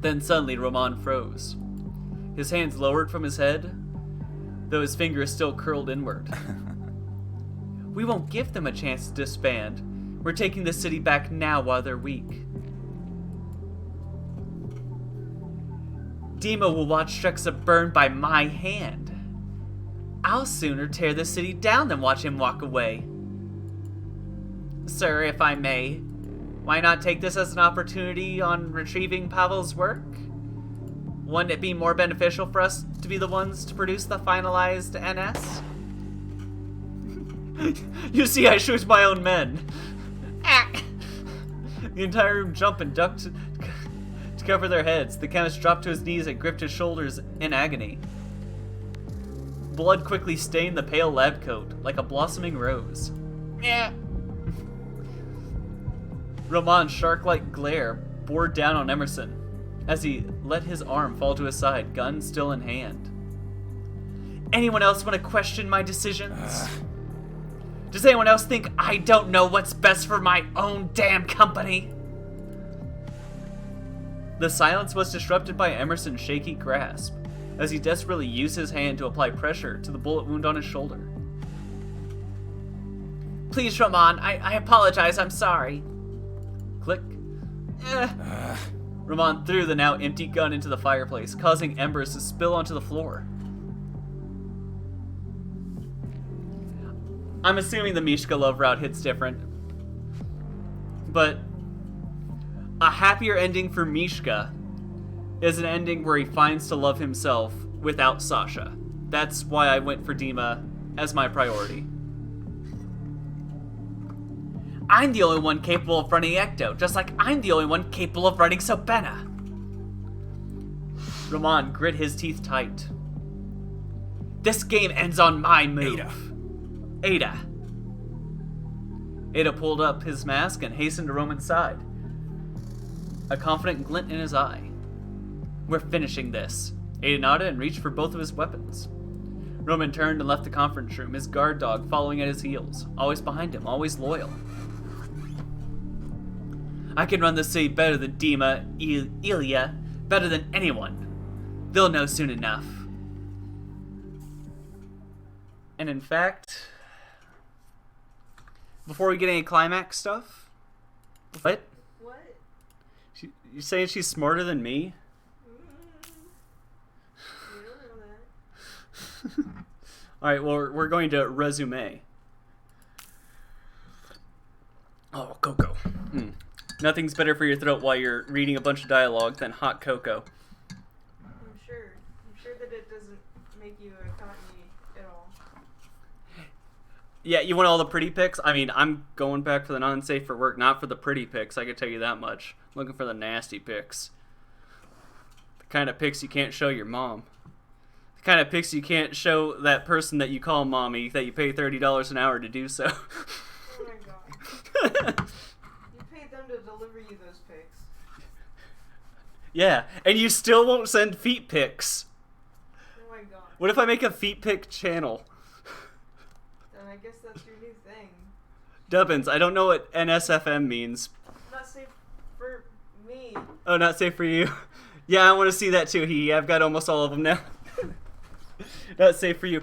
Then suddenly Roman froze. His hands lowered from his head, though his fingers still curled inward. We won't give them a chance to disband. We're taking the city back now while they're weak. Dima will watch Strexa burn by my hand. I'll sooner tear the city down than watch him walk away. Sir, if I may, why not take this as an opportunity on retrieving Pavel's work? Wouldn't it be more beneficial for us to be the ones to produce the finalized NS? You see, I shoot my own men. The entire room jumped and ducked to cover their heads. The chemist dropped to his knees and gripped his shoulders in agony. Blood quickly stained the pale lab coat like a blossoming rose. Roman's shark-like glare bore down on Emerson as he let his arm fall to his side, gun still in hand. Anyone else want to question my decisions? Does anyone else think I don't know what's best for my own damn company? The silence was disrupted by Emerson's shaky grasp as he desperately used his hand to apply pressure to the bullet wound on his shoulder. Please, Roman, I apologize, I'm sorry. Click. Roman threw the now empty gun into the fireplace, causing embers to spill onto the floor. I'm assuming the Mishka love route hits different. But a happier ending for Mishka is an ending where he finds to love himself without Sasha. That's why I went for Dima as my priority. I'm the only one capable of running Ecto, just like I'm the only one capable of running Sabena. Roman grit his teeth tight. This game ends on my move. Ada. Ada pulled up his mask and hastened to Roman's side, a confident glint in his eye. We're finishing this. Ada nodded and reached for both of his weapons. Roman turned and left the conference room, his guard dog following at his heels, always behind him, always loyal. I can run the city better than Dima, Ilya, better than anyone. They'll know soon enough. And in fact, before we get any climax stuff, what? What? You saying she's smarter than me? You don't know that. Alright, well, we're going to resume. Oh, cocoa. Nothing's better for your throat while you're reading a bunch of dialogue than hot cocoa. I'm sure that it doesn't make you a cockney at all. Yeah, you want all the pretty pics? I mean, I'm going back for the non-safe for work, not for the pretty pics, I can tell you that much. I'm looking for the nasty pics. The kind of pics you can't show your mom. The kind of pics you can't show that person that you call mommy, that you pay $30 an hour to do so. Oh my god. You paid them to deliver you those pics. Yeah, and you still won't send feet pics. Oh my god. What if I make a feet pic channel? Then I guess that's your new thing. Dubbins, I don't know what NSFM means. Not safe for me. Oh, not safe for you? Yeah, I want to see that too. I've got almost all of them now. Not safe for you.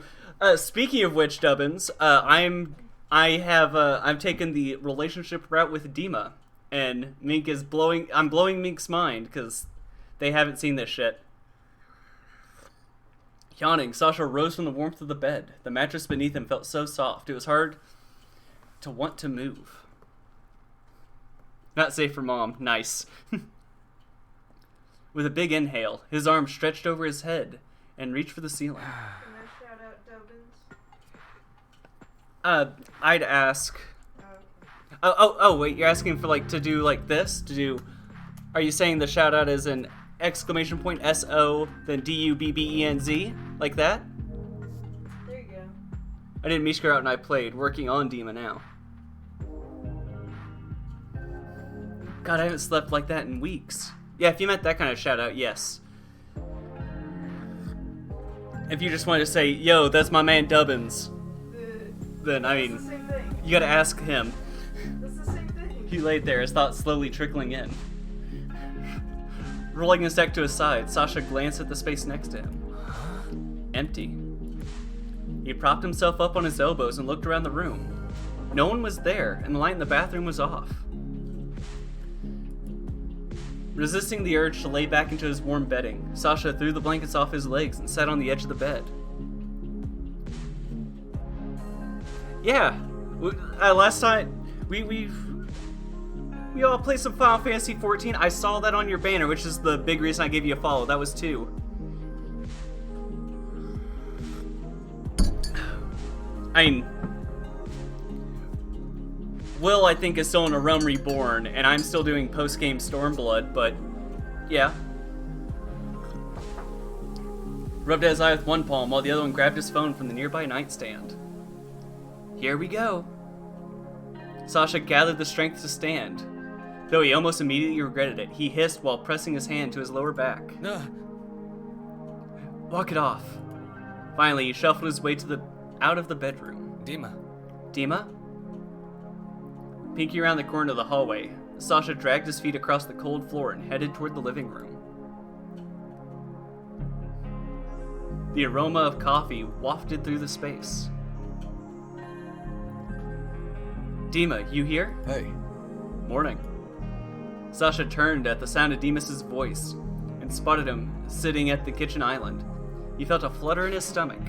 Speaking of which, Dubbins, I'm taking the relationship route with Dima, and Mink is I'm blowing Mink's mind because they haven't seen this shit. Yawning, Sasha rose from the warmth of the bed. The mattress beneath him felt so soft, it was hard to want to move. Not safe for Mom. Nice. With a big inhale, his arm stretched over his head and reached for the ceiling. Can I shout out Dubbins? I'd ask... Oh, Oh, wait, you're asking for, like, to do, like, this? Are you saying the shout-out is an exclamation point S-O, then D-U-B-B-E-N-Z? Like that? there you go. I did Mishka out and I played, working on Dima now. God, I haven't slept like that in weeks. Yeah, if you meant that kind of shout-out, yes. If you just wanted to say, yo, that's my man Dubbins, then, I It's the mean, same thing. you gotta ask him. That's the same thing. He laid there, his thoughts slowly trickling in. Rolling his neck to his side, Sasha glanced at the space next to him. Empty. He propped himself up on his elbows and looked around the room. No one was there, and the light in the bathroom was off. Resisting the urge to lay back into his warm bedding, Sasha threw the blankets off his legs and sat on the edge of the bed. Yeah, last time we all played some Final Fantasy 14. I saw that on your banner, which is the big reason I gave you a follow. That was 2. I mean, Will, I think, is still in A Realm Reborn, and I'm still doing post-game Stormblood, but yeah. Rubbed at his eye with one palm while the other one grabbed his phone from the nearby nightstand. Here we go. Sasha gathered the strength to stand. Though he almost immediately regretted it, he hissed while pressing his hand to his lower back. Walk it off. Finally, he shuffled his way out of the bedroom. Dima. Dima? Peeking around the corner of the hallway, Sasha dragged his feet across the cold floor and headed toward the living room. The aroma of coffee wafted through the space. Dima, you here? Hey. Morning. Sasha turned at the sound of Demas's voice and spotted him sitting at the kitchen island. He felt a flutter in his stomach.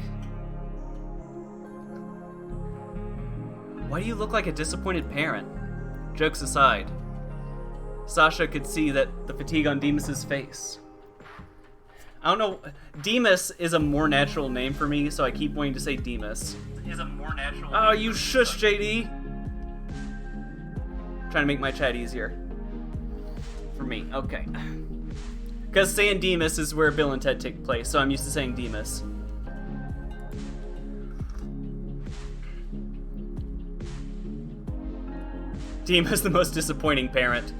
Why do you look like a disappointed parent? Jokes aside, Sasha could see that the fatigue on Demas's face. I don't know. Demas is a more natural name for me, so I keep wanting to say Demas. Oh, you shush, JD! Trying to make my chat easier. For me, okay. Because saying Demas is where Bill and Ted take place, so I'm used to saying Demas. Dima's the most disappointing parent.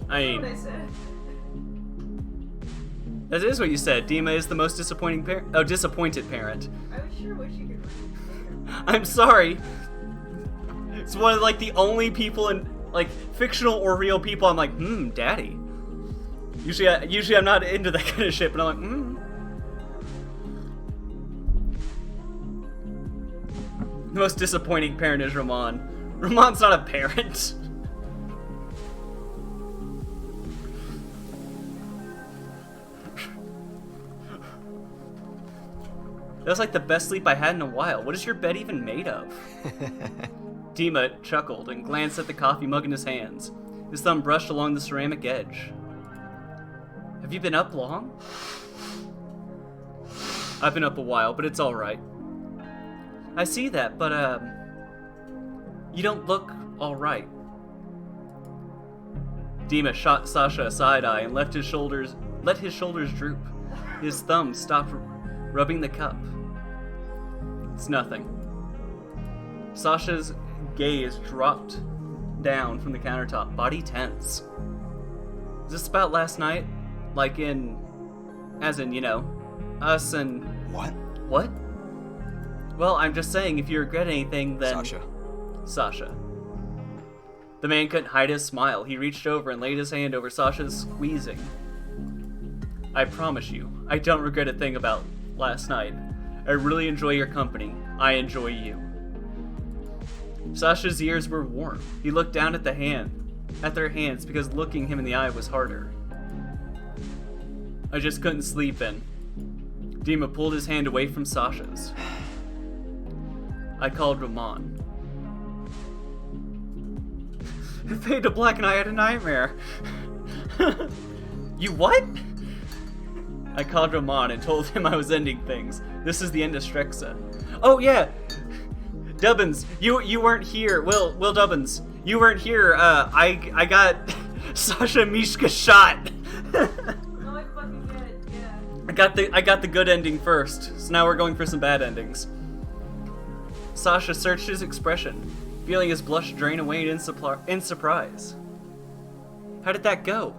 I That's what I mean, said. that is what you said. Dima is the most disappointing parent. Oh, disappointed parent. I would sure wish you could read it. I'm sorry. It's one of like the only people in like fictional or real people I'm like, daddy. Usually I'm not into that kind of shit, but I'm like, The most disappointing parent is Ramon. Ramon's not a parent. That was like the best sleep I had in a while. What is your bed even made of? Dima chuckled and glanced at the coffee mug in his hands. His thumb brushed along the ceramic edge. Have you been up long? I've been up a while, but it's alright. I see that, but, you don't look alright. Dima shot Sasha a side eye and let his shoulders droop. His thumb stopped rubbing the cup. It's nothing. Sasha's gaze dropped down from the countertop, body tense. Is this about last night? Like as in, us and... What? What? Well, I'm just saying, if you regret anything, then... Sasha. The man couldn't hide his smile. He reached over and laid his hand over Sasha's, squeezing. I promise you, I don't regret a thing about last night. I really enjoy your company. I enjoy you. Sasha's ears were warm. He looked down at their hands, because looking him in the eye was harder. I just couldn't sleep in. Dima pulled his hand away from Sasha's. I called Ramon. Fade to black and I had a nightmare. You what? I called Ramon and told him I was ending things. This is the end of Strexa. Oh yeah! Dubbins, you weren't here. Will Dubbins, you weren't here. I got Sasha and Mishka shot. No, I fucking get it, yeah. I got the good ending first, so now we're going for some bad endings. Sasha searched his expression, feeling his blush drain away in surprise. How did that go?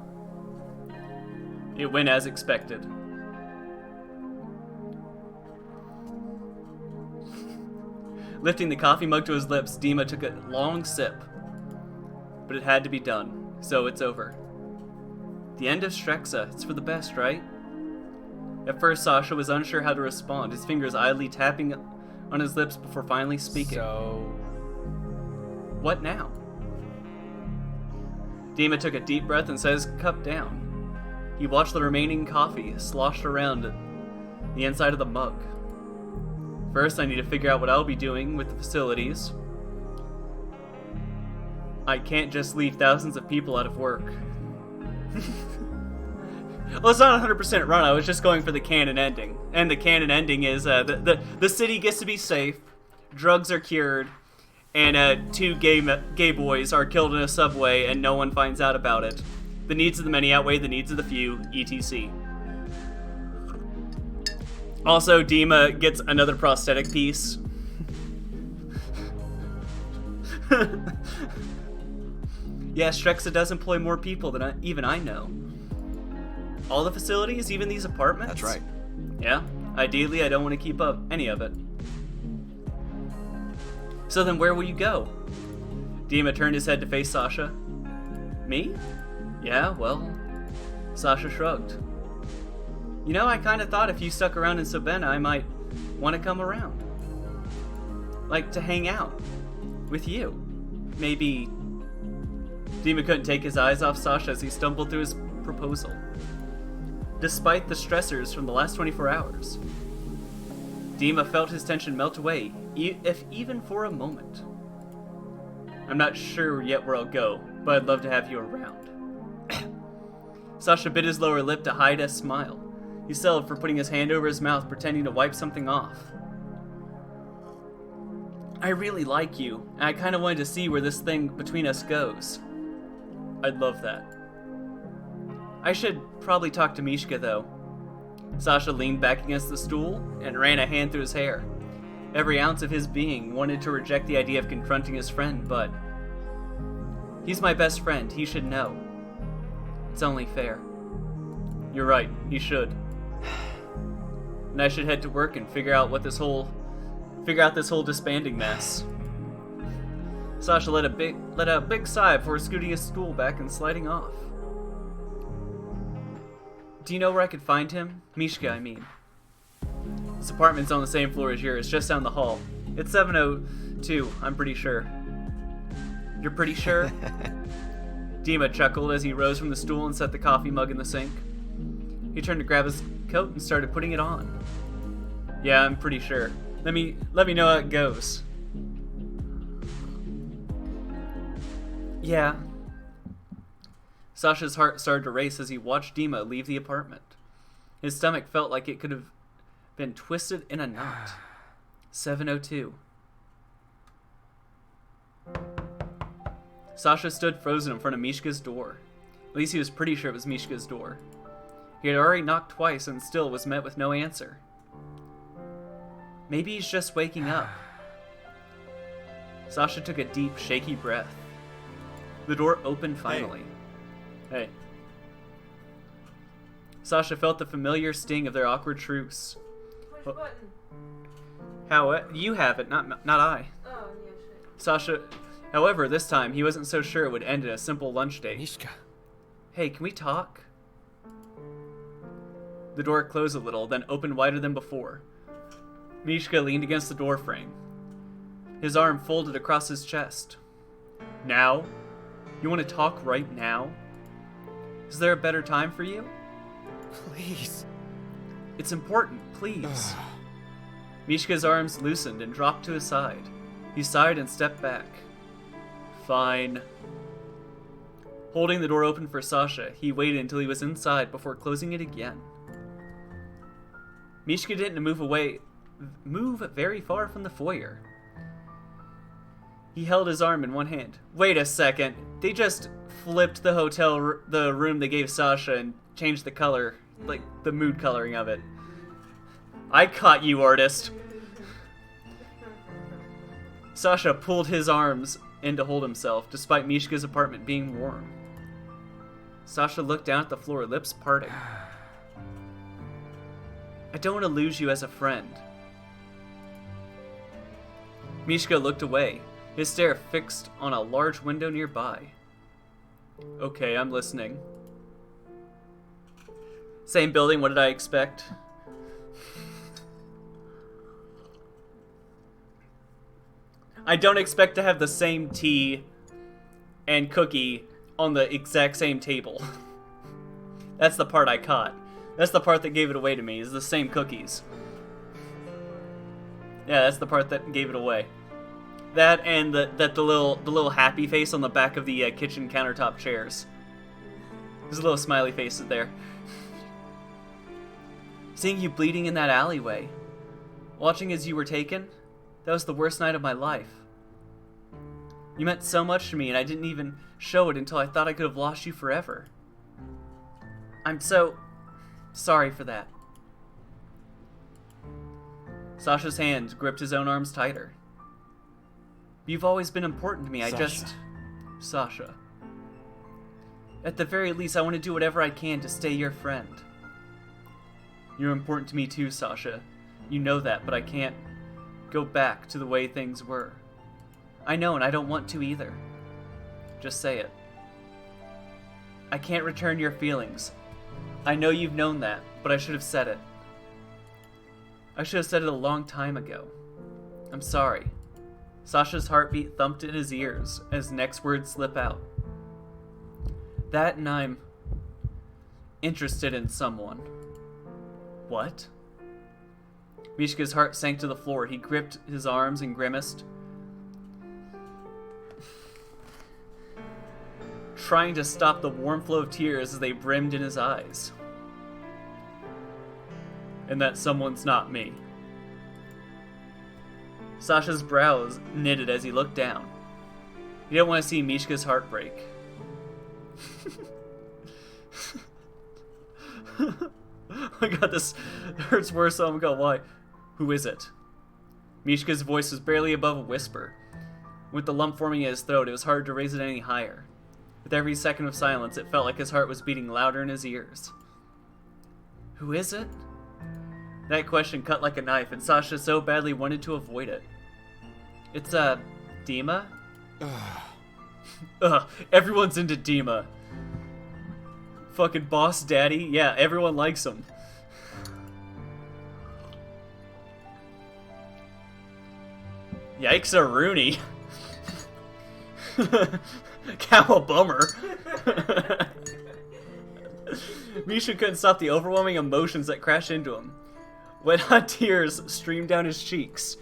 It went as expected. Lifting the coffee mug to his lips, Dima took a long sip. But it had to be done, so it's over. The end of Strexa, it's for the best, right? At first, Sasha was unsure how to respond, his fingers idly tapping on his lips before finally speaking. So... What now? Dima took a deep breath and set his cup down. He watched the remaining coffee slosh around the inside of the mug. First, I need to figure out what I'll be doing with the facilities. I can't just leave thousands of people out of work. Well, it's not 100% run, I was just going for the canon ending. And the canon ending is the city gets to be safe, drugs are cured, and 2 gay boys are killed in a subway and no one finds out about it. The needs of the many outweigh the needs of the few, etc. Also, Dima gets another prosthetic piece. Yeah, Strexa does employ more people than even I know. All the facilities, even these apartments? That's right. Yeah, ideally I don't want to keep up any of it. So then where will you go? Dima turned his head to face Sasha. Me? Yeah, well... Sasha shrugged. You know, I kind of thought if you stuck around in Sabena, I might want to come around. Like, to hang out. With you. Maybe... Dima couldn't take his eyes off Sasha as he stumbled through his proposal. Despite the stressors from the last 24 hours. Dima felt his tension melt away, if even for a moment. I'm not sure yet where I'll go, but I'd love to have you around. Sasha bit his lower lip to hide a smile. He settled for putting his hand over his mouth, pretending to wipe something off. I really like you, and I kind of wanted to see where this thing between us goes. I'd love that. I should probably talk to Mishka, though. Sasha leaned back against the stool and ran a hand through his hair. Every ounce of his being wanted to reject the idea of confronting his friend, but... He's my best friend, he should know. It's only fair. You're right, he should. And I should head to work and figure out this whole disbanding mess. Sasha let out a big sigh before scooting his stool back and sliding off. Do you know where I could find him? Mishka, I mean. His apartment's on the same floor as yours, just down the hall. It's 702, I'm pretty sure. You're pretty sure? Dima chuckled as he rose from the stool and set the coffee mug in the sink. He turned to grab his coat and started putting it on. Yeah, I'm pretty sure. Let me know how it goes. Yeah. Sasha's heart started to race as he watched Dima leave the apartment. His stomach felt like it could have been twisted in a knot. 7:02. Sasha stood frozen in front of Mishka's door. At least he was pretty sure it was Mishka's door. He had already knocked twice and still was met with no answer. Maybe he's just waking up. Sasha took a deep, shaky breath. The door opened finally. Hey. Sasha felt the familiar sting of their awkward truce. Push button. How you have it, not I. Oh, yeah, shit. Sasha, however, this time he wasn't so sure it would end in a simple lunch date. Mishka. Hey, can we talk? The door closed a little, then opened wider than before. Mishka leaned against the door frame. His arm folded across his chest. Now? You want to talk right now? Is there a better time for you? Please. It's important, please. Mishka's arms loosened and dropped to his side. He sighed and stepped back. Fine. Holding the door open for Sasha, he waited until he was inside before closing it again. Mishka didn't move very far from the foyer. He held his arm in one hand. Wait a second. They just flipped the the room they gave Sasha and changed the color, like the mood coloring of it. I caught you, artist. Sasha pulled his arms in to hold himself, despite Mishka's apartment being warm. Sasha looked down at the floor, lips parting. I don't want to lose you as a friend. Mishka looked away, his stare fixed on a large window nearby. Okay, I'm listening. Same building, what did I expect? I don't expect to have the same tea and cookie on the exact same table. That's the part I caught. That's the part that gave it away to me, is the same cookies. Yeah, that's the part that gave it away. That and the little happy face on the back of the kitchen countertop chairs. There's a little smiley faces there. Seeing you bleeding in that alleyway, watching as you were taken, that was the worst night of my life. You meant so much to me, and I didn't even show it until I thought I could have lost you forever. I'm so sorry for that. Sasha's hand gripped his own arms tighter. You've always been important to me. Sasha. At the very least, I want to do whatever I can to stay your friend. You're important to me too, Sasha. You know that, but I can't go back to the way things were. I know, and I don't want to either. Just say it. I can't return your feelings. I know you've known that, but I should have said it. I should have said it a long time ago. I'm sorry. Sasha's heartbeat thumped in his ears as next words slip out. That and I'm interested in someone. What? Mishka's heart sank to the floor. He gripped his arms and grimaced, trying to stop the warm flow of tears as they brimmed in his eyes. And that someone's not me. Sasha's brows knitted as he looked down. He didn't want to see Mishka's heart break. Oh my god, this hurts worse. Oh my god, why? Who is it? Mishka's voice was barely above a whisper. With the lump forming in his throat, it was hard to raise it any higher. With every second of silence, it felt like his heart was beating louder in his ears. Who is it? That question cut like a knife, and Sasha so badly wanted to avoid it. It's, Dima? Ugh, everyone's into Dima. Fucking boss daddy? Yeah, everyone likes him. Yikes a Rooney. Cowabummer. Misha couldn't stop the overwhelming emotions that crashed into him. Wet hot tears streamed down his cheeks.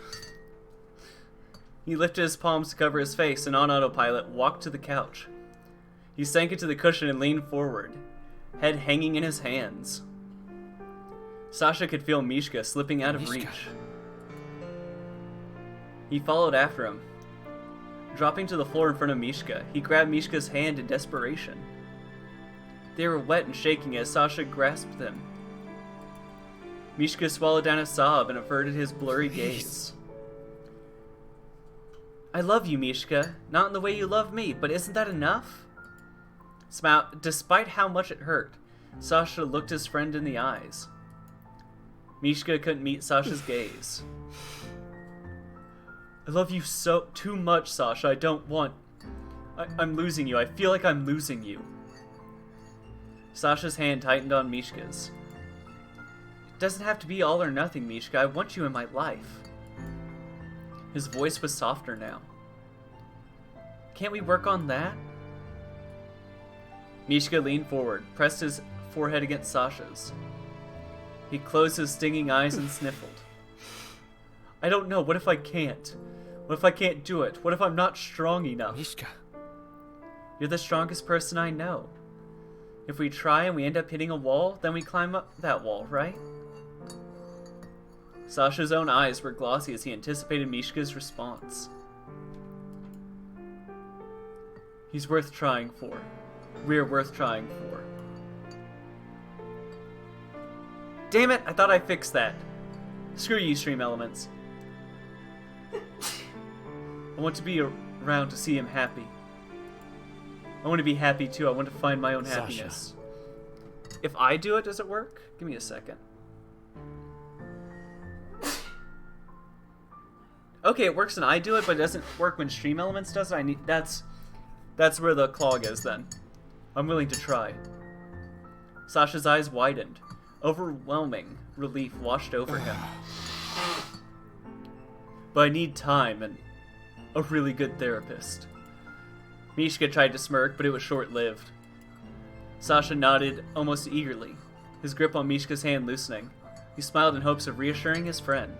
He lifted his palms to cover his face and on autopilot walked to the couch. He sank into the cushion and leaned forward, head hanging in his hands. Sasha could feel Mishka slipping out of Mishka. reach. He followed after him. Dropping to the floor in front of Mishka, he grabbed Mishka's hand in desperation. They were wet and shaking as Sasha grasped them. Mishka swallowed down a sob and averted his blurry gaze. I love you, Mishka. Not in the way you love me, but isn't that enough? Despite how much it hurt, Sasha looked his friend in the eyes. Mishka couldn't meet Sasha's gaze. I love you too much, Sasha. I don't want... I'm losing you. I feel like I'm losing you. Sasha's hand tightened on Mishka's. It doesn't have to be all or nothing, Mishka. I want you in my life. His voice was softer now. Can't we work on that? Mishka leaned forward, pressed his forehead against Sasha's. He closed his stinging eyes and sniffled. I don't know. What if I can't? What if I can't do it? What if I'm not strong enough? Mishka. You're the strongest person I know. If we try and we end up hitting a wall, then we climb up that wall, right? Sasha's own eyes were glossy as he anticipated Mishka's response. He's worth trying for. We're worth trying for. Damn it, I thought I fixed that. Screw you, stream elements. I want to be around to see him happy. I want to be happy too. I want to find my own happiness. If I do it, does it work? Give me a second. Okay, it works when I do it, but it doesn't work when stream elements does it. That's where the clog is then. I'm willing to try. Sasha's eyes widened. Overwhelming relief washed over him. But I need time and a really good therapist. Mishka tried to smirk, but it was short-lived. Sasha nodded almost eagerly, his grip on Mishka's hand loosening. He smiled in hopes of reassuring his friend.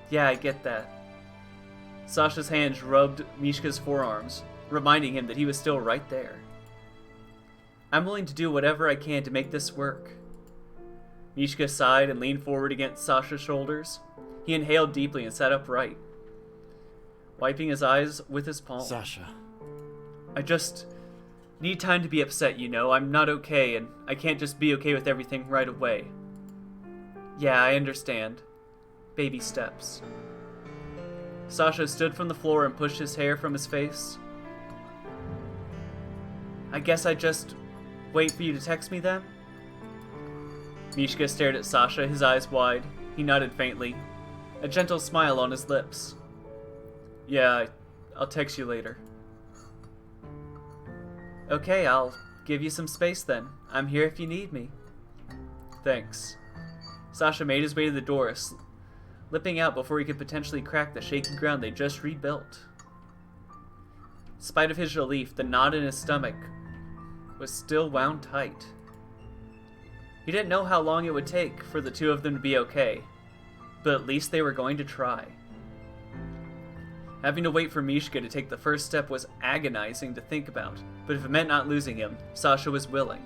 Yeah, I get that. Sasha's hands rubbed Mishka's forearms, reminding him that he was still right there. I'm willing to do whatever I can to make this work. Mishka sighed and leaned forward against Sasha's shoulders. He inhaled deeply and sat upright, wiping his eyes with his palm. Sasha. I just need time to be upset, you know. I'm not okay, and I can't just be okay with everything right away. Yeah, I understand. Baby steps. Sasha stood from the floor and pushed his hair from his face. I guess I just wait for you to text me then? Mishka stared at Sasha, his eyes wide. He nodded faintly, a gentle smile on his lips. Yeah, I'll text you later. Okay, I'll give you some space then. I'm here if you need me. Thanks. Sasha made his way to the door, slipping out before he could potentially crack the shaky ground they just rebuilt. In spite of his relief, the knot in his stomach was still wound tight. He didn't know how long it would take for the two of them to be okay, but at least they were going to try. Having to wait for Mishka to take the first step was agonizing to think about, but if it meant not losing him, Sasha was willing.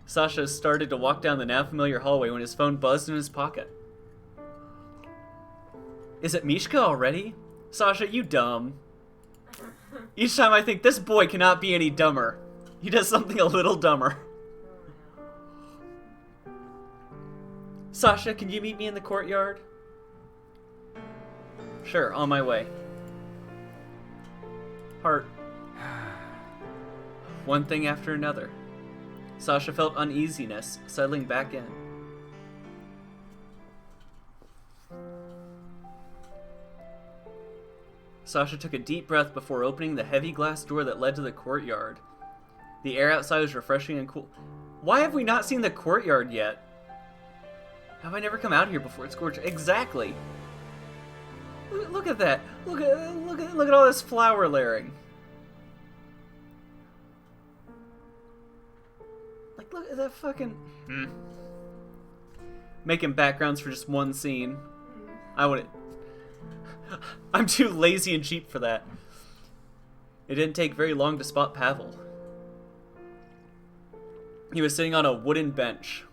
Sasha started to walk down the now familiar hallway when his phone buzzed in his pocket. Is it Mishka already? Sasha, you dumb. Each time I think this boy cannot be any dumber, he does something a little dumber. Sasha, can you meet me in the courtyard? Sure, on my way. Heart. One thing after another. Sasha felt uneasiness settling back in. Sasha took a deep breath before opening the heavy glass door that led to the courtyard. The air outside was refreshing and cool. Why have we not seen the courtyard yet? Have I never come out here before? It's gorgeous. Exactly. Look at that. Look at all this flower layering. look at that fucking... Making backgrounds for just one scene. I wouldn't... I'm too lazy and cheap for that. It didn't take very long to spot Pavel. He was sitting on a wooden bench.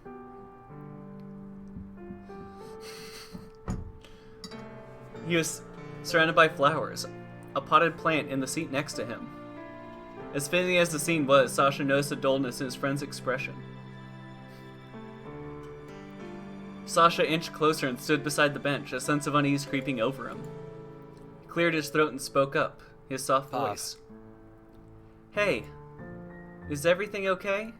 He was surrounded by flowers, a potted plant in the seat next to him. As fitting as the scene was, Sasha noticed a dullness in his friend's expression. Sasha inched closer and stood beside the bench, a sense of unease creeping over him. He cleared his throat and spoke up, his soft voice. Hey, is everything okay?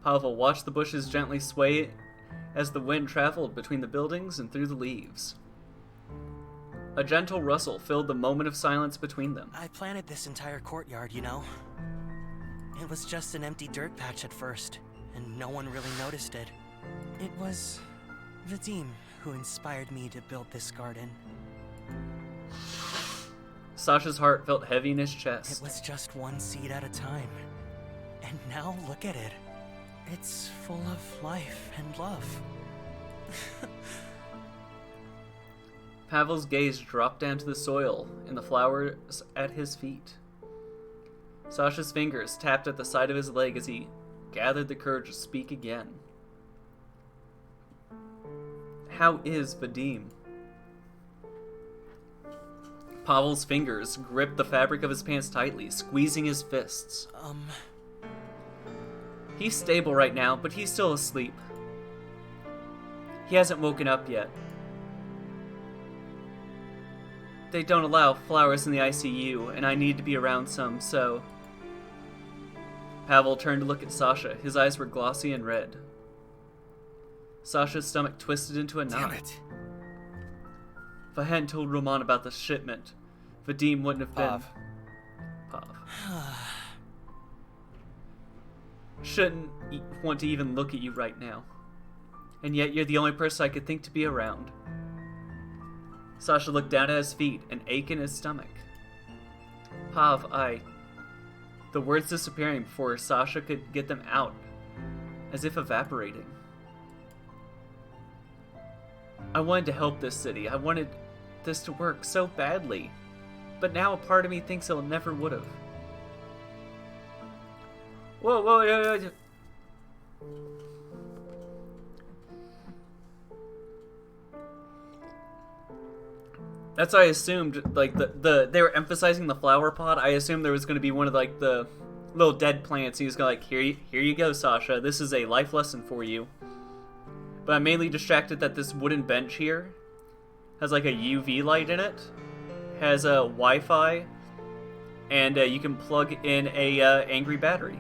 Pavel watched the bushes gently sway as the wind traveled between the buildings and through the leaves. A gentle rustle filled the moment of silence between them. I planted this entire courtyard, you know. It was just an empty dirt patch at first, and no one really noticed it. It was Vadim who inspired me to build this garden. Sasha's heart felt heavy in his chest. It was just one seed at a time. And now look at it. It's full of life and love. Pavel's gaze dropped down to the soil and the flowers at his feet. Sasha's fingers tapped at the side of his leg as he gathered the courage to speak again. How is Vadim? Pavel's fingers gripped the fabric of his pants tightly, squeezing his fists. He's stable right now, but he's still asleep. He hasn't woken up yet. They don't allow flowers in the ICU, and I need to be around some, so... Pavel turned to look at Sasha. His eyes were glossy and red. Sasha's stomach twisted into a knot. Damn it. If I hadn't told Roman about the shipment, Vadim wouldn't have been... Pav. Shouldn't want to even look at you right now. And yet you're the only person I could think to be around. Sasha looked down at his feet, an ache in his stomach. Pav, The words disappearing before Sasha could get them out, as if evaporating. I wanted to help this city. I wanted this to work so badly. But now a part of me thinks it never would have. Whoa. That's what I assumed, like, they were emphasizing the flower pot. I assumed there was going to be one of, like, the little dead plants. He was going to, like, here you go, Sasha. This is a life lesson for you. But I'm mainly distracted that this wooden bench here has, like, a UV light in it, has a Wi-Fi, and you can plug in a angry battery.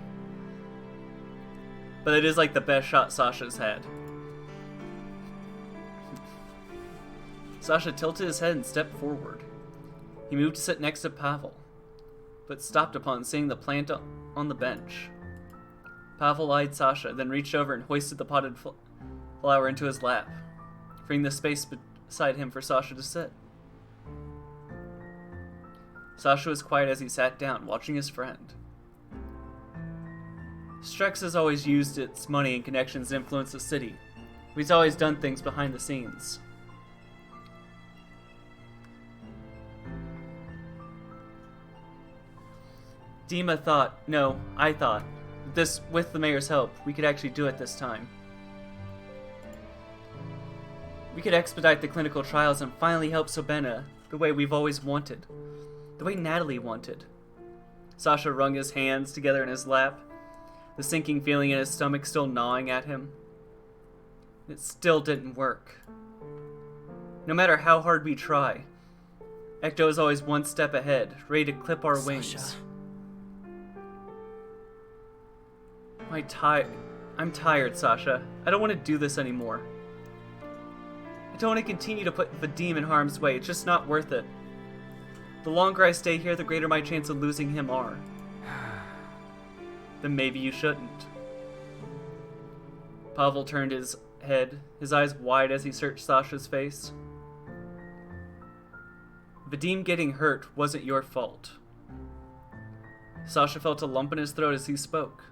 But it is, like, the best shot Sasha's had. Sasha tilted his head and stepped forward. He moved to sit next to Pavel, but stopped upon seeing the plant on the bench. Pavel eyed Sasha, then reached over and hoisted the potted flower into his lap, freeing the space beside him for Sasha to sit. Sasha was quiet as he sat down, watching his friend. Strexa has always used its money and connections to influence the city. He's always done things behind the scenes. Dima thought, no, I thought, this, with the mayor's help, we could actually do it this time. We could expedite the clinical trials and finally help Sobena the way we've always wanted. The way Natalie wanted. Sasha wrung his hands together in his lap, the sinking feeling in his stomach still gnawing at him. It still didn't work. No matter how hard we try, Ecto is always one step ahead, ready to clip our wings. I'm tired, Sasha. I don't want to do this anymore. I don't want to continue to put Vadim in harm's way. It's just not worth it. The longer I stay here, the greater my chance of losing him are. Then maybe you shouldn't. Pavel turned his head, his eyes wide as he searched Sasha's face. Vadim getting hurt wasn't your fault. Sasha felt a lump in his throat as he spoke.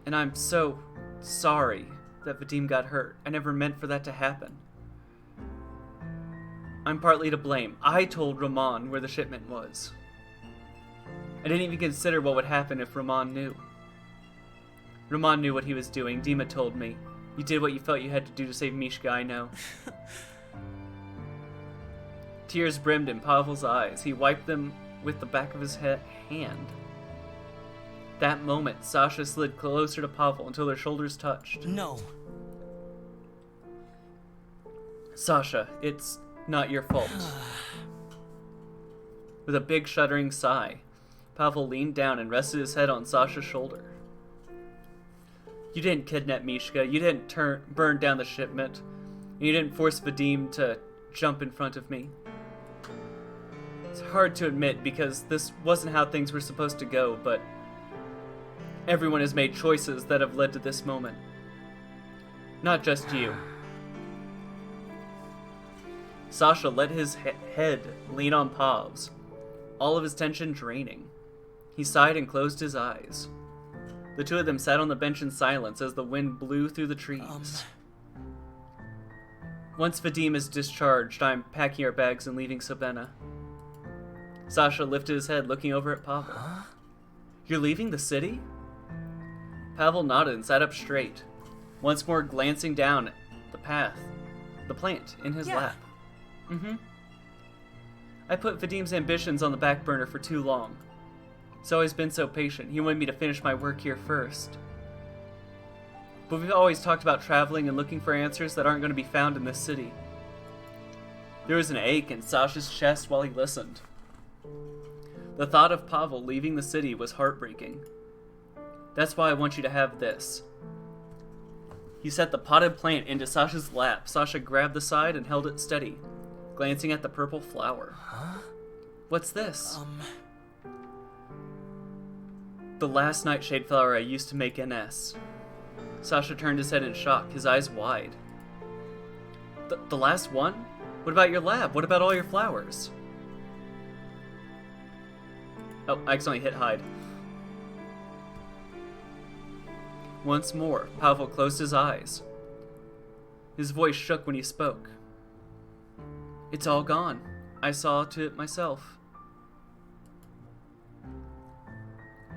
And I'm so sorry that Vadim got hurt. I never meant for that to happen. I'm partly to blame. I told Ramon where the shipment was. I didn't even consider what would happen if Ramon knew. Ramon knew what he was doing. Dima told me. You did what you felt you had to do to save Mishka, I know. Tears brimmed in Pavel's eyes. He wiped them with the back of his hand. That moment, Sasha slid closer to Pavel until their shoulders touched. No. Sasha, it's not your fault. With a big shuddering sigh, Pavel leaned down and rested his head on Sasha's shoulder. You didn't kidnap Mishka, you didn't burn down the shipment, and you didn't force Vadim to jump in front of me. It's hard to admit because this wasn't how things were supposed to go, but everyone has made choices that have led to this moment. Not just you. Sasha let his head lean on Pav's, all of his tension draining. He sighed and closed his eyes. The two of them sat on the bench in silence as the wind blew through the trees. Once Vadim is discharged, I'm packing our bags and leaving Sabena. Sasha lifted his head, looking over at Pavel. Huh? You're leaving the city? Pavel nodded and sat up straight, once more glancing down the path, the plant in his lap. Mm-hmm. I put Vadim's ambitions on the back burner for too long. He's always been so patient. He wanted me to finish my work here first. But we've always talked about traveling and looking for answers that aren't going to be found in this city. There was an ache in Sasha's chest while he listened. The thought of Pavel leaving the city was heartbreaking. That's why I want you to have this. He set the potted plant into Sasha's lap. Sasha grabbed the side and held it steady, glancing at the purple flower. Huh? What's this? The last nightshade flower I used to make NS. Sasha turned his head in shock, his eyes wide. The last one? What about your lab? What about all your flowers? Oh, I accidentally hit hide. Once more, Pavel closed his eyes. His voice shook when he spoke. It's all gone. I saw to it myself.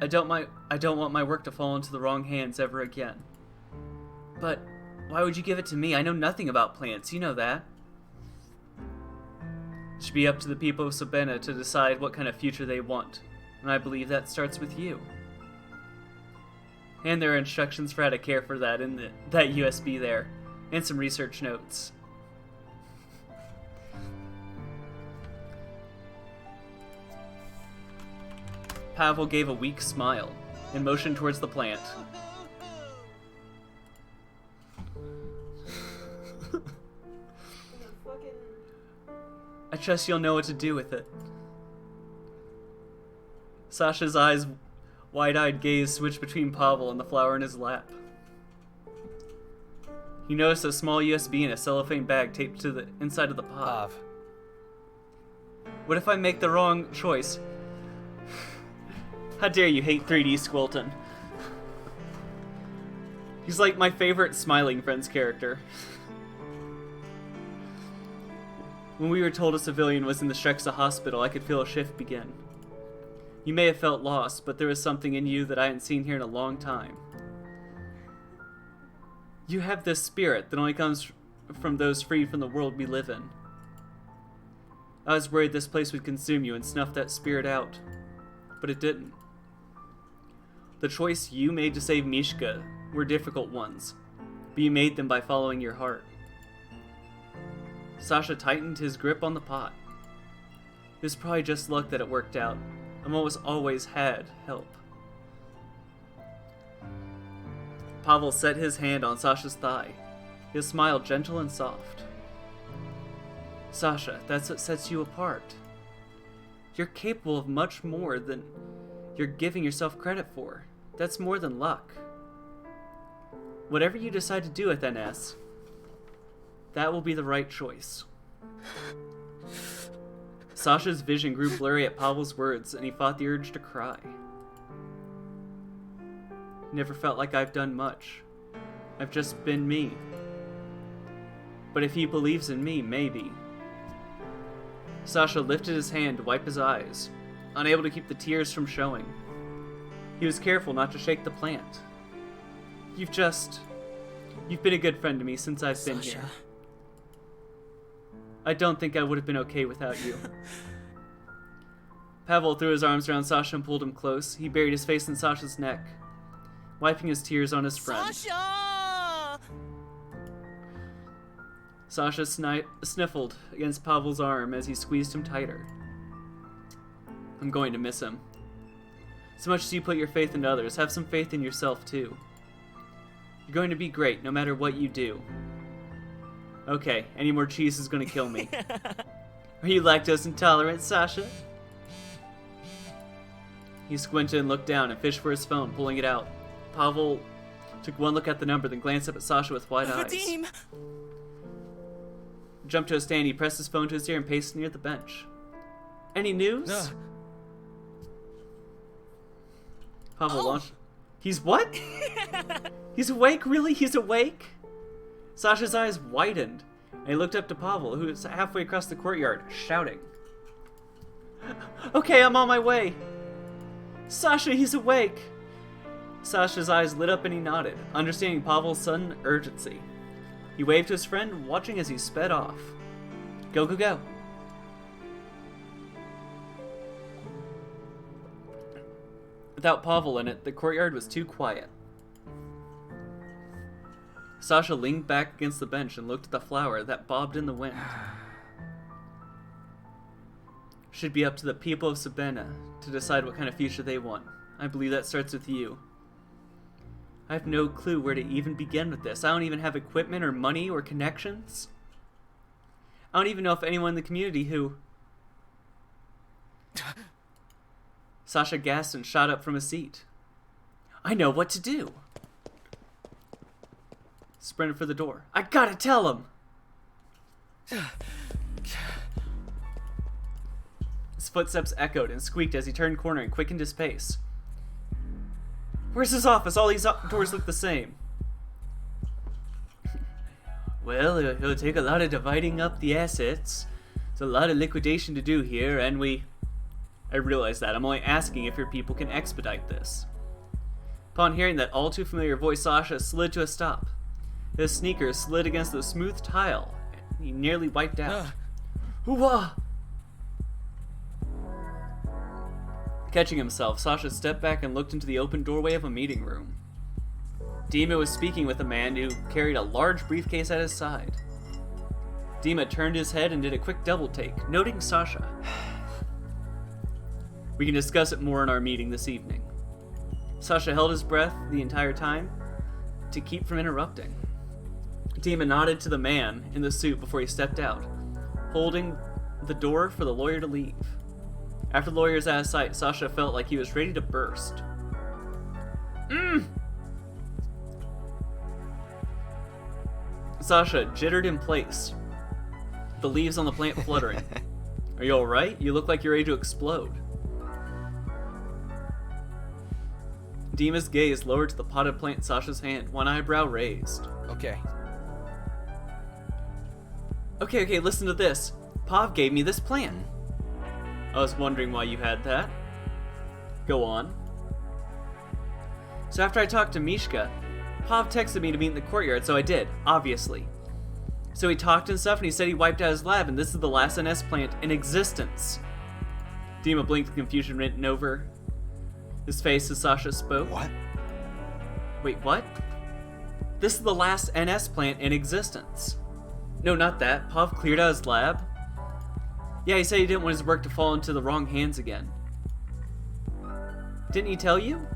I don't want my work to fall into the wrong hands ever again. But why would you give it to me? I know nothing about plants, you know that. It should be up to the people of Sabena to decide what kind of future they want, and I believe that starts with you. And there are instructions for how to care for that in that USB there, and some research notes. Pavel gave a weak smile and motioned towards the plant. I trust you'll know what to do with it. Sasha's eyes, wide-eyed gaze switched between Pavel and the flower in his lap. He noticed a small USB in a cellophane bag taped to the inside of the pot. What if I make the wrong choice? How dare you hate 3D Squilton? He's like my favorite Smiling Friends character. When we were told a civilian was in the Strexa hospital, I could feel a shift begin. You may have felt lost, but there was something in you that I hadn't seen here in a long time. You have this spirit that only comes from those freed from the world we live in. I was worried this place would consume you and snuff that spirit out, but it didn't. The choice you made to save Mishka were difficult ones, but you made them by following your heart. Sasha tightened his grip on the pot. It was probably just luck that it worked out. I'm always had help. Pavel set his hand on Sasha's thigh, his smile gentle and soft. Sasha, that's what sets you apart. You're capable of much more than you're giving yourself credit for. That's more than luck. Whatever you decide to do with NS, that will be the right choice. Sasha's vision grew blurry at Pavel's words, and he fought the urge to cry. Never felt like I've done much. I've just been me. But if he believes in me, maybe. Sasha lifted his hand to wipe his eyes, unable to keep the tears from showing. He was careful not to shake the plant. You've been a good friend to me since I've been here. I don't think I would have been okay without you. Pavel threw his arms around Sasha and pulled him close. He buried his face in Sasha's neck, wiping his tears on his friend. Sasha! Sasha sniffled against Pavel's arm as he squeezed him tighter. I'm going to miss him. So much as you put your faith into others, have some faith in yourself too. You're going to be great no matter what you do. Okay, any more cheese is going to kill me. Are you lactose intolerant, Sasha? He squinted and looked down and fished for his phone, pulling it out. Pavel took one look at the number, then glanced up at Sasha with wide eyes. Vadim! Jumped to a stand, he pressed his phone to his ear and paced near the bench. Any news? Pavel launched. He's what? He's awake? Really? He's awake? Sasha's eyes widened, and he looked up to Pavel, who was halfway across the courtyard, shouting. Okay, I'm on my way. Sasha, he's awake. Sasha's eyes lit up and he nodded, understanding Pavel's sudden urgency. He waved to his friend, watching as he sped off. Go, go, go. Without Pavel in it, the courtyard was too quiet. Sasha leaned back against the bench and looked at the flower that bobbed in the wind. Should be up to the people of Sabena to decide what kind of future they want. I believe that starts with you. I have no clue where to even begin with this. I don't even have equipment or money or connections. I don't even know if anyone in the community who... Sasha gasped and shot up from his seat. I know what to do. Sprinted for the door. I gotta tell him! His footsteps echoed and squeaked as he turned corner and quickened his pace. Where's his office? All these doors look the same. Well, it'll take a lot of dividing up the assets. There's a lot of liquidation to do here, and I realize that. I'm only asking if your people can expedite this. Upon hearing that all too familiar voice, Sasha slid to a stop. His sneakers slid against the smooth tile, and he nearly wiped out. Hoo-wah! Catching himself, Sasha stepped back and looked into the open doorway of a meeting room. Dima was speaking with a man who carried a large briefcase at his side. Dima turned his head and did a quick double take, noting Sasha. We can discuss it more in our meeting this evening. Sasha held his breath the entire time to keep from interrupting. Dima nodded to the man in the suit before he stepped out, holding the door for the lawyer to leave. After the lawyer's out of sight, Sasha felt like he was ready to burst. Sasha jittered in place, the leaves on the plant fluttering. Are you alright? You look like you're ready to explode. Dima's gaze lowered to the potted plant in Sasha's hand, one eyebrow raised. Okay. Okay, listen to this. Pav gave me this plant. I was wondering why you had that. Go on. So after I talked to Mishka, Pav texted me to meet in the courtyard, so I did, obviously. So he talked and stuff, and he said he wiped out his lab, and this is the last NS plant in existence. Dima blinked with confusion written over his face as Sasha spoke. What? Wait, what? This is the last NS plant in existence. No, not that. Pav cleared out his lab. Yeah, he said he didn't want his work to fall into the wrong hands again. Didn't he tell you?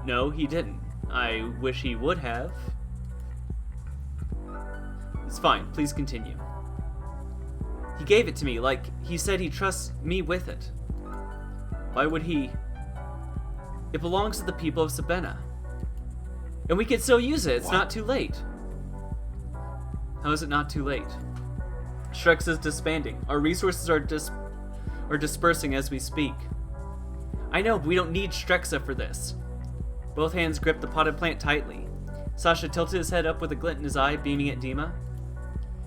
No, he didn't. I wish he would have. It's fine, please continue. He gave it to me, like he said he trusts me with it. Why would he? It belongs to the people of Sabena. And we can still use it, it's not too late. How is it not too late? Strexa is disbanding. Our resources are dispersing as we speak. I know, but we don't need Strexa for this. Both hands gripped the potted plant tightly. Sasha tilted his head up with a glint in his eye, beaming at Dima.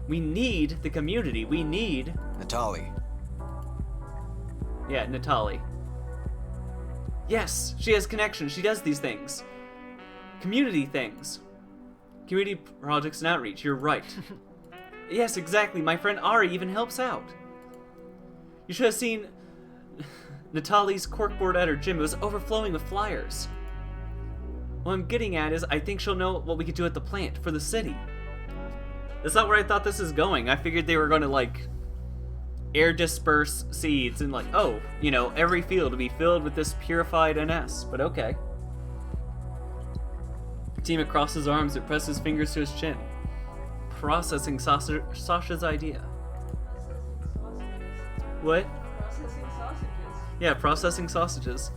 We need the community. We need... Natali. Yeah, Natali. Yes, she has connection. She does these things. Community things. Community projects and outreach. You're right. Yes, exactly. My friend Ari even helps out. You should have seen Natali's corkboard at her gym. It was overflowing with flyers. What I'm getting at is I think she'll know what we could do at the plant for the city. That's not where I thought this was going. I figured they were going to, like, air disperse seeds and, like, oh, you know, every field to be filled with this purified NS. But okay. Dima crossed his arms and pressed his fingers to his chin, processing Sasha's idea. What? Processing sausages. Yeah, processing sausages.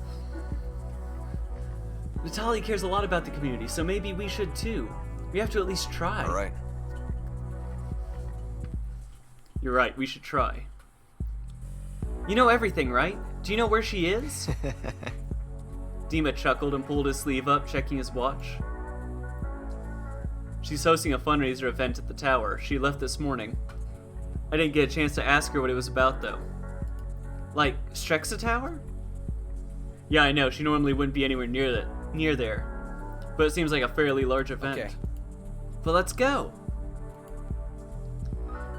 Natali cares a lot about the community, so maybe we should too. We have to at least try. All right. You're right, we should try. You know everything, right? Do you know where she is? Dima chuckled and pulled his sleeve up, checking his watch. She's hosting a fundraiser event at the tower. She left this morning. I didn't get a chance to ask her what it was about, though. Like, Strexa Tower? Yeah, I know, she normally wouldn't be anywhere near there. But it seems like a fairly large event. Okay. But let's go!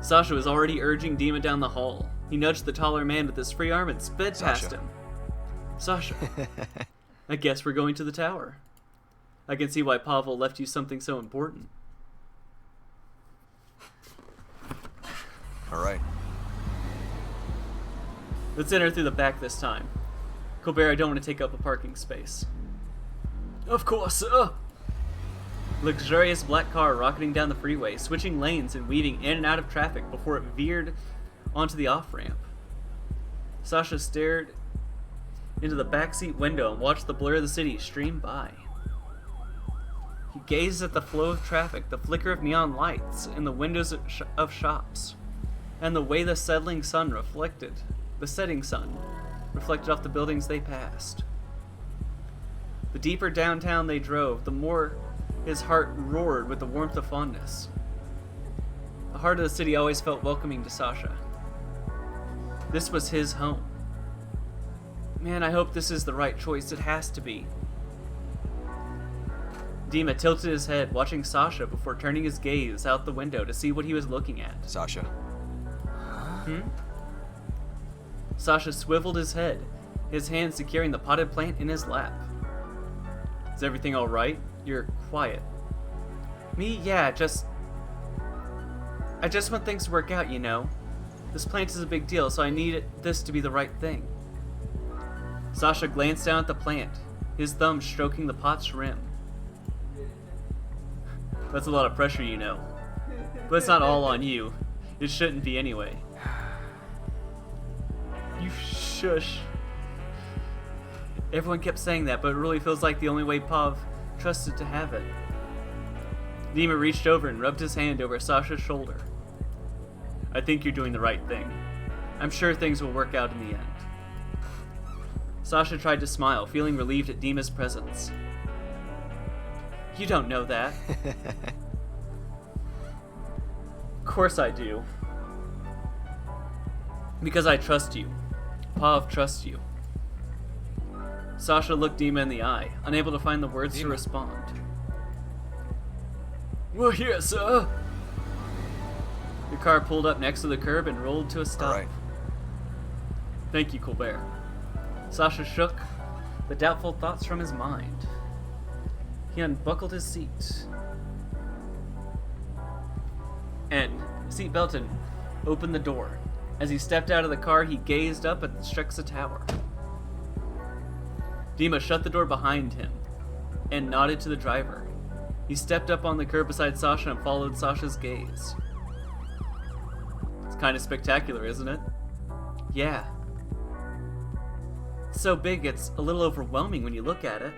Sasha was already urging Dima down the hall. He nudged the taller man with his free arm and sped past him. Sasha. I guess we're going to the tower. I can see why Pavel left you something so important. All right. Let's enter through the back this time. Colbert, I don't want to take up a parking space. Of course, sir. Luxurious black car rocketing down the freeway, switching lanes and weaving in and out of traffic before it veered onto the off-ramp. Sasha stared into the backseat window and watched the blur of the city stream by. He gazed at the flow of traffic, the flicker of neon lights in the windows of shops, and the way the setting sun reflected off the buildings they passed. The deeper downtown they drove, the more his heart roared with the warmth of fondness. The heart of the city always felt welcoming to Sasha. This was his home. Man, I hope this is the right choice. It has to be. Dima tilted his head, watching Sasha before turning his gaze out the window to see what he was looking at. Sasha. Sasha swiveled his head, his hand securing the potted plant in his lap. Is everything alright? You're quiet. Me? Yeah, I just want things to work out, you know. This plant is a big deal, so I need this to be the right thing. Sasha glanced down at the plant, his thumb stroking the pot's rim. That's a lot of pressure, you know. But it's not all on you. It shouldn't be anyway. You shush. Everyone kept saying that, but it really feels like the only way Pav trusted to have it. Dima reached over and rubbed his hand over Sasha's shoulder. I think you're doing the right thing. I'm sure things will work out in the end. Sasha tried to smile, feeling relieved at Dima's presence. You don't know that. Of course I do. Because I trust you. Pav trusts you. Sasha looked Dima in the eye, unable to find the words to respond. We're here, sir. The car pulled up next to the curb and rolled to a stop. All right. Thank you, Colbert. Sasha shook the doubtful thoughts from his mind. He unbuckled his seat and seatbelt and opened the door. As he stepped out of the car, he gazed up at the Strexa Tower. Dima shut the door behind him and nodded to the driver. He stepped up on the curb beside Sasha and followed Sasha's gaze. It's kind of spectacular, isn't it? Yeah. It's so big, it's a little overwhelming when you look at it.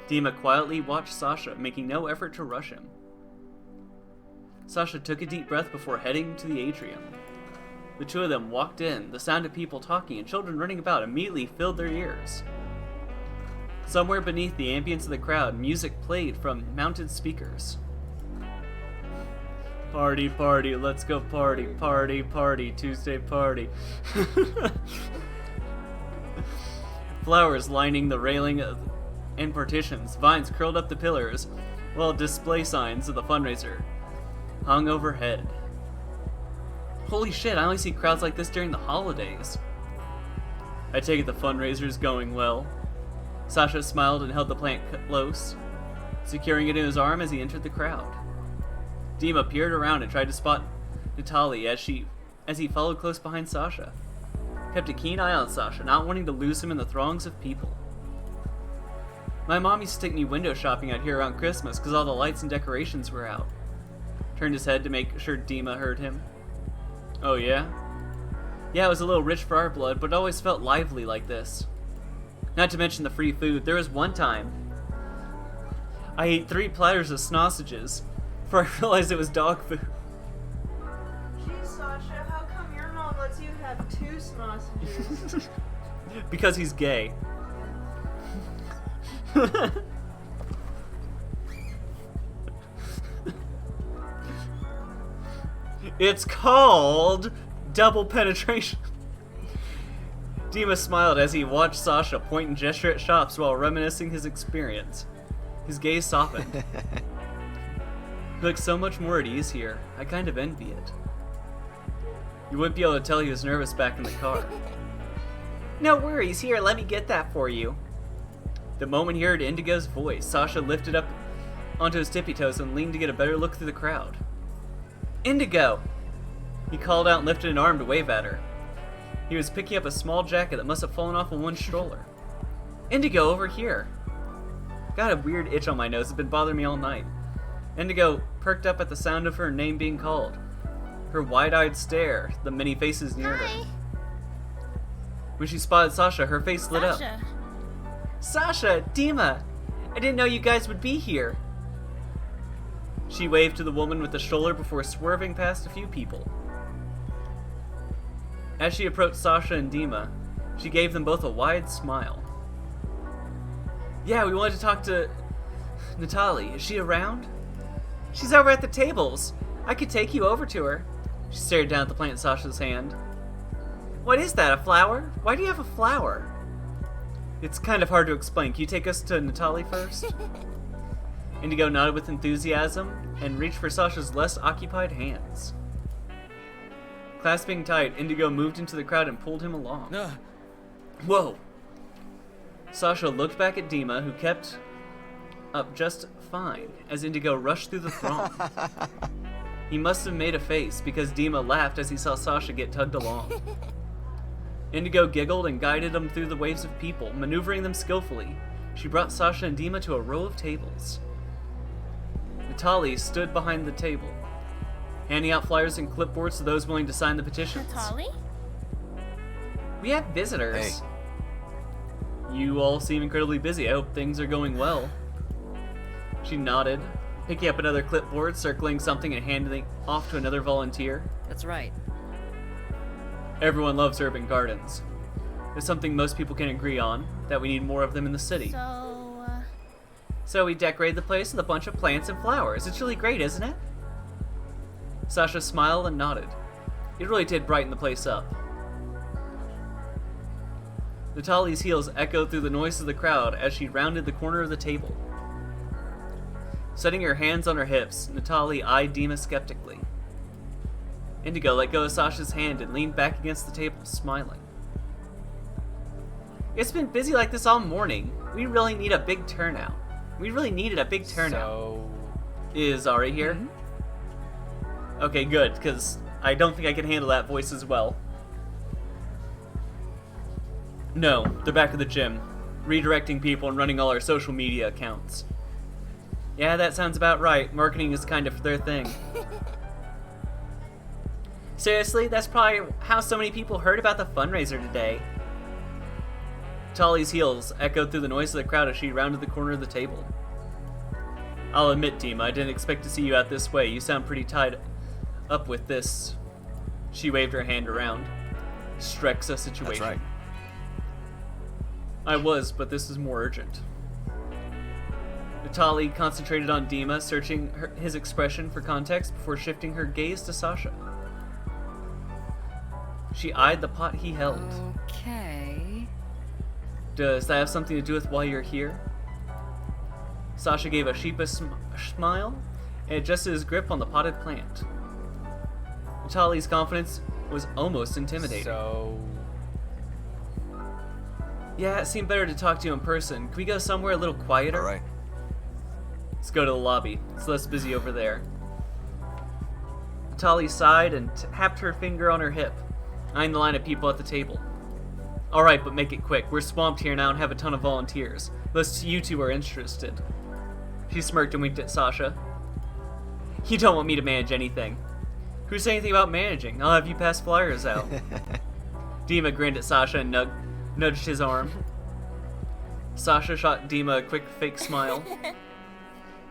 Dima quietly watched Sasha, making no effort to rush him. Sasha took a deep breath before heading to the atrium. The two of them walked in. The sound of people talking and children running about immediately filled their ears. Somewhere beneath the ambience of the crowd, music played from mounted speakers. Party, party, let's go party, party, party, Tuesday party. Flowers lining the railing and partitions, vines curled up the pillars, while display signs of the fundraiser hung overhead. Holy shit, I only see crowds like this during the holidays. I take it the fundraiser's going well. Sasha smiled and held the plant close, securing it in his arm as he entered the crowd. Dima peered around and tried to spot Natalie as he followed close behind Sasha. Kept a keen eye on Sasha, not wanting to lose him in the throngs of people. My mom used to take me window shopping out here around Christmas because all the lights and decorations were out. Turned his head to make sure Dima heard him. Oh yeah? Yeah, it was a little rich for our blood, but it always felt lively like this. Not to mention the free food. There was one time I ate 3 platters of sausages before I realized it was dog food. Geez, Sasha, how come your mom lets you have 2 sausages? Because he's gay. It's called double penetration. Dima smiled as he watched Sasha point and gesture at shops while reminiscing his experience. His gaze softened. He looked so much more at ease here. I kind of envy it. You wouldn't be able to tell he was nervous back in the car. No worries, here, let me get that for you. The moment he heard Indigo's voice, Sasha lifted up onto his tippy toes and leaned to get a better look through the crowd. Indigo! He called out and lifted an arm to wave at her. He was picking up a small jacket that must have fallen off of one stroller. Indigo, over here! Got a weird itch on my nose, it's been bothering me all night. Indigo perked up at the sound of her name being called. Her wide-eyed stare, the many faces near her. When she spotted Sasha, her face lit up. Sasha! Dima! I didn't know you guys would be here. She waved to the woman with the stroller before swerving past a few people. As she approached Sasha and Dima, she gave them both a wide smile. Yeah, we wanted to talk to Natalie. Is she around? She's over at the tables. I could take you over to her. She stared down at the plant in Sasha's hand. What is that, a flower? Why do you have a flower? It's kind of hard to explain. Can you take us to Natalie first? Indigo nodded with enthusiasm and reached for Sasha's less occupied hands. Clasping tight, Indigo moved into the crowd and pulled him along. Whoa! Sasha looked back at Dima, who kept up just fine as Indigo rushed through the throng. He must have made a face because Dima laughed as he saw Sasha get tugged along. Indigo giggled and guided him through the waves of people, maneuvering them skillfully. She brought Sasha and Dima to a row of tables. Natalie stood behind the table, handing out flyers and clipboards to those willing to sign the petitions. Natalie? We have visitors. Hey. You all seem incredibly busy. I hope things are going well. She nodded, picking up another clipboard, circling something and handing it off to another volunteer. That's right. Everyone loves urban gardens. It's something most people can agree on, that we need more of them in the city. So we decorated the place with a bunch of plants and flowers. It's really great, isn't it? Sasha smiled and nodded. It really did brighten the place up. Natalie's heels echoed through the noise of the crowd as she rounded the corner of the table. Setting her hands on her hips, Natalie eyed Dima skeptically. Indigo let go of Sasha's hand and leaned back against the table, smiling. It's been busy like this all morning. We really need a big turnout. We really needed a big turnout. So... Is Ari here? Mm-hmm. Okay, good, because I don't think I can handle that voice as well. No, they're back at the gym, redirecting people and running all our social media accounts. Yeah, that sounds about right. Marketing is kind of their thing. Seriously, that's probably how so many people heard about the fundraiser today. Tali's heels echoed through the noise of the crowd as she rounded the corner of the table. I'll admit, Dima, I didn't expect to see you out this way. You sound pretty tied up with this. She waved her hand around. Strexa situation. That's right. I was, but this is more urgent. Natalie concentrated on Dima, searching his expression for context before shifting her gaze to Sasha. She eyed the pot he held. Okay. Does that have something to do with why you're here? Sasha gave a sheepish smile and adjusted his grip on the potted plant. Natalie's confidence was almost intimidating. So... Yeah, it seemed better to talk to you in person. Can we go somewhere a little quieter? Alright. Let's go to the lobby. It's less busy over there. Natalie sighed and tapped her finger on her hip, eyeing the line of people at the table. Alright, but make it quick. We're swamped here now and have a ton of volunteers. Unless you two are interested. She smirked and winked at Sasha. You don't want me to manage anything. Who said anything about managing? I'll have you pass flyers out. Dima grinned at Sasha and nudged his arm. Sasha shot Dima a quick fake smile.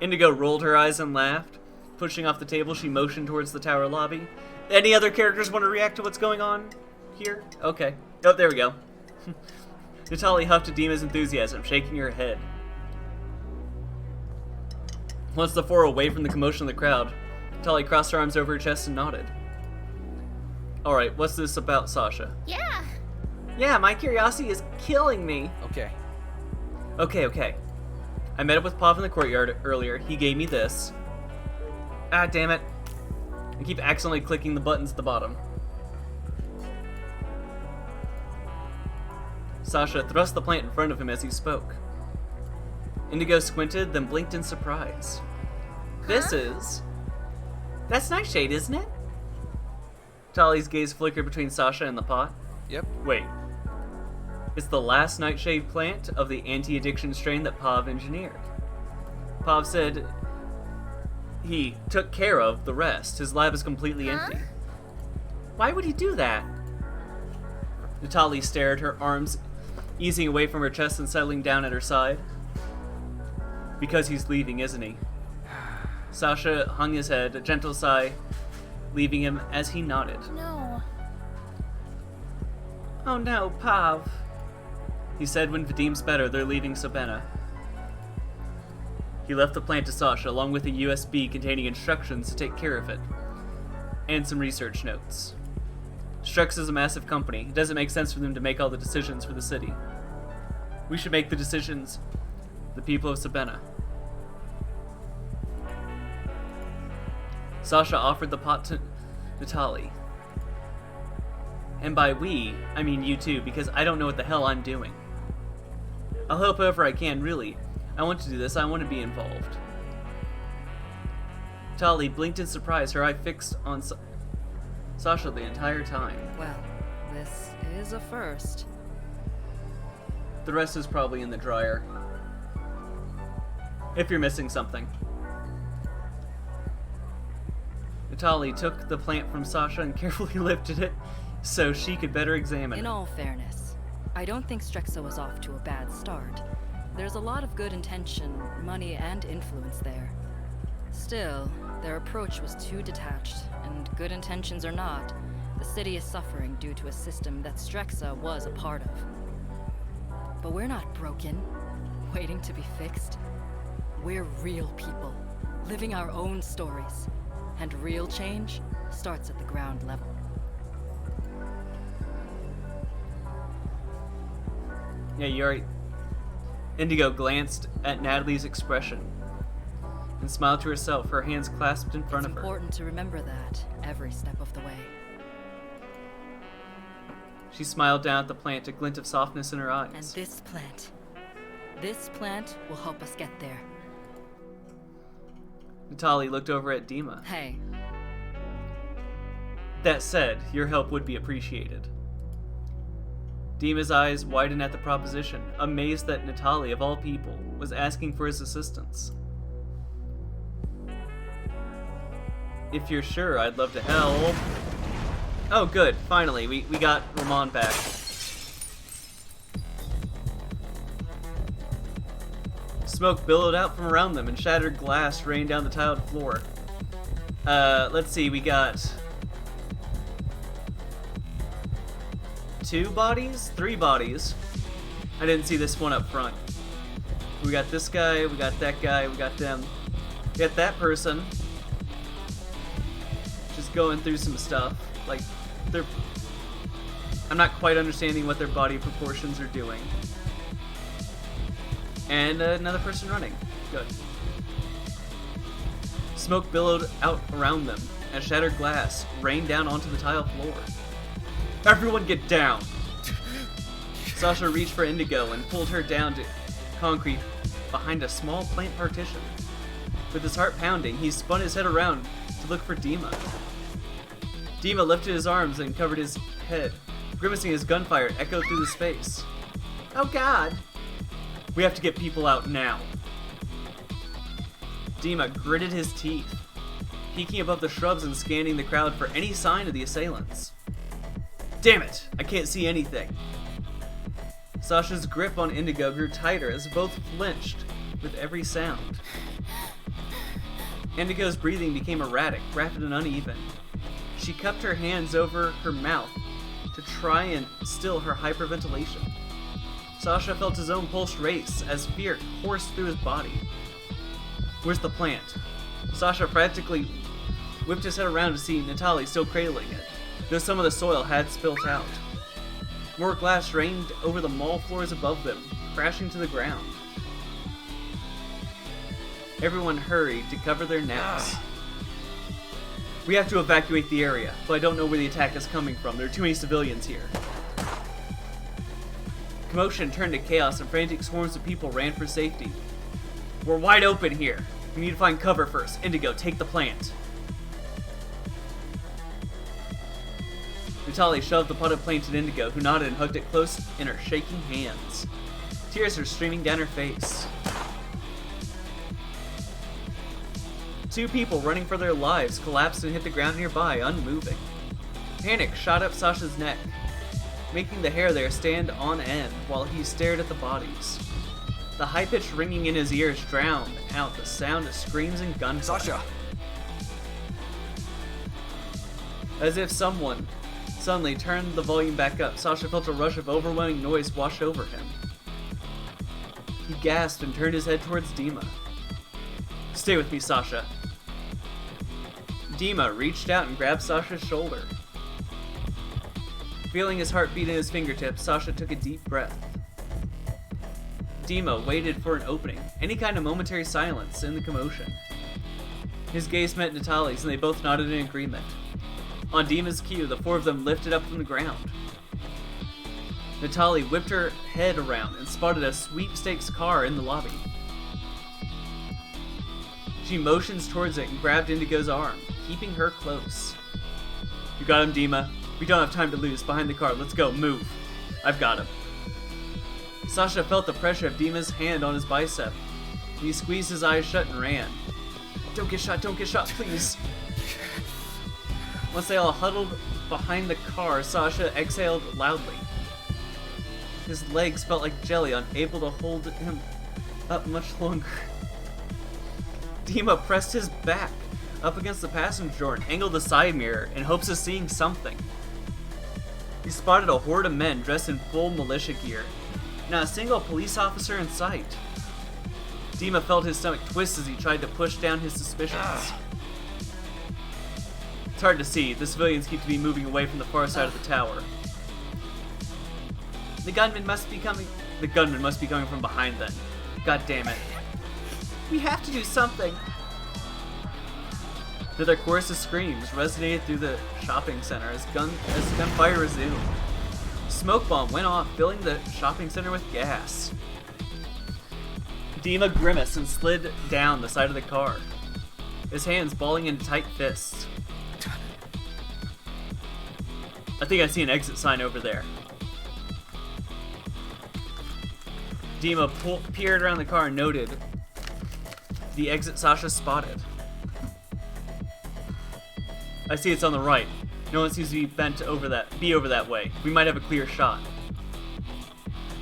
Indigo rolled her eyes and laughed. Pushing off the table, she motioned towards the tower lobby. Any other characters want to react to what's going on here? Okay. Oh, there we go. Natalie huffed at Dima's enthusiasm, shaking her head. Once the four were away from the commotion of the crowd, Natalie crossed her arms over her chest and nodded. Alright, what's this about, Sasha? Yeah, my curiosity is killing me. Okay. Okay. I met up with Pav in the courtyard earlier. He gave me this. Ah, damn it. I keep accidentally clicking the buttons at the bottom. Sasha thrust the plant in front of him as he spoke. Indigo squinted, then blinked in surprise. That's Nightshade, isn't it? Tali's gaze flickered between Sasha and the pot. Yep. Wait. It's the last Nightshade plant of the anti-addiction strain that Pav engineered. Pav said he took care of the rest. His lab is completely empty. Why would he do that? Natalie stared, her arms easing away from her chest and settling down at her side. Because he's leaving, isn't he? Sasha hung his head, a gentle sigh, leaving him as he nodded. No. Oh no, Pav. He said when Vadim's better, they're leaving Sabena. He left the plant to Sasha, along with a USB containing instructions to take care of it, and some research notes. Strexa is a massive company. It doesn't make sense for them to make all the decisions for the city. We should make the decisions, the people of Sabena. Sasha offered the pot to Natalie. And by we, I mean you too, because I don't know what the hell I'm doing. I'll help however I can, really. I want to do this, I want to be involved. Natalie blinked in surprise, her eye fixed on Sasha the entire time. Well, this is a first. The rest is probably in the dryer. If you're missing something. Natalie took the plant from Sasha and carefully lifted it so she could better examine it. In all fairness, I don't think Strexa was off to a bad start. There's a lot of good intention, money, and influence there. Still, their approach was too detached, and good intentions or not, the city is suffering due to a system that Strexa was a part of. But we're not broken, waiting to be fixed. We're real people, living our own stories. And real change starts at the ground level. Yeah, you're right. Indigo glanced at Natalie's expression and smiled to herself, her hands clasped in front of her. It's important to remember that every step of the way. She smiled down at the plant, a glint of softness in her eyes. And this plant will help us get there. Natalie looked over at Dima. Hey, That said, your help would be appreciated. Dima's eyes widened at the proposition, amazed that Natalie, of all people, was asking for his assistance. If you're sure, I'd love to help. Oh, good. Finally, we got Ramon back. Smoke billowed out from around them and shattered glass rained down the tiled floor. Let's see, we got 2 bodies? 3 bodies. I didn't see this one up front. We got this guy, we got that guy, we got them. We got that person. Just going through some stuff. Like, they're... I'm not quite understanding what their body proportions are doing. And another person running. Good. Smoke billowed out around them as shattered glass rained down onto the tile floor. Everyone get down! Sasha reached for Indigo and pulled her down to concrete behind a small plant partition. With his heart pounding, he spun his head around to look for Dima. Dima lifted his arms and covered his head. Grimacing as gunfire echoed through the space. Oh god! We have to get people out now. Dima gritted his teeth, peeking above the shrubs and scanning the crowd for any sign of the assailants. Damn it! I can't see anything. Sasha's grip on Indigo grew tighter as both flinched with every sound. Indigo's breathing became erratic, rapid and uneven. She cupped her hands over her mouth to try and still her hyperventilation. Sasha felt his own pulse race as fear coursed through his body. Where's the plant? Sasha practically whipped his head around to see Natalie still cradling it, though some of the soil had spilt out. More glass rained over the mall floors above them, crashing to the ground. Everyone hurried to cover their necks. We have to evacuate the area, but I don't know where the attack is coming from. There are too many civilians here. Commotion turned to chaos and frantic swarms of people ran for safety. We're wide open here. We need to find cover first. Indigo, take the plant. Natalie shoved the potted plant at Indigo, who nodded and hugged it close in her shaking hands. Tears were streaming down her face. Two people running for their lives collapsed and hit the ground nearby, unmoving. Panic shot up Sasha's neck, making the hair there stand on end while he stared at the bodies. The high-pitched ringing in his ears drowned out the sound of screams and gunfire. Sasha! As if someone suddenly turned the volume back up, Sasha felt a rush of overwhelming noise wash over him. He gasped and turned his head towards Dima. Stay with me, Sasha. Dima reached out and grabbed Sasha's shoulder. Feeling his heart beat in his fingertips, Sasha took a deep breath. Dima waited for an opening, any kind of momentary silence in the commotion. His gaze met Natalie's and they both nodded in agreement. On Dima's cue, the four of them lifted up from the ground. Natalie whipped her head around and spotted a sweepstakes car in the lobby. She motions towards it and grabbed Indigo's arm, keeping her close. You got him, Dima. We don't have time to lose. Behind the car. Let's go. Move. I've got him. Sasha felt the pressure of Dima's hand on his bicep. He squeezed his eyes shut and ran. Don't get shot, please. Once they all huddled behind the car, Sasha exhaled loudly. His legs felt like jelly, unable to hold him up much longer. Dima pressed his back up against the passenger door and angled the side mirror in hopes of seeing something. He spotted a horde of men dressed in full militia gear. Not a single police officer in sight. Dima felt his stomach twist as he tried to push down his suspicions. It's hard to see. The civilians keep to be moving away from the far side of the tower. The gunman must be coming from behind then. God damn it. We have to do something. Another chorus of screams resonated through the shopping center as gunfire resumed. Smoke bomb went off, filling the shopping center with gas. Dima grimaced and slid down the side of the car, his hands balling into tight fists. I think I see an exit sign over there. Dima peered around the car and noted the exit Sasha spotted. I see it's on the right. No one seems to be over that way. We might have a clear shot.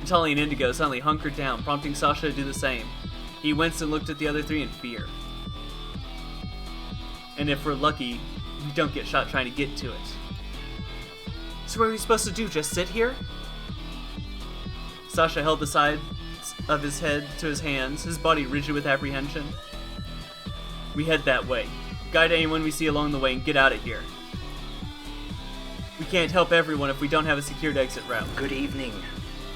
Natalie and Indigo suddenly hunkered down, prompting Sasha to do the same. He winced and looked at the other three in fear. And if we're lucky, we don't get shot trying to get to it. So what are we supposed to do? Just sit here? Sasha held the of his head to his hands, his body rigid with apprehension. We head that way. Guide anyone we see along the way and get out of here. We can't help everyone if we don't have a secured exit route. Good evening,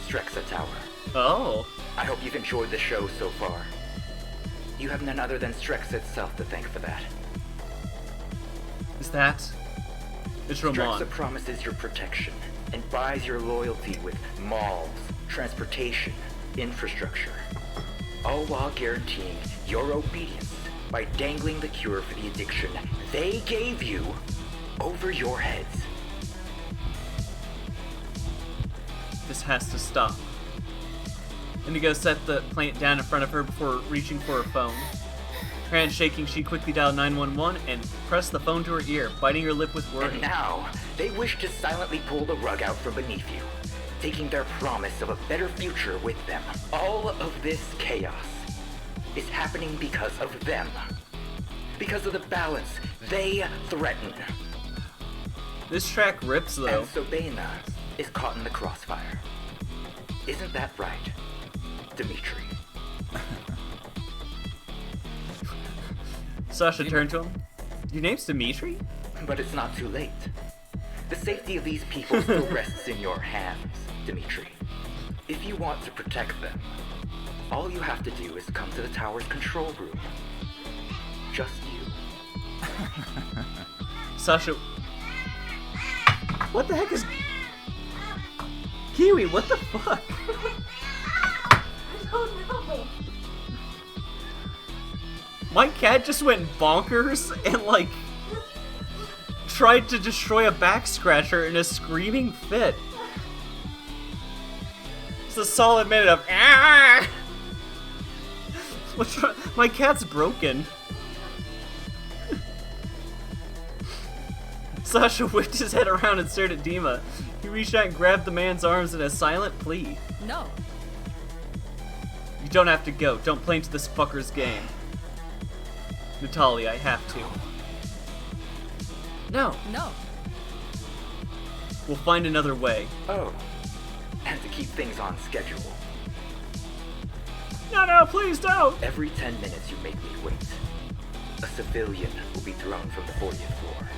Strexa Tower. Oh. I hope you've enjoyed the show so far. You have none other than Strexa itself to thank for that. Is that? It's Ramon. Strexa promises your protection and buys your loyalty with malls, transportation, infrastructure, all while guaranteeing your obedience by dangling the cure for the addiction they gave you over your heads. This has to stop. Indigo set the plant down in front of her before reaching for her phone. Her hand shaking, she quickly dialed 911 and pressed the phone to her ear, biting her lip with worry. And now, they wish to silently pull the rug out from beneath you, taking their promise of a better future with them. All of this chaos is happening because of them. Because of the balance they threaten. This track rips, though. And Sobena is caught in the crossfire. Isn't that right, Dimitri? Sasha turned to him. Your name's Dimitri? But it's not too late. The safety of these people still rests in your hands, Dimitri. If you want to protect them, all you have to do is come to the tower's control room. Just you. Sasha... What the heck is... Kiwi, what the fuck? I don't know. My cat just went bonkers and, like, tried to destroy a back scratcher in a screaming fit. It's a solid minute of ah! What's wrong? My cat's broken. Sasha whipped his head around and stared at Dima. He reached out and grabbed the man's arms in a silent plea. No. You don't have to go. Don't play into this fucker's game. Natalie, I have to. No. No. We'll find another way. Oh, and to keep things on schedule. No, please don't! Every 10 minutes you make me wait, a civilian will be thrown from the 40th floor.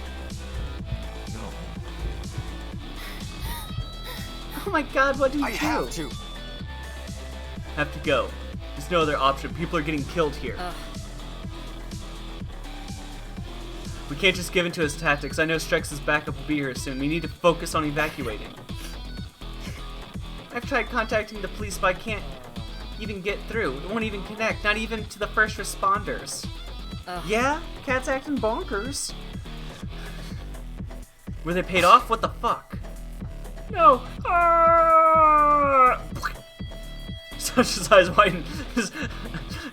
Oh my god, what do you do? have to. Have to go. There's no other option. People are getting killed here. We can't just give in to his tactics. I know Strex's backup will be here soon. We need to focus on evacuating. I've tried contacting the police, but I can't even get through. It won't even connect, not even to the first responders. Yeah? Cat's acting bonkers. Were they paid off? What the fuck? No! Sasha's eyes widen,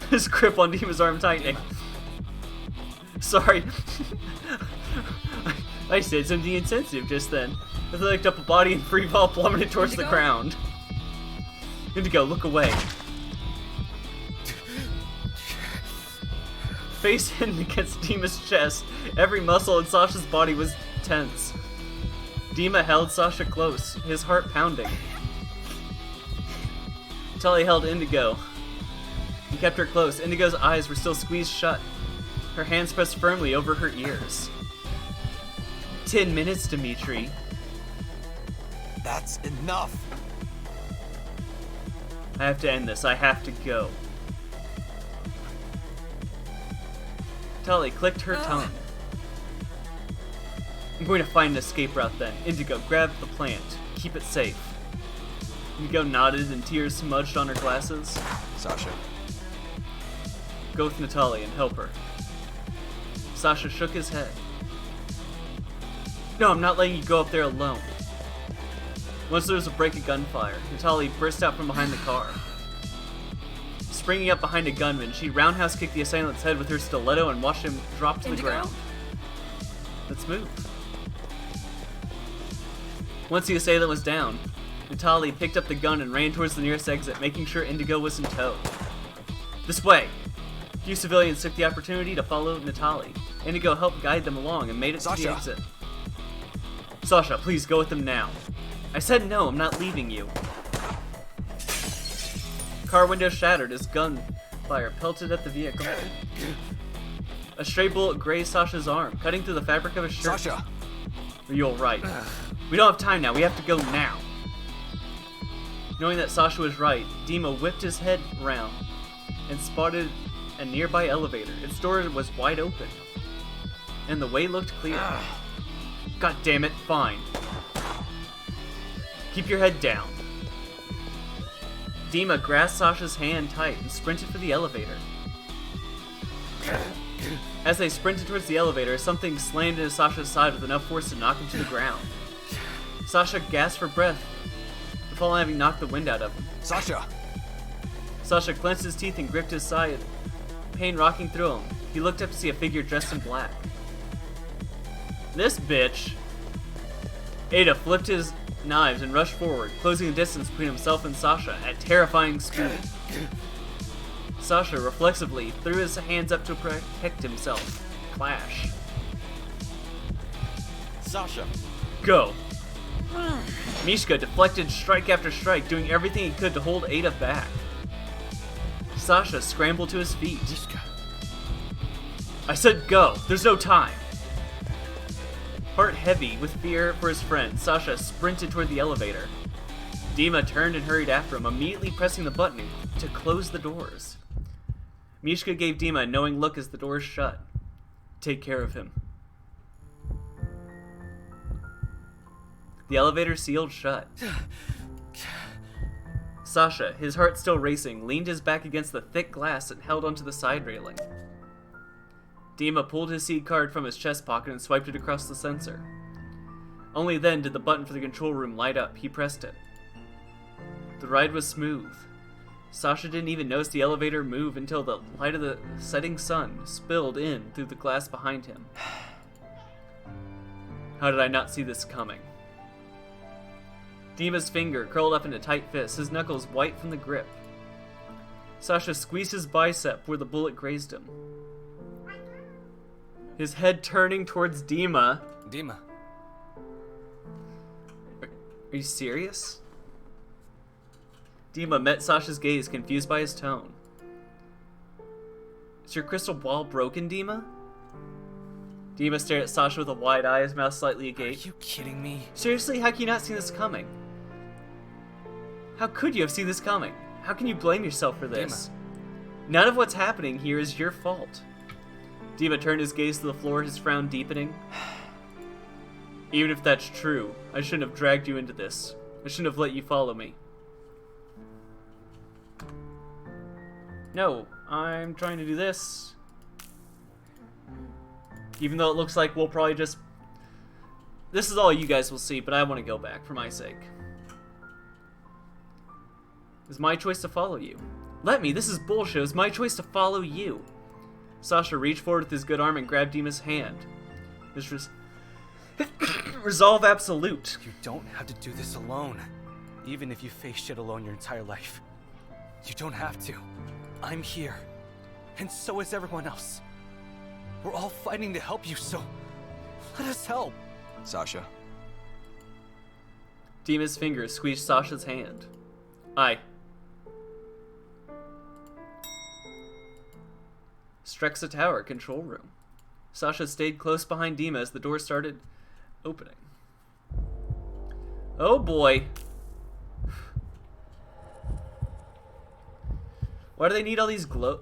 his grip on Dima's arm tightening. Sorry. I said something insensitive just then. I licked up a body and free fall plummeted towards the ground. Indigo, look away. Face hidden against Dima's chest, every muscle in Sasha's body was tense. Dima held Sasha close, his heart pounding. Tully held Indigo. He kept her close. Indigo's eyes were still squeezed shut. Her hands pressed firmly over her ears. 10 minutes, Dimitri. That's enough. I have to end this. I have to go. Tully clicked her tongue. I'm going to find an escape route then. Indigo, grab the plant. Keep it safe. Indigo nodded and tears smudged on her glasses. Sasha. Go with Natalie and help her. Sasha shook his head. No, I'm not letting you go up there alone. Once there was a break of gunfire, Natalie burst out from behind the car. Springing up behind a gunman, she roundhouse kicked the assailant's head with her stiletto and watched him drop to the ground. Let's move. Once the assailant was down, Natalie picked up the gun and ran towards the nearest exit, making sure Indigo was in tow. This way! A few civilians took the opportunity to follow Natalie. Indigo helped guide them along and made it to the exit. Sasha, please go with them now. I said no, I'm not leaving you. car window shattered as gunfire pelted at the vehicle. A stray bullet grazed Sasha's arm, cutting through the fabric of his shirt. Sasha! Are you alright? We don't have time now, we have to go now. Knowing that Sasha was right, Dima whipped his head around and spotted a nearby elevator. Its door was wide open, and the way looked clear. God damn it, fine. Keep your head down. Dima grasped Sasha's hand tight and sprinted for the elevator. As they sprinted towards the elevator, something slammed into Sasha's side with enough force to knock him to the ground. Sasha gasped for breath, the fall having knocked the wind out of him. Sasha! Sasha clenched his teeth and gripped his side, pain rocking through him. He looked up to see a figure dressed in black. This bitch! Ada flipped his knives and rushed forward, closing the distance between himself and Sasha at terrifying speed. Sasha reflexively threw his hands up to protect himself. Clash. Sasha! Go! Mishka deflected strike after strike, doing everything he could to hold Ada back. Sasha scrambled to his feet. Mishka! I said go! There's no time! Heart heavy with fear for his friend, Sasha sprinted toward the elevator. Dima turned and hurried after him, immediately pressing the button to close the doors. Mishka gave Dima a knowing look as the doors shut. Take care of him. The elevator sealed shut. Sasha, his heart still racing, leaned his back against the thick glass and held onto the side railing. Dima pulled his seed card from his chest pocket and swiped it across the sensor. Only then did the button for the control room light up. He pressed it. The ride was smooth. Sasha didn't even notice the elevator move until the light of the setting sun spilled in through the glass behind him. How did I not see this coming? Dima's finger curled up in a tight fist, his knuckles white from the grip. Sasha squeezed his bicep where the bullet grazed him. His head turning towards Dima. Dima. Are you serious? Dima met Sasha's gaze, confused by his tone. Is your crystal ball broken, Dima? Dima stared at Sasha with a wide eye, his mouth slightly agape. Are you kidding me? Seriously, how can you not see this coming? How could you have seen this coming? How can you blame yourself for this? Dima. None of what's happening here is your fault. Dima turned his gaze to the floor, his frown deepening. Even if that's true, I shouldn't have dragged you into this. I shouldn't have let you follow me. No, I'm trying to do this. Even though it looks like we'll probably just... This is all you guys will see, but I want to go back for my sake. It's my choice to follow you. Let me, this is bullshit. It's my choice to follow you. Sasha reached forward with his good arm and grabbed Dima's hand. This was... Resolve absolute. You don't have to do this alone. Even if you face shit alone your entire life. You don't have to. I'm here. And so is everyone else. We're all fighting to help you, so let us help. Sasha. Dima's fingers squeezed Sasha's hand. Aye. Strexa Tower, control room. Sasha stayed close behind Dima as the door started opening. Oh boy. Why do they need all these glow...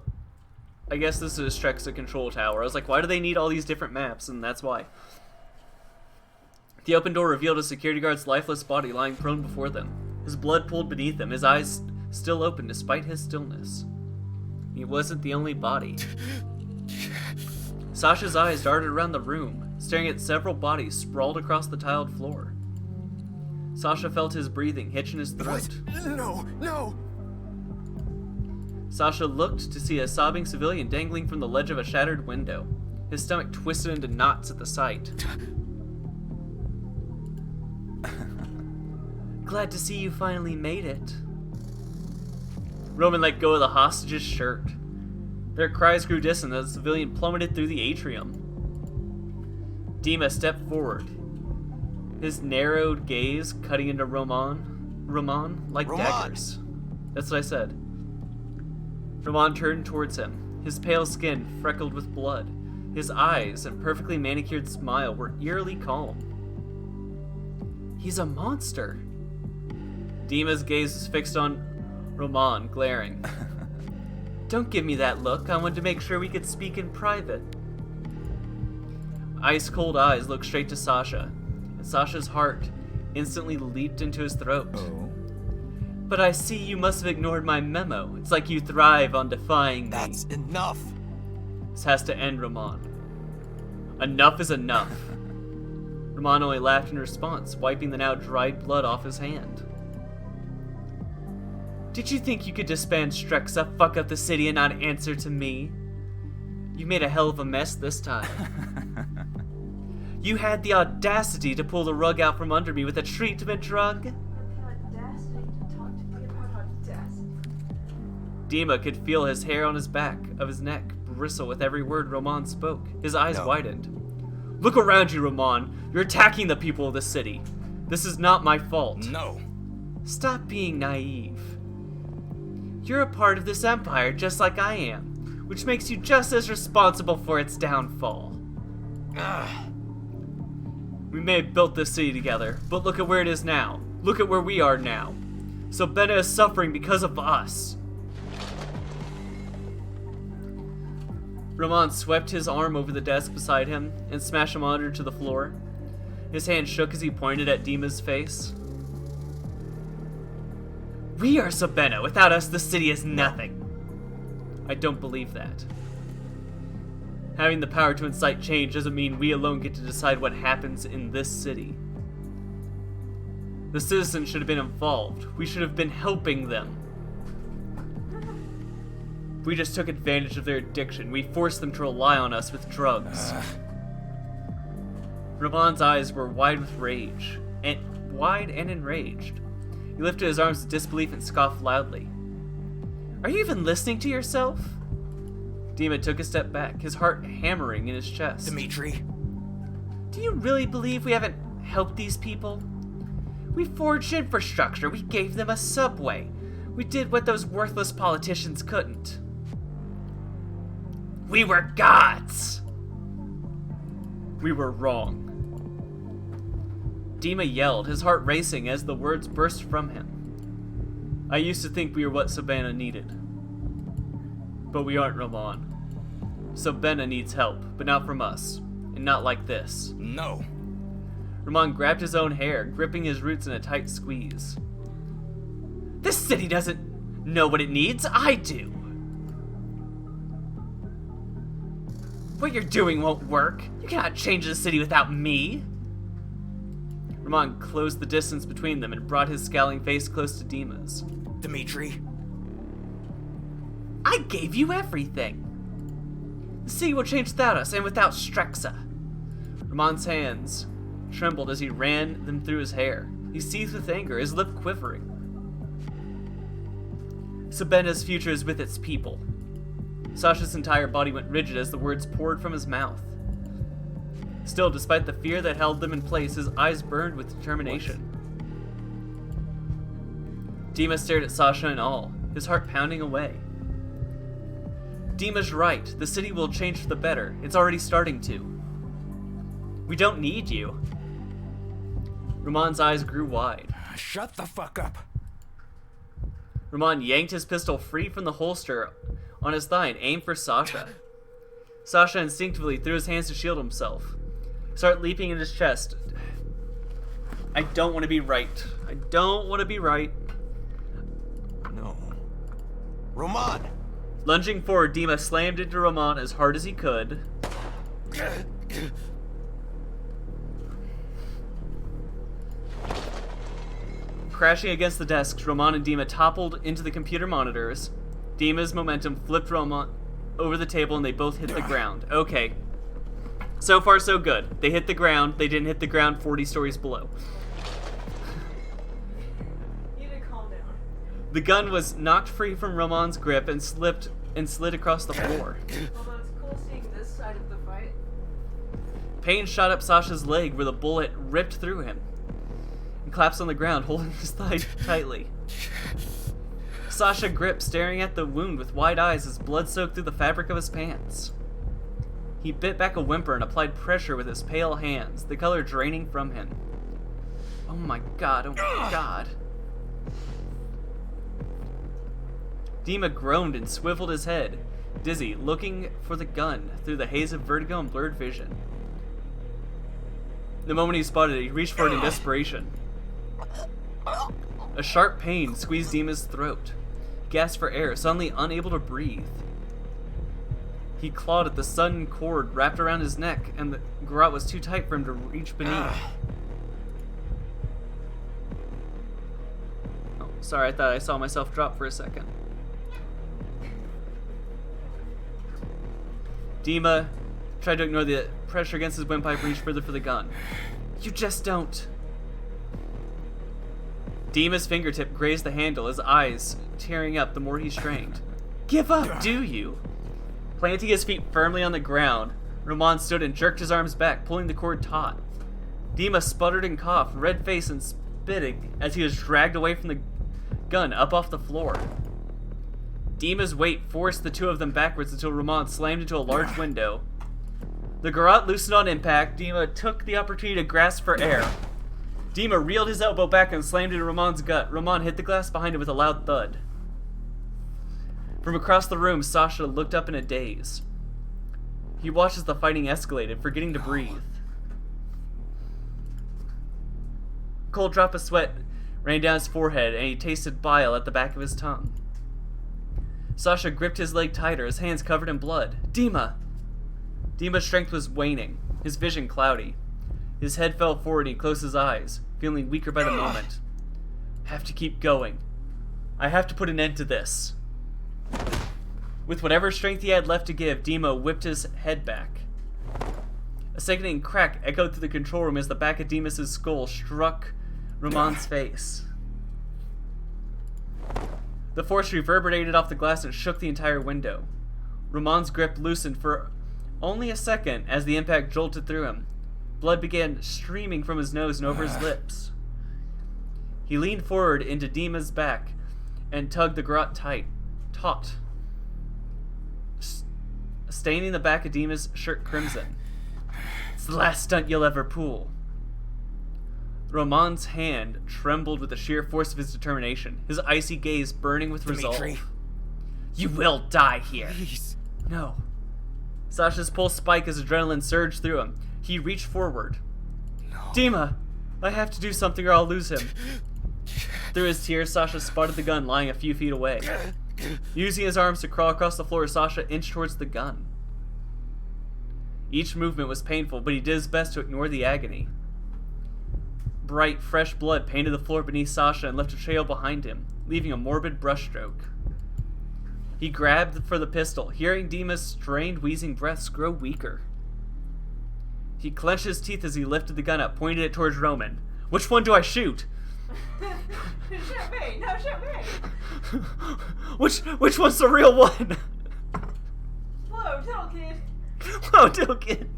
I guess this is a Strexa control tower. I was like, why do they need all these different maps? And that's why. The open door revealed a security guard's lifeless body lying prone before them. His blood pooled beneath him, his eyes still open despite his stillness. He wasn't the only body. Sasha's eyes darted around the room, staring at several bodies sprawled across the tiled floor. Sasha felt his breathing hitch in his throat. No, no! Sasha looked to see a sobbing civilian dangling from the ledge of a shattered window. His stomach twisted into knots at the sight. Glad to see you finally made it. Roman let go of the hostage's shirt. Their cries grew distant as the civilian plummeted through the atrium. Dima stepped forward, his narrowed gaze cutting into Roman like Roman. daggers. That's what I said. Roman turned towards him, his pale skin freckled with blood. His eyes and perfectly manicured smile were eerily calm. He's a monster. Dima's gaze was fixed on Roman, glaring. Don't give me that look. I wanted to make sure we could speak in private. Ice-cold eyes looked straight to Sasha, and Sasha's heart instantly leaped into his throat. Oh? But I see you must have ignored my memo. It's like you thrive on defying me. That's enough! This has to end, Roman. Enough is enough. Roman only laughed in response, wiping the now dried blood off his hand. Did you think you could disband Strexa, fuck up the city, and not answer to me? You made a hell of a mess this time. You had the audacity to pull the rug out from under me with a treatment drug? Audacity to talk to me about audacity. Dima could feel his hair on his back of his neck bristle with every word Roman spoke. His eyes widened. Look around you, Roman. You're attacking the people of the city. This is not my fault. No. Stop being naive. You're a part of this empire just like I am, which makes you just as responsible for its downfall. We may have built this city together, but look at where it is now. Look at where we are now. So Bena is suffering because of us. Roman swept his arm over the desk beside him and smashed a monitor to the floor. His hand shook as he pointed at Dima's face. We are Sabena. Without us, the city is nothing. I don't believe that. Having the power to incite change doesn't mean we alone get to decide what happens in this city. The citizens should have been involved. We should have been helping them. We just took advantage of their addiction. We forced them to rely on us with drugs. Roman's eyes were wide with rage, and enraged. He lifted his arms in disbelief and scoffed loudly. Are you even listening to yourself? Dima took a step back, his heart hammering in his chest. Dimitri. Do you really believe we haven't helped these people? We forged infrastructure. We gave them a subway. We did what those worthless politicians couldn't. We were gods! We were wrong. Dima yelled, his heart racing as the words burst from him. I used to think we were what Sabena needed. But we aren't, Roman. Sabena needs help, but not from us. And not like this. No. Roman grabbed his own hair, gripping his roots in a tight squeeze. This city doesn't know what it needs. I do. What you're doing won't work. You cannot change the city without me. Roman closed the distance between them and brought his scowling face close to Dima's. Dimitri. I gave you everything. The city will change without us and without Strexa. Roman's hands trembled as he ran them through his hair. He seethed with anger, his lip quivering. Sabena's future is with its people. Sasha's entire body went rigid as the words poured from his mouth. Still, despite the fear that held them in place, his eyes burned with determination. Dima stared at Sasha in awe, his heart pounding away. Dima's right. The city will change for the better. It's already starting to. We don't need you. Roman's eyes grew wide. Shut the fuck up. Roman yanked his pistol free from the holster on his thigh and aimed for Sasha. Sasha instinctively threw his hands to shield himself. His heart leaping in his chest. I don't want to be right. I don't want to be right. No. Roman! Lunging forward, Dima slammed into Roman as hard as he could. Crashing against the desks, Roman and Dima toppled into the computer monitors. Dima's momentum flipped Roman over the table and they both hit the ground. Okay. So far, so good. They hit the ground. They didn't hit the ground 40 stories below. You need to calm down. The gun was knocked free from Roman's grip and slid across the floor. Although it's cool seeing this side of the fight. Pain shot up Sasha's leg where the bullet ripped through him. He collapsed on the ground, holding his thigh tightly. Sasha gripped, staring at the wound with wide eyes as blood soaked through the fabric of his pants. He bit back a whimper and applied pressure with his pale hands, the color draining from him. Oh my god, oh my god. Dima groaned and swiveled his head, dizzy, looking for the gun through the haze of vertigo and blurred vision. The moment he spotted it, he reached for it in desperation. A sharp pain squeezed Dima's throat. He gasped for air, suddenly unable to breathe. He clawed at the sudden cord wrapped around his neck, and the garrote was too tight for him to reach beneath. Oh, sorry, I thought I saw myself drop for a second. Dima tried to ignore the pressure against his windpipe and reached further for the gun. You just don't. Dima's fingertip grazed the handle, his eyes tearing up the more he strained. Give up, do you? Planting his feet firmly on the ground, Roman stood and jerked his arms back, pulling the cord taut. Dima sputtered and coughed, red-faced and spitting, as he was dragged away from the gun up off the floor. Dima's weight forced the two of them backwards until Roman slammed into a large window. The garrote loosened on impact. Dima took the opportunity to grasp for air. Dima reeled his elbow back and slammed into Roman's gut. Roman hit the glass behind him with a loud thud. From across the room, Sasha looked up in a daze. He watched as the fighting escalated, forgetting to breathe. A cold drop of sweat ran down his forehead, and he tasted bile at the back of his tongue. Sasha gripped his leg tighter, his hands covered in blood. Dima! Dima's strength was waning, his vision cloudy. His head fell forward and he closed his eyes, feeling weaker by the moment. I have to keep going. I have to put an end to this. With whatever strength he had left to give, Dima whipped his head back. A sickening crack echoed through the control room as the back of Dimas' skull struck Roman's face. The force reverberated off the glass and shook the entire window. Roman's grip loosened for only a second as the impact jolted through him. Blood began streaming from his nose and over his lips. He leaned forward into Dima's back and tugged the garrote taut, staining the back of Dima's shirt crimson. It's the last stunt you'll ever pull. Roman's hand trembled with the sheer force of his determination, his icy gaze burning with resolve. Dimitri. You will die here. Please. No. Sasha's pulse spiked as adrenaline surged through him. He reached forward. No. Dima! I have to do something or I'll lose him. Through his tears, Sasha spotted the gun lying a few feet away. Using his arms to crawl across the floor, Sasha inched towards the gun. Each movement was painful, but he did his best to ignore the agony. Bright, fresh blood painted the floor beneath Sasha and left a trail behind him, leaving a morbid brushstroke. He grabbed for the pistol, hearing Dima's strained, wheezing breaths grow weaker. He clenched his teeth as he lifted the gun up, pointed it towards Roman. Which one do I shoot? Shoot me! No, shoot me! Which one's the real one? Whoa, tell kid! Whoa, diddle kid.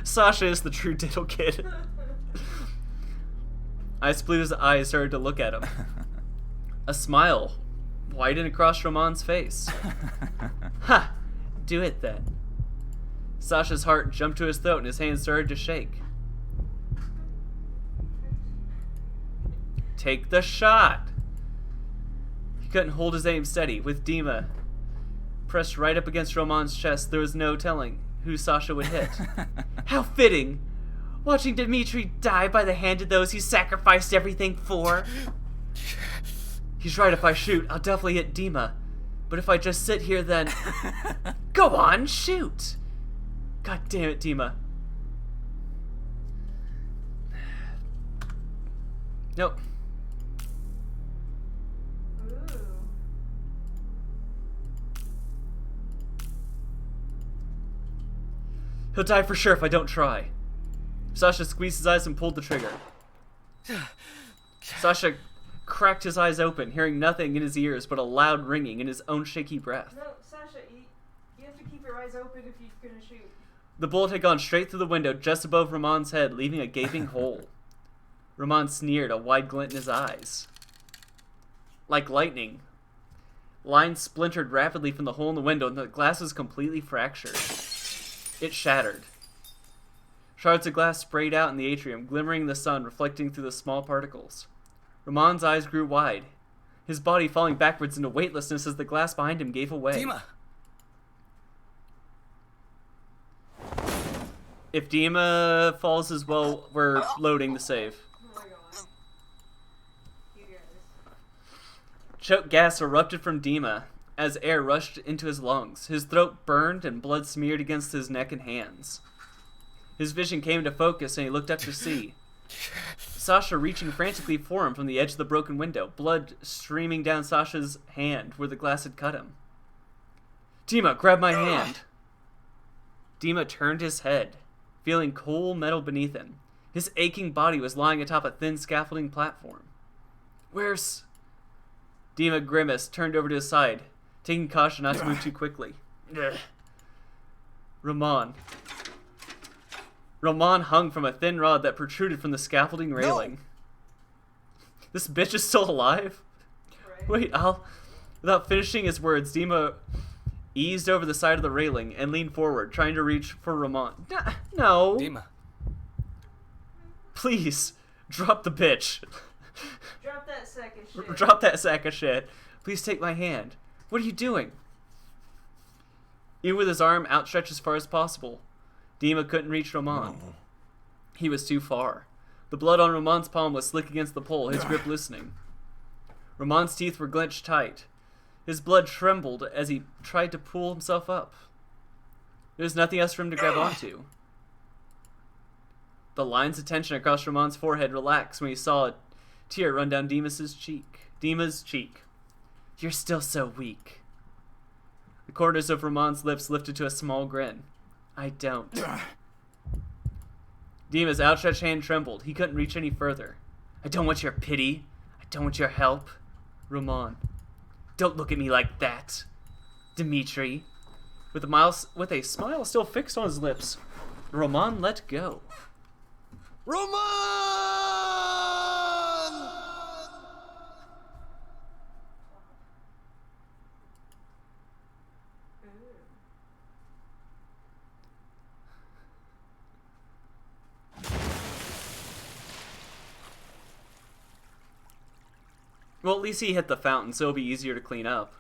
Sasha is the true diddle kid. Ice Blue's eyes started to look at him. A smile widened across Roman's face. Ha! Do it then. Sasha's heart jumped to his throat and his hands started to shake. Take the shot! He couldn't hold his aim steady. With Dima pressed right up against Roman's chest, there was no telling who Sasha would hit. How fitting! Watching Dimitri die by the hand of those he sacrificed everything for. He's right, if I shoot, I'll definitely hit Dima. But if I just sit here, then... Go on, shoot! God damn it, Dima. Nope. Ooh. He'll die for sure if I don't try. Sasha squeezed his eyes and pulled the trigger. Sasha cracked his eyes open, hearing nothing in his ears but a loud ringing in his own shaky breath. No, Sasha, you have to keep your eyes open if you're gonna shoot. The bullet had gone straight through the window just above Roman's head, leaving a gaping hole. Ramon sneered, a wide glint in his eyes. Like lightning, lines splintered rapidly from the hole in the window, and the glass was completely fractured. It shattered. Shards of glass sprayed out in the atrium, glimmering in the sun, reflecting through the small particles. Ramon's eyes grew wide, his body falling backwards into weightlessness as the glass behind him gave away. Dima! If Dima falls as well, we're loading the save. Oh my god. You guys. Choke gas erupted from Dima as air rushed into his lungs. His throat burned and blood smeared against his neck and hands. His vision came into focus and he looked up to see Sasha reaching frantically for him from the edge of the broken window, blood streaming down Sasha's hand where the glass had cut him. Dima, grab my hand. Dima turned his head, feeling cold metal beneath him. His aching body was lying atop a thin scaffolding platform. Where's... Dima grimaced, turned over to his side, taking caution not to move too quickly. Ramon hung from a thin rod that protruded from the scaffolding railing. No. This bitch is still alive? Right. Wait, Without finishing his words, Dima eased over the side of the railing and leaned forward, trying to reach for Ramon. No. Dima. Please, drop the bitch. Drop that sack of shit. Drop that sack of shit. Please take my hand. What are you doing? Even with his arm outstretched as far as possible, Dima couldn't reach Ramon. No. He was too far. The blood on Ramon's palm was slick against the pole, his grip loosening. Ramon's teeth were clenched tight. His blood trembled as he tried to pull himself up. There was nothing else for him to grab onto. The lines of tension across Ramon's forehead relaxed when he saw a tear run down Dima's cheek. You're still so weak. The corners of Ramon's lips lifted to a small grin. I don't. Dima's outstretched hand trembled. He couldn't reach any further. I don't want your pity. I don't want your help. Ramon. Don't look at me like that. Dimitri. With a smile still fixed on his lips, Ramon let go. Roman! Well, at least he hit the fountain, so it'll be easier to clean up.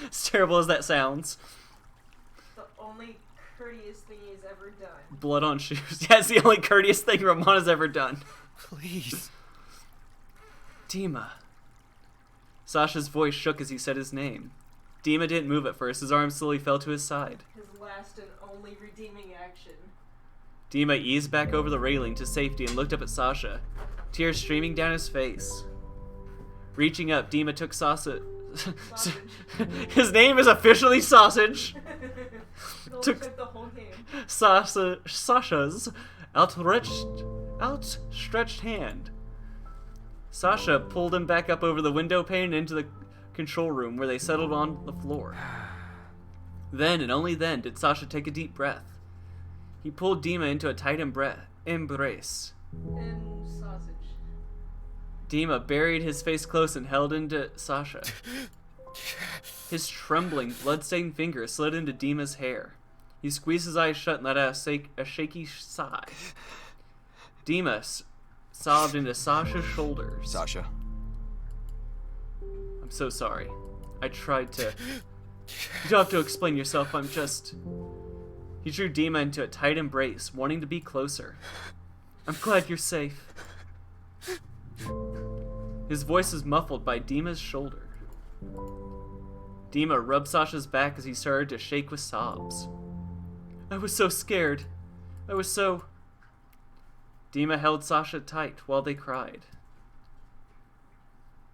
As terrible as that sounds. The only courteous thing he's ever done. Blood on shoes. Yeah, it's the only courteous thing Ramon has ever done. Please. Dima. Sasha's voice shook as he said his name. Dima didn't move at first. His arm slowly fell to his side. His last and only redeeming action. Dima eased back over the railing to safety and looked up at Sasha, tears streaming down his face. Reaching up, Dima took Sausage. His name is officially Sausage. took the whole game. Sasha's outstretched hand. Sasha pulled him back up over the window pane and into the control room where they settled on the floor. Then and only then did Sasha take a deep breath. He pulled Dima into a tight embrace. And sausage. Dima buried his face close and held into Sasha. His trembling, blood-stained fingers slid into Dima's hair. He squeezed his eyes shut and let out a shaky sigh. Dima sobbed into Sasha's shoulders. Sasha. I'm so sorry. I tried to... You don't have to explain yourself, I'm just... He drew Dima into a tight embrace, wanting to be closer. I'm glad you're safe. His voice was muffled by Dima's shoulder. Dima rubbed Sasha's back as he started to shake with sobs. I was so scared. I was so... Dima held Sasha tight while they cried.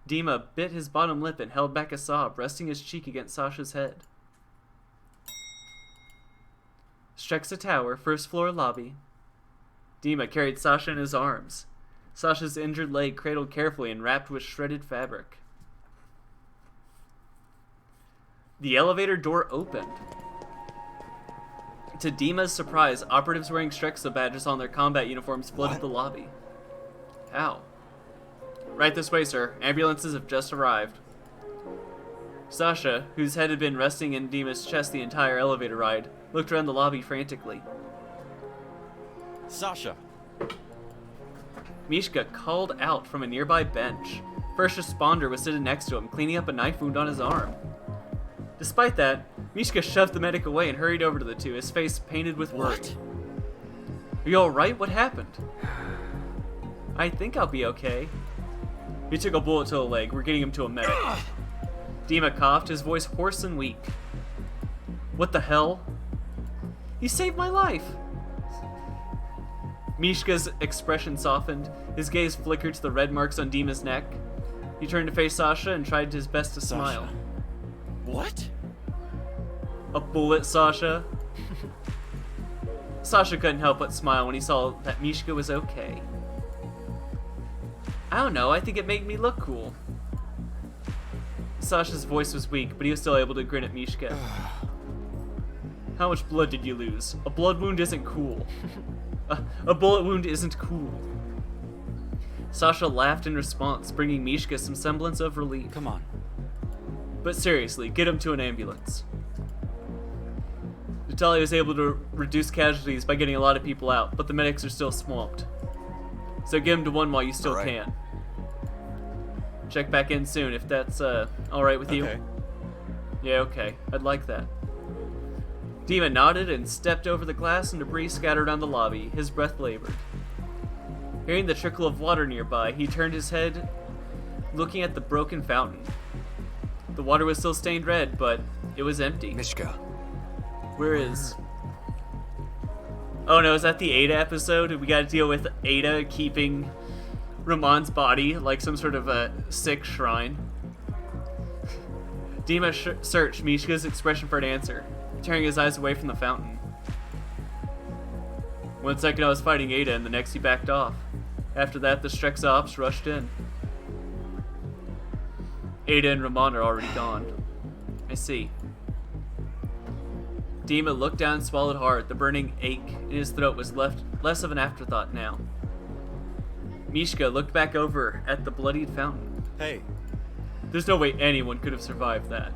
Dima bit his bottom lip and held back a sob, resting his cheek against Sasha's head. Strexa Tower, first floor lobby. Dima carried Sasha in his arms, Sasha's injured leg cradled carefully and wrapped with shredded fabric. The elevator door opened. To Dima's surprise, operatives wearing Strexa badges on their combat uniforms flooded the lobby. How? Right this way, sir. Ambulances have just arrived. Sasha, whose head had been resting in Dima's chest the entire elevator ride, looked around the lobby frantically. Sasha! Mishka called out from a nearby bench. First responder was sitting next to him, cleaning up a knife wound on his arm. Despite that, Mishka shoved the medic away and hurried over to the two, his face painted with worry. What? Are you alright? What happened? I think I'll be okay. He took a bullet to the leg. We're getting him to a medic. Dima coughed, his voice hoarse and weak. What the hell? You saved my life! Mishka's expression softened. His gaze flickered to the red marks on Dima's neck. He turned to face Sasha and tried his best to smile. What? A bullet, Sasha? Sasha couldn't help but smile when he saw that Mishka was okay. I don't know, I think it made me look cool. Sasha's voice was weak, but he was still able to grin at Mishka. How much blood did you lose? A blood wound isn't cool. A bullet wound isn't cool. Sasha laughed in response, bringing Mishka some semblance of relief. Come on. But seriously, get him to an ambulance. Natalia was able to reduce casualties by getting a lot of people out, but the medics are still swamped. So get him to one while you still can. Check back in soon if that's alright with you. Okay. Yeah, okay. I'd like that. Dima nodded and stepped over the glass and debris scattered on the lobby, his breath labored. Hearing the trickle of water nearby, he turned his head, looking at the broken fountain. The water was still stained red, but it was empty. Mishka. Where is... Oh no, is that the Ada episode? We gotta deal with Ada keeping Ramon's body like some sort of a sick shrine. Dima searched Mishka's expression for an answer, turning his eyes away from the fountain. 1 second I was fighting Ada, and the next he backed off. After that, the Strexa ops rushed in. Ada and Ramon are already gone. I see. Dima looked down and swallowed hard. The burning ache in his throat was less of an afterthought now. Mishka looked back over at the bloodied fountain. Hey. There's no way anyone could have survived that.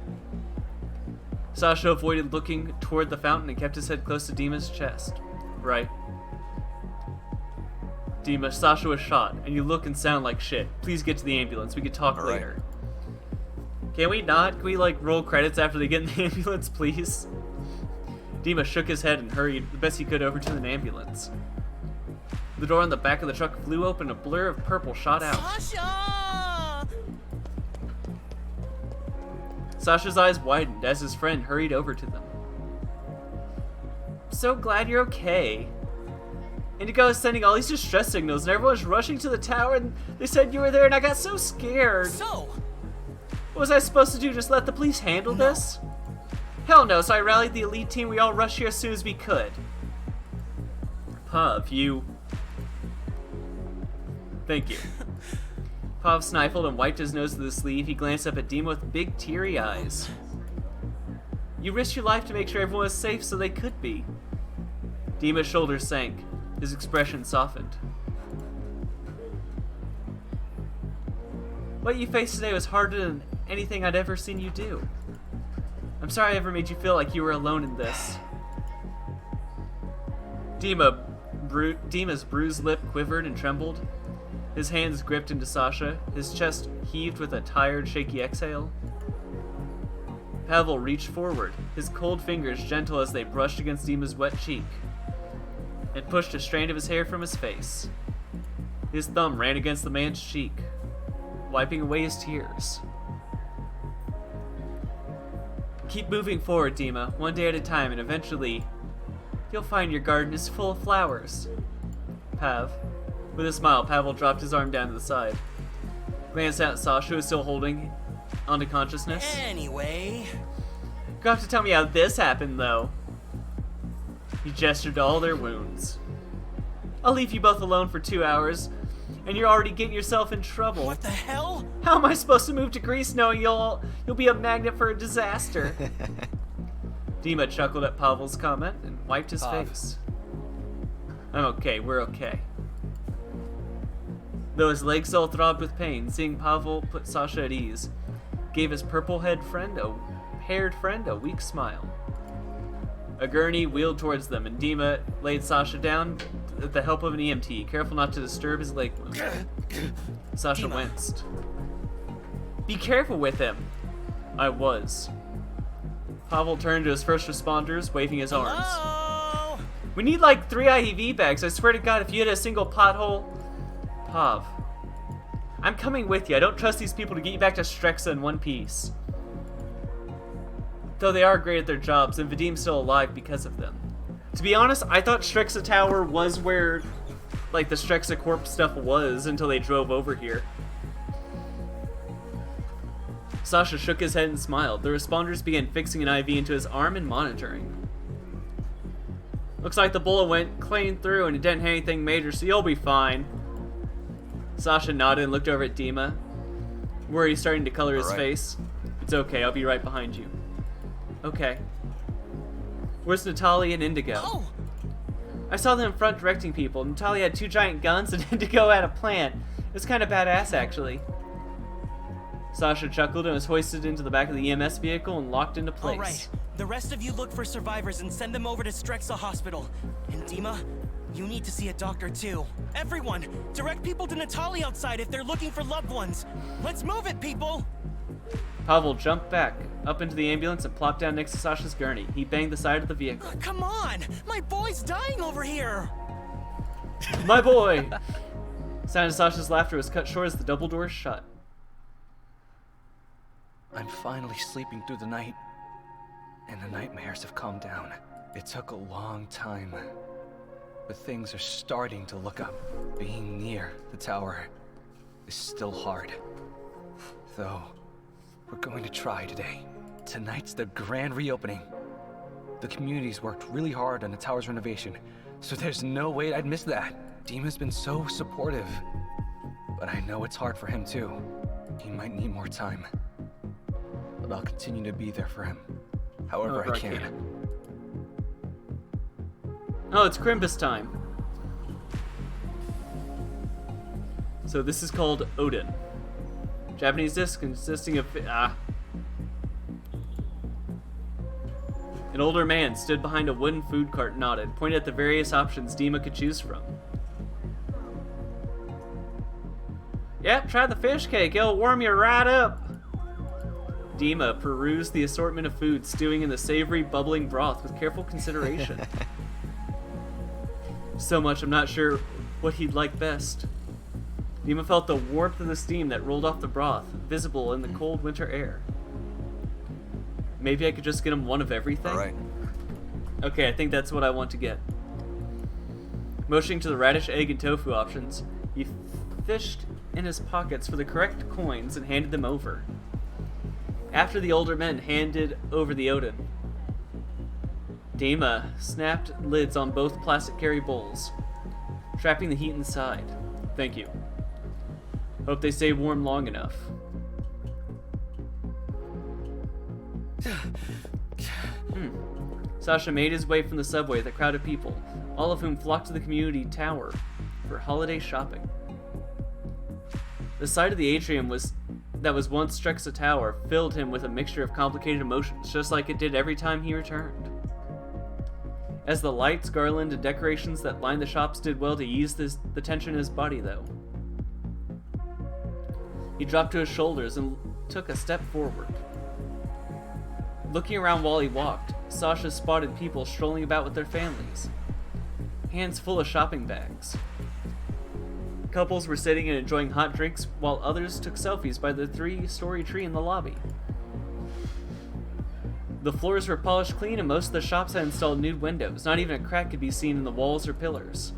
Sasha avoided looking toward the fountain and kept his head close to Dima's chest. Right. Dima, Sasha was shot, and you look and sound like shit. Please get to the ambulance. We can talk later. Can we not? Can we, roll credits after they get in the ambulance, please? Dima shook his head and hurried the best he could over to an ambulance. The door on the back of the truck flew open, a blur of purple shot out. Sasha! Sasha's eyes widened as his friend hurried over to them. So glad you're okay. Indigo is sending all these distress signals and everyone's rushing to the tower and they said you were there and I got so scared. So? What was I supposed to do, just let the police handle this? Hell no, so I rallied the elite team, we all rushed here as soon as we could. Pav, you... Thank you. Pav sniffled and wiped his nose with his sleeve. He glanced up at Dima with big teary eyes. You risked your life to make sure everyone was safe so they could be. Dima's shoulders sank. His expression softened. What you faced today was harder than anything I'd ever seen you do. I'm sorry I ever made you feel like you were alone in this. Dima's bruised lip quivered and trembled. His hands gripped into Sasha. His chest heaved with a tired, shaky exhale. Pavel reached forward, his cold fingers gentle as they brushed against Dima's wet cheek, and pushed a strand of his hair from his face. His thumb ran against the man's cheek, wiping away his tears. Keep moving forward, Dima, one day at a time, and eventually, you'll find your garden is full of flowers. Pav. With a smile, Pavel dropped his arm down to the side. Glanced at Sasha, who was still holding onto consciousness. Anyway... You'll have to tell me how this happened, though. He gestured to all their wounds. I'll leave you both alone for 2 hours, and you're already getting yourself in trouble. What the hell? How am I supposed to move to Greece knowing you'll be a magnet for a disaster? Dima chuckled at Pavel's comment and wiped his Pav. face. I'm okay, we're okay. Though his legs still throbbed with pain, seeing Pavel put Sasha at ease gave his purple-haired friend a weak smile. A gurney wheeled towards them, and Dima laid Sasha down with the help of an EMT, careful not to disturb his leg movement. Sasha Dima. winced. Be careful with him! I was. Pavel turned to his first responders, waving his arms. Hello? We need like 3 IV bags. I swear to God, if you hit a single pothole... Pav. I'm coming with you. I don't trust these people to get you back to Strexa in one piece. Though they are great at their jobs, and Vadim's still alive because of them. To be honest, I thought Strexa Tower was where, like, the Strexa Corp stuff was until they drove over here. Sasha shook his head and smiled. The responders began fixing an IV into his arm and monitoring. Looks like the bullet went clean through and it didn't hit anything major, so you'll be fine. Sasha nodded and looked over at Dima, where he's starting to color his face. It's okay, I'll be right behind you. Okay. Where's Natalie and Indigo? Oh! I saw them in front directing people. Natalie had 2 giant guns and Indigo had a plant. It was kind of badass, actually. Sasha chuckled and was hoisted into the back of the EMS vehicle and locked into place. All right. The rest of you look for survivors and send them over to Strexa Hospital. And Dima, you need to see a doctor too. Everyone, direct people to Natalie outside if they're looking for loved ones. Let's move it, people! Pavel jumped back, up into the ambulance and plopped down next to Sasha's gurney. He banged the side of the vehicle. Come on! My boy's dying over here! My boy! Sound of Sasha's laughter was cut short as the double doors shut. I'm finally sleeping through the night, and the nightmares have calmed down. It took a long time, but things are starting to look up. Being near the tower is still hard, though we're going to try today. Tonight's the grand reopening. The community's worked really hard on the tower's renovation, so there's no way I'd miss that. Dima's been so supportive, but I know it's hard for him too. He might need more time, but I'll continue to be there for him, however I can. Oh, it's Crimbus time. So this is called Odin. Japanese disc consisting of... An older man stood behind a wooden food cart and nodded, pointed at the various options Dima could choose from. Yep, try the fish cake, it'll warm you right up. Dima perused the assortment of food stewing in the savory, bubbling broth with careful consideration. So much I'm not sure what he'd like best. Dima felt the warmth of the steam that rolled off the broth, visible in the cold winter air. Maybe I could just get him one of everything? All right. Okay, I think that's what I want to get. Motioning to the radish, egg, and tofu options, he fished in his pockets for the correct coins and handed them over. After the older men handed over the Odin, Dima snapped lids on both plastic carry bowls, trapping the heat inside. Thank you. Hope they stay warm long enough. Sasha made his way from the subway with a crowd of people, all of whom flocked to the community tower for holiday shopping. The sight of the atrium that was once Strexa Tower filled him with a mixture of complicated emotions, just like it did every time he returned. As the lights, garland, and decorations that lined the shops did well to ease the tension in his body, though. He dropped to his shoulders and took a step forward. Looking around while he walked, Sasha spotted people strolling about with their families, hands full of shopping bags. Couples were sitting and enjoying hot drinks, while others took selfies by the 3-story tree in the lobby. The floors were polished clean and most of the shops had installed new windows. Not even a crack could be seen in the walls or pillars.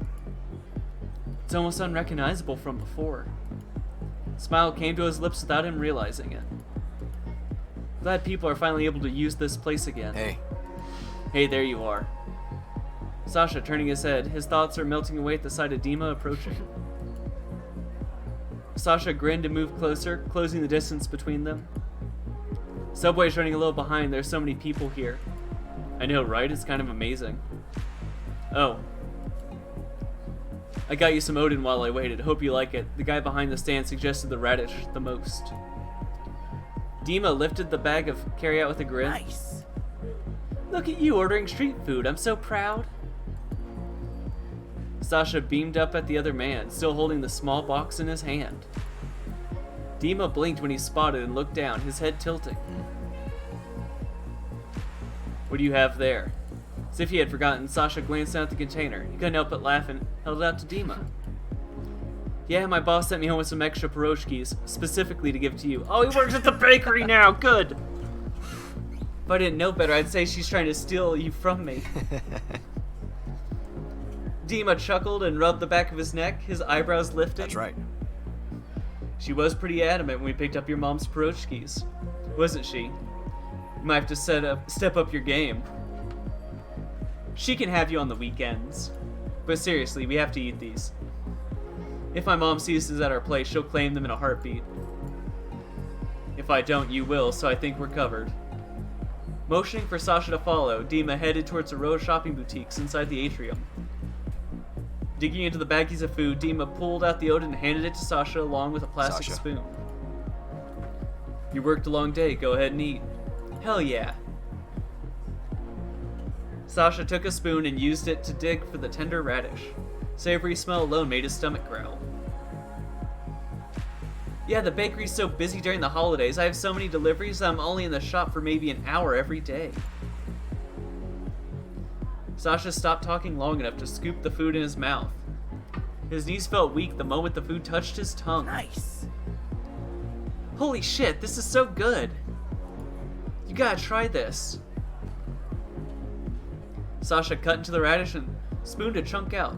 It's almost unrecognizable from before. A smile came to his lips without him realizing it. Glad people are finally able to use this place again. Hey. Hey, there you are. Sasha turning his head, his thoughts are melting away at the sight of Dima approaching. Sasha grinned and moved closer, closing the distance between them. Subway's running a little behind, there's so many people here. I know, right? It's kind of amazing. Oh. I got you some Odin while I waited. Hope you like it. The guy behind the stand suggested the radish the most. Dima lifted the bag of carryout with a grin. Nice. Look at you ordering street food. I'm so proud. Sasha beamed up at the other man, still holding the small box in his hand. Dima blinked when he spotted and looked down, his head tilting. What do you have there? As if he had forgotten, Sasha glanced down at the container. He couldn't help but laugh and held it out to Dima. Yeah, my boss sent me home with some extra pierogies, specifically to give to you. Oh, he works at the bakery now! Good! If I didn't know better, I'd say she's trying to steal you from me. Dima chuckled and rubbed the back of his neck, his eyebrows lifting. That's right. She was pretty adamant when we picked up your mom's pierogies, wasn't she? You might have to step up your game. She can have you on the weekends. But seriously, we have to eat these. If my mom sees us at our place, she'll claim them in a heartbeat. If I don't, you will, so I think we're covered. Motioning for Sasha to follow, Dima headed towards a row of shopping boutiques inside the atrium. Digging into the baggies of food, Dima pulled out the Odin and handed it to Sasha along with a plastic Sasha. spoon. You worked a long day, go ahead and eat. Hell yeah. Sasha took a spoon and used it to dig for the tender radish. Savory smell alone made his stomach growl. Yeah, the bakery's so busy during the holidays. I have so many deliveries that I'm only in the shop for maybe an hour every day. Sasha stopped talking long enough to scoop the food in his mouth. His knees felt weak the moment the food touched his tongue. Nice. Holy shit, this is so good. You gotta try this. Sasha cut into the radish and spooned a chunk out,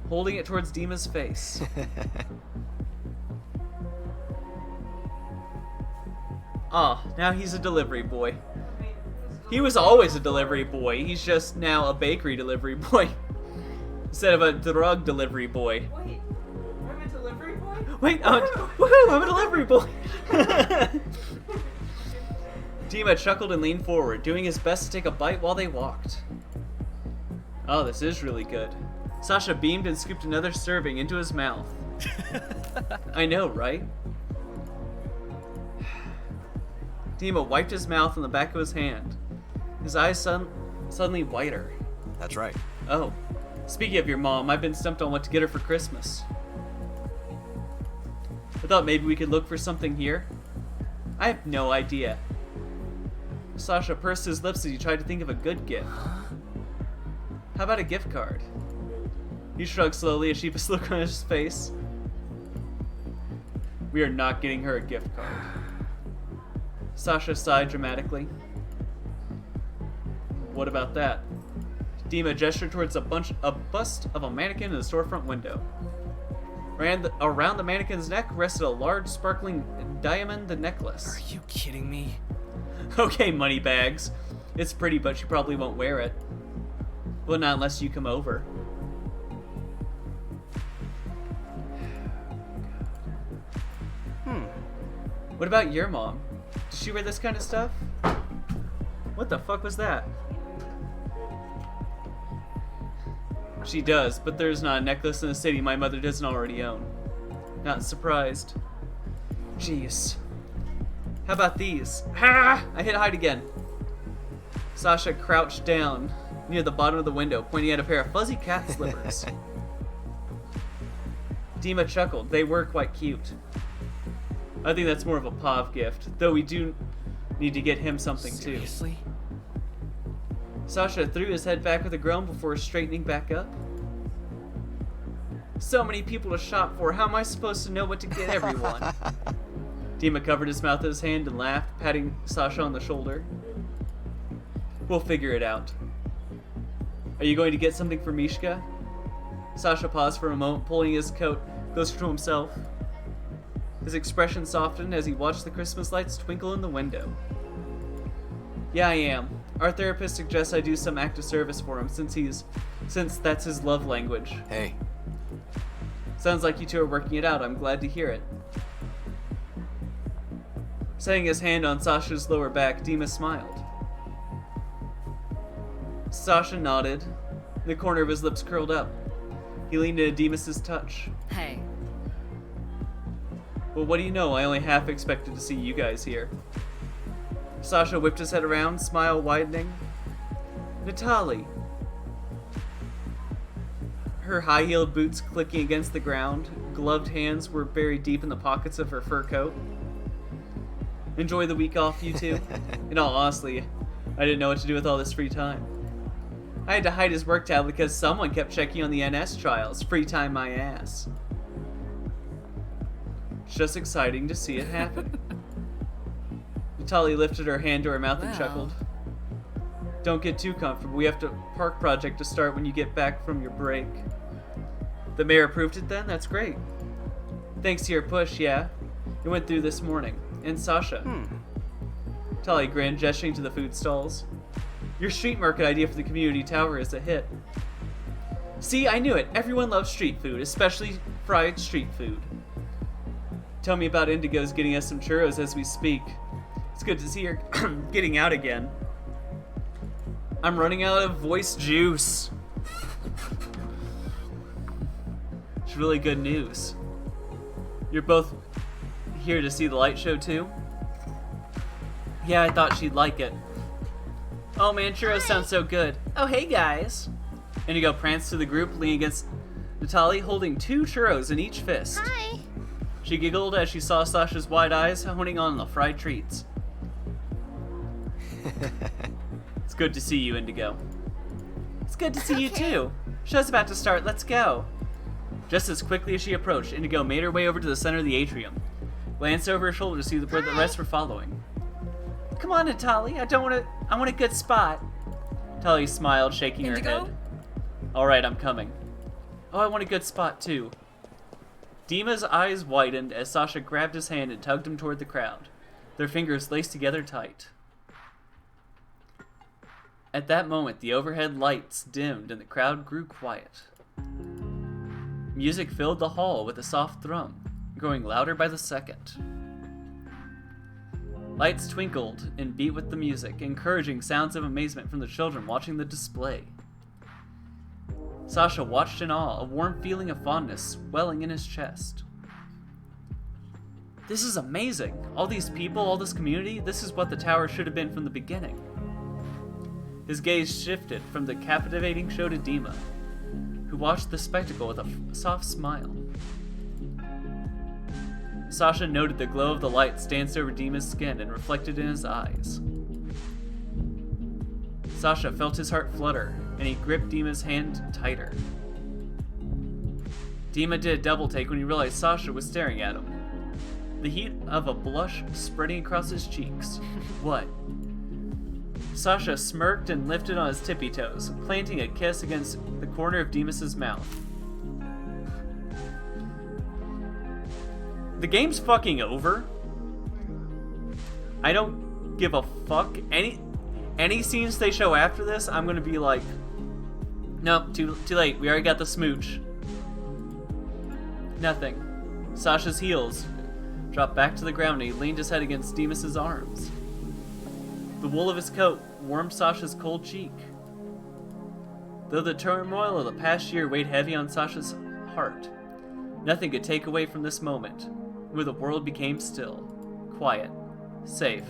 holding it towards Dima's face. Ah, now he's a delivery boy. He was always a delivery boy. He's just now a bakery delivery boy. Instead of a drug delivery boy. Wait, I'm a delivery boy? Wait, woohoo, I'm a delivery boy. Dima chuckled and leaned forward, doing his best to take a bite while they walked. Oh, this is really good. Sasha beamed and scooped another serving into his mouth. I know, right? Dima wiped his mouth on the back of his hand. His eyes suddenly whiter. That's right. Oh, speaking of your mom, I've been stumped on what to get her for Christmas. I thought maybe we could look for something here. I have no idea. Sasha pursed his lips as he tried to think of a good gift. How about a gift card? He shrugged slowly, a sheepish look on his face. We are not getting her a gift card. Sasha sighed dramatically. What about that? Dima gestured towards a bust of a mannequin in the storefront window. Around the mannequin's neck rested a large sparkling diamond necklace. Are you kidding me? Okay, moneybags. It's pretty, but she probably won't wear it. Well, not unless you come over. What about your mom? Does she wear this kind of stuff? What the fuck was that? She does, but there's not a necklace in the city my mother doesn't already own. Not surprised. Jeez. How about these? Ha! I hit hide again. Sasha crouched down near the bottom of the window, pointing at a pair of fuzzy cat slippers. Dima chuckled. They were quite cute. I think that's more of a Pav gift, though we do need to get him something Seriously? too. Sasha threw his head back with a groan before straightening back up. So many people to shop for. How am I supposed to know what to get everyone? Dima covered his mouth with his hand and laughed, patting Sasha on the shoulder. We'll figure it out. Are you going to get something for Mishka? Sasha paused for a moment, pulling his coat closer to himself. His expression softened as he watched the Christmas lights twinkle in the window. Yeah, I am. Our therapist suggests I do some act of service for him since that's his love language. Hey. Sounds like you two are working it out. I'm glad to hear it. Setting his hand on Sasha's lower back, Dima smiled. Sasha nodded, the corner of his lips curled up. He leaned into Demas's touch. Hey, Well, what do you know? I only half expected to see you guys here. Sasha whipped his head around, smile widening. Natalie. Her high-heeled boots clicking against the ground, gloved hands were buried deep in the pockets of her fur coat. Enjoy the week off, you two? In all honesty, I didn't know what to do with all this free time. I had to hide his work tablet because someone kept checking on the NS trials. Free time my ass. It's just exciting to see it happen. Natalie lifted her hand to her mouth and Well. chuckled. Don't get too comfortable. We have a park project to start when you get back from your break. The mayor approved it then? That's great. Thanks to your push, yeah. It went through this morning. And Sasha. Natalie grinned, gesturing to the food stalls. Your street market idea for the community tower is a hit. See, I knew it. Everyone loves street food, especially fried street food. Tell me about Indigo's getting us some churros as we speak. It's good to see her getting out again. I'm running out of voice juice. It's really good news. You're both here to see the light show too? Yeah, I thought she'd like it. Oh man, churros sounds so good. Oh hey guys. Indigo pranced to the group, leaning against Natalie, holding 2 churros in each fist. Hi. She giggled as she saw Sasha's wide eyes honing on the fried treats. It's good to see you, Indigo. It's good to see you too. Show's about to start, let's go. Just as quickly as she approached, Indigo made her way over to the center of the atrium. Glanced over her shoulder to see where the rest were following. Come on, Natalie, I want a good spot. Natalie smiled, shaking Indigo? her head. Alright, I'm coming. Oh, I want a good spot too. Dima's eyes widened as Sasha grabbed his hand and tugged him toward the crowd, their fingers laced together tight. At that moment, the overhead lights dimmed and the crowd grew quiet. Music filled the hall with a soft thrum, growing louder by the second. Lights twinkled and beat with the music, encouraging sounds of amazement from the children watching the display. Sasha watched in awe, a warm feeling of fondness swelling in his chest. This is amazing! All these people, all this community, this is what the tower should have been from the beginning. His gaze shifted from the captivating show to Dima, who watched the spectacle with a soft smile. Sasha noted the glow of the lights danced over Dima's skin and reflected in his eyes. Sasha felt his heart flutter, and he gripped Dima's hand tighter. Dima did a double take when he realized Sasha was staring at him. The heat of a blush spreading across his cheeks. What? Sasha smirked and lifted on his tippy toes, planting a kiss against the corner of Demas's mouth. The game's fucking over. I don't give a fuck. Any scenes they show after this, I'm gonna be like, nope, too late. We already got the smooch. Nothing. Sasha's heels dropped back to the ground and he leaned his head against Demas's arms. The wool of his coat warmed Sasha's cold cheek. Though the turmoil of the past year weighed heavy on Sasha's heart, nothing could take away from this moment, where the world became still, quiet, safe.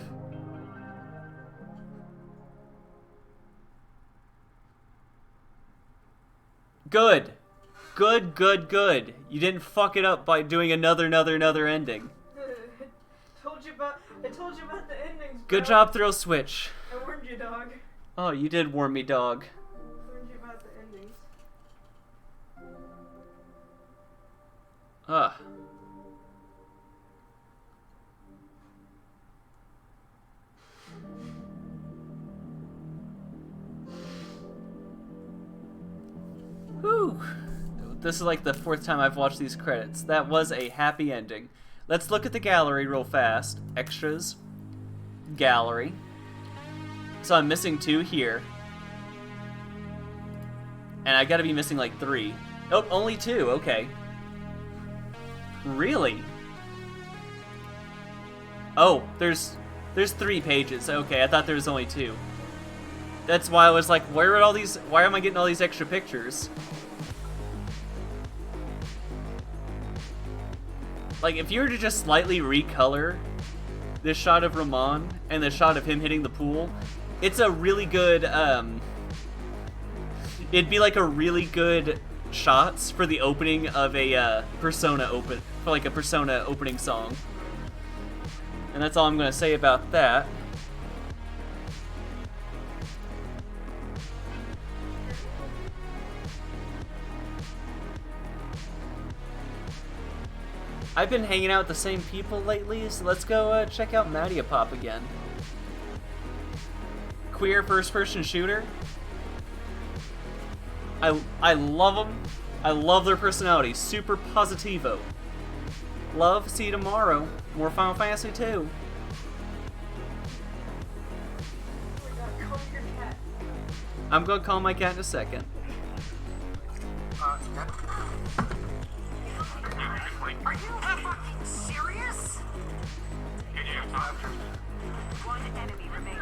Good. Good. You didn't fuck it up by doing another ending. I told you about the endings, bro. Good job, Thrill Switch. I warned you, dog. Oh, you did warn me, dog. I warned you about the endings. Ugh. Whew. This is like the 4th time I've watched these credits. That was a happy ending. Let's look at the gallery real fast. Extras. Gallery. So I'm missing 2 here. And I gotta be missing like 3. Oh, only 2, okay. Really? Oh, there's 3 pages. Okay, I thought there was only 2. That's why I was like, why am I getting all these extra pictures? Like, if you were to just slightly recolor this shot of Ramon and the shot of him hitting the pool, it's a really good, it'd be like a really good shots for the opening of a Persona opening song. And that's all I'm gonna say about that. I've been hanging out with the same people lately, so let's go check out Pop again. Queer first-person shooter. I love them. I love their personality. Super positivo. Love, see you tomorrow. More Final Fantasy 2. I'm gonna call my cat in a second. Are you fucking serious? One enemy remaining.